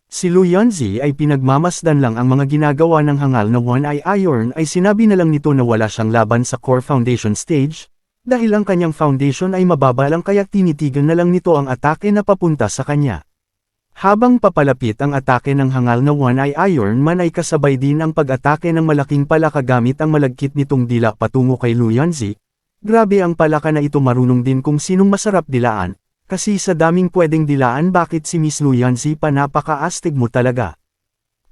Si Lu Yanzi ay pinagmamasdan lang ang mga ginagawa ng hangal na One Eye Iron ay sinabi na lang nito na wala siyang laban sa core foundation stage, dahil ang kanyang foundation ay mababa lang kaya tinitigan na lang nito ang atake na papunta sa kanya. Habang papalapit ang atake ng hangal na One Eye Iron Man ay kasabay din ang pag-atake ng malaking palaka gamit ang malagkit nitong dila patungo kay Lu Yanzi. Grabe ang palaka na ito marunong din kung sinong masarap dilaan, kasi sa daming pwedeng dilaan bakit si Miss Lu Yanzi pa napaka-astig mo talaga.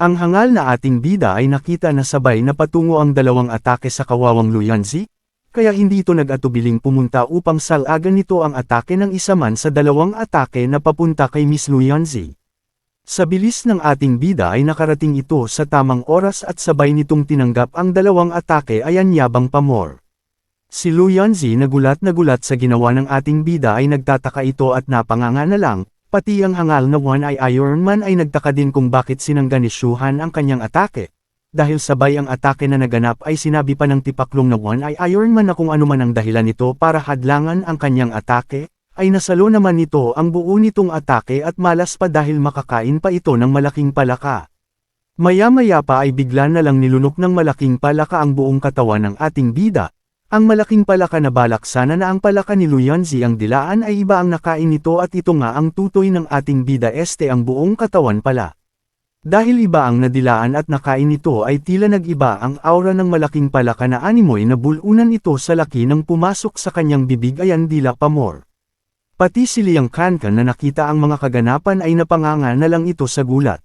Ang hangal na ating bida ay nakita na sabay na patungo ang dalawang atake sa kawawang Lu Yanzi, kaya hindi ito nag-atubiling pumunta upang salagan nito ang atake ng isa man sa dalawang atake na papunta kay Miss Lu Yanzi. Sa bilis ng ating bida ay nakarating ito sa tamang oras at sabay nitong tinanggap ang dalawang atake ay anyabang pamor. Si Lu Yanzi nagulat sa ginawa ng ating bida ay nagtataka ito at napanganga na lang, pati ang hangal na One Eye Iron Man ay nagtaka din kung bakit sinangga ni Shuhan ang kanyang atake. Dahil sabay ang atake na naganap ay sinabi pa ng tipaklong na One Eye Iron Man na kung ano man ang dahilan nito para hadlangan ang kanyang atake, ay nasalo naman nito ang buo nitong atake at malas pa dahil makakain pa ito ng malaking palaka. Maya-maya pa ay bigla na lang nilunok ng malaking palaka ang buong katawan ng ating bida. Ang malaking palaka na balak sana na ang palaka ni Lu Yanzi ang dilaan ay iba ang nakain nito at ito nga ang tutoy ng ating bida este ang buong katawan pala. Dahil iba ang nadilaan at nakain nito ay tila nag-iba ang aura ng malaking palaka na animoy na bulunan ito sa laki ng pumasok sa kanyang bibig ayan dila pamor. Pati si Liang Kankan na nakita ang mga kaganapan ay napanganga na lang ito sa gulat.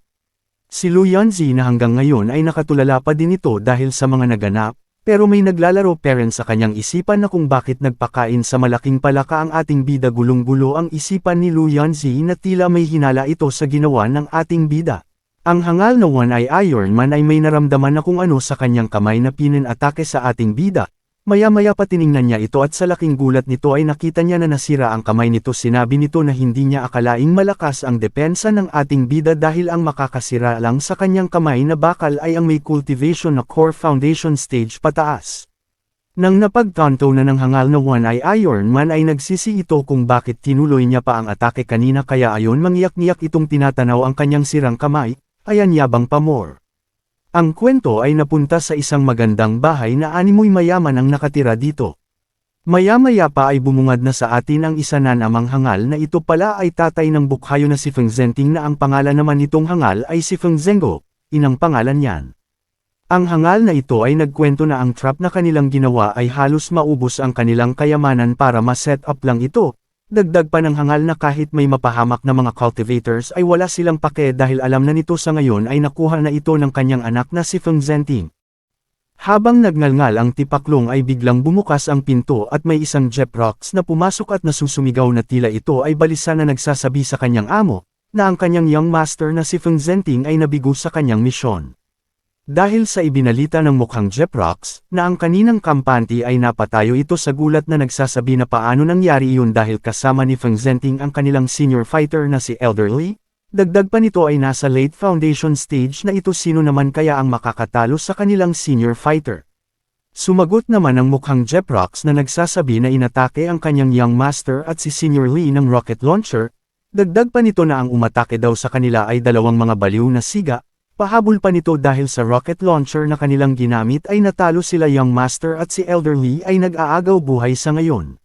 Si Lu Yanzi na hanggang ngayon ay nakatulala pa din ito dahil sa mga naganap, pero may naglalaro pa rin sa kanyang isipan na kung bakit nagpakain sa malaking palaka ang ating bida gulong-gulo ang isipan ni Lu Yanzi na tila may hinala ito sa ginawa ng ating bida. Ang hangal na One Eye Iron Man ay may naramdaman na kung ano sa kanyang kamay na pinanatake sa ating bida, Maya-maya pa tiningnan niya ito at sa laking gulat nito ay nakita niya na nasira ang kamay nito. Sinabi nito na hindi niya akalaing malakas ang depensa ng ating bida dahil ang makakasira lang sa kanyang kamay na bakal ay ang may cultivation na core foundation stage pataas. Nang napagtanto na ng hangal na One-Eye Iron Man ay nagsisi ito kung bakit tinuloy niya pa ang atake kanina kaya ayon mangyak-ngyak itong tinatanaw ang kanyang sirang kamay, ayan yabang pa more. Ang kwento ay napunta sa isang magandang bahay na animoy mayaman ang nakatira dito. Maya-maya pa ay bumungad na sa atin ang isa na namang hangal na ito pala ay tatay ng bukhayo na si Feng Zhenting na ang pangalan naman nitong hangal ay si Feng Zhengo, inang pangalan niyan. Ang hangal na ito ay nagkwento na ang trap na kanilang ginawa ay halos maubos ang kanilang kayamanan para ma-set up lang ito. Dagdag pa ng hangal na kahit may mapahamak na mga cultivators ay wala silang pake dahil alam na nito sa ngayon ay nakuha na ito ng kanyang anak na si Feng Zhenting. Habang nagngalngal ang tipaklong ay biglang bumukas ang pinto at may isang Jeprox na pumasok at nasusumigaw na tila ito ay balisa na nagsasabi sa kanyang amo, na ang kanyang young master na si Feng Zhenting ay nabigo sa kanyang misyon. Dahil sa ibinalita ng mukhang Jeprox, na ang kaninang kampante ay napatayo ito sa gulat na nagsasabi na paano nangyari iyon dahil kasama ni Feng Zhenting ang kanilang senior fighter na si Elderly, dagdag pa nito ay nasa late foundation stage na ito sino naman kaya ang makakatalo sa kanilang senior fighter. Sumagot naman ang mukhang Jeprox na nagsasabi na inatake ang kanyang young master at si Senior Lee ng rocket launcher, dagdag pa nito na ang umatake daw sa kanila ay dalawang mga baliw na siga. Pahabol pa nito dahil sa rocket launcher na kanilang ginamit ay natalo sila young master at si Elderly ay nag-aagaw buhay sa ngayon.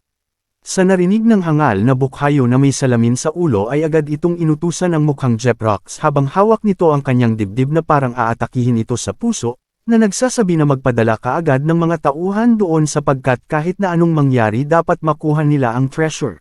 Sa narinig ng hangal na bukhayo na may salamin sa ulo ay agad itong inutusan ng mukhang Jeprox habang hawak nito ang kanyang dibdib na parang aatakihin ito sa puso, na nagsasabi na magpadala kaagad ng mga tauhan doon sapagkat kahit na anong mangyari dapat makuha nila ang treasure.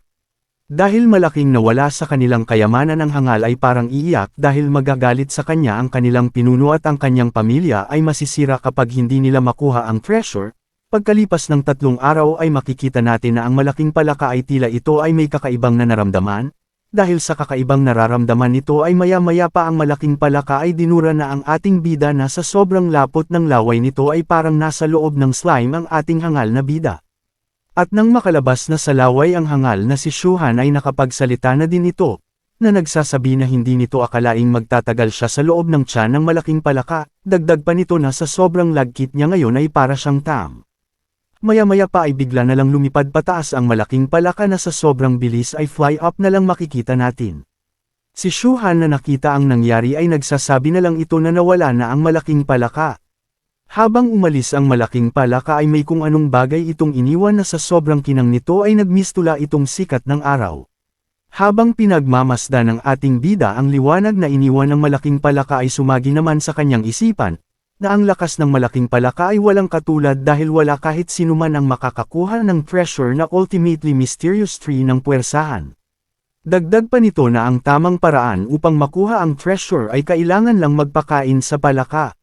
Dahil malaking nawala sa kanilang kayamanan ang hangal ay parang iiyak dahil magagalit sa kanya ang kanilang pinuno at ang kanyang pamilya ay masisira kapag hindi nila makuha ang treasure. Pagkalipas ng 3 araw ay makikita natin na ang malaking palaka ay tila ito ay may kakaibang na naramdaman. Dahil sa kakaibang nararamdaman nito ay maya-maya pa ang malaking palaka ay dinura na ang ating bida na sa sobrang lapot ng laway nito ay parang nasa loob ng slime ang ating hangal na bida. At nang makalabas na sa laway ang hangal na si Shuhan ay nakapagsalita na din ito, na nagsasabi na hindi nito akalaing magtatagal siya sa loob ng tiyan ng malaking palaka, dagdag pa nito na sa sobrang lagkit niya ngayon ay para siyang tam. Maya-maya pa ay bigla na lang lumipad pataas ang malaking palaka na sa sobrang bilis ay fly up na lang makikita natin. Si Shuhan na nakita ang nangyari ay nagsasabi na lang ito na nawala na ang malaking palaka. Habang umalis ang malaking palaka ay may kung anong bagay itong iniwan na sa sobrang kinang nito ay nagmistula itong sikat ng araw. Habang pinagmamasda ng ating bida ang liwanag na iniwan ng malaking palaka ay sumagi naman sa kanyang isipan, na ang lakas ng malaking palaka ay walang katulad dahil wala kahit sinuman ang makakakuha ng treasure na ultimately mysterious tree ng puwersahan. Dagdag pa nito na ang tamang paraan upang makuha ang treasure ay kailangan lang magpakain sa palaka.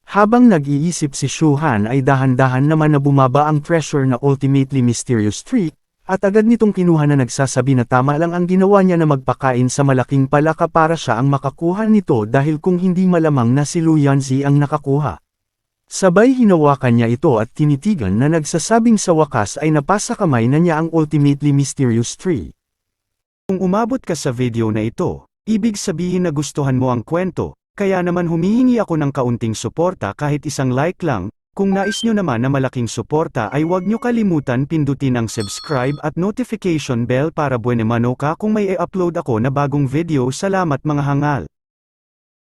Habang nag-iisip si Shuhan ay dahan-dahan naman na bumaba ang treasure na ultimately mysterious tree, at agad nitong kinuha na nagsasabi na tama lang ang ginawa niya na magpakain sa malaking palaka para siya ang makakuha nito dahil kung hindi malamang na si Lu Yanzi ang nakakuha. Sabay hinawakan niya ito at tinitigan na nagsasabing sa wakas ay napasa kamay na niya ang ultimately mysterious tree. Kung umabot ka sa video na ito, ibig sabihin na gustuhan mo ang kwento. Kaya naman humihingi ako ng kaunting suporta kahit isang like lang, kung nais nyo naman na malaking suporta ay huwag nyo kalimutan pindutin ang subscribe at notification bell para buwan naman ka kung may i-upload ako na bagong video. Salamat mga hangal.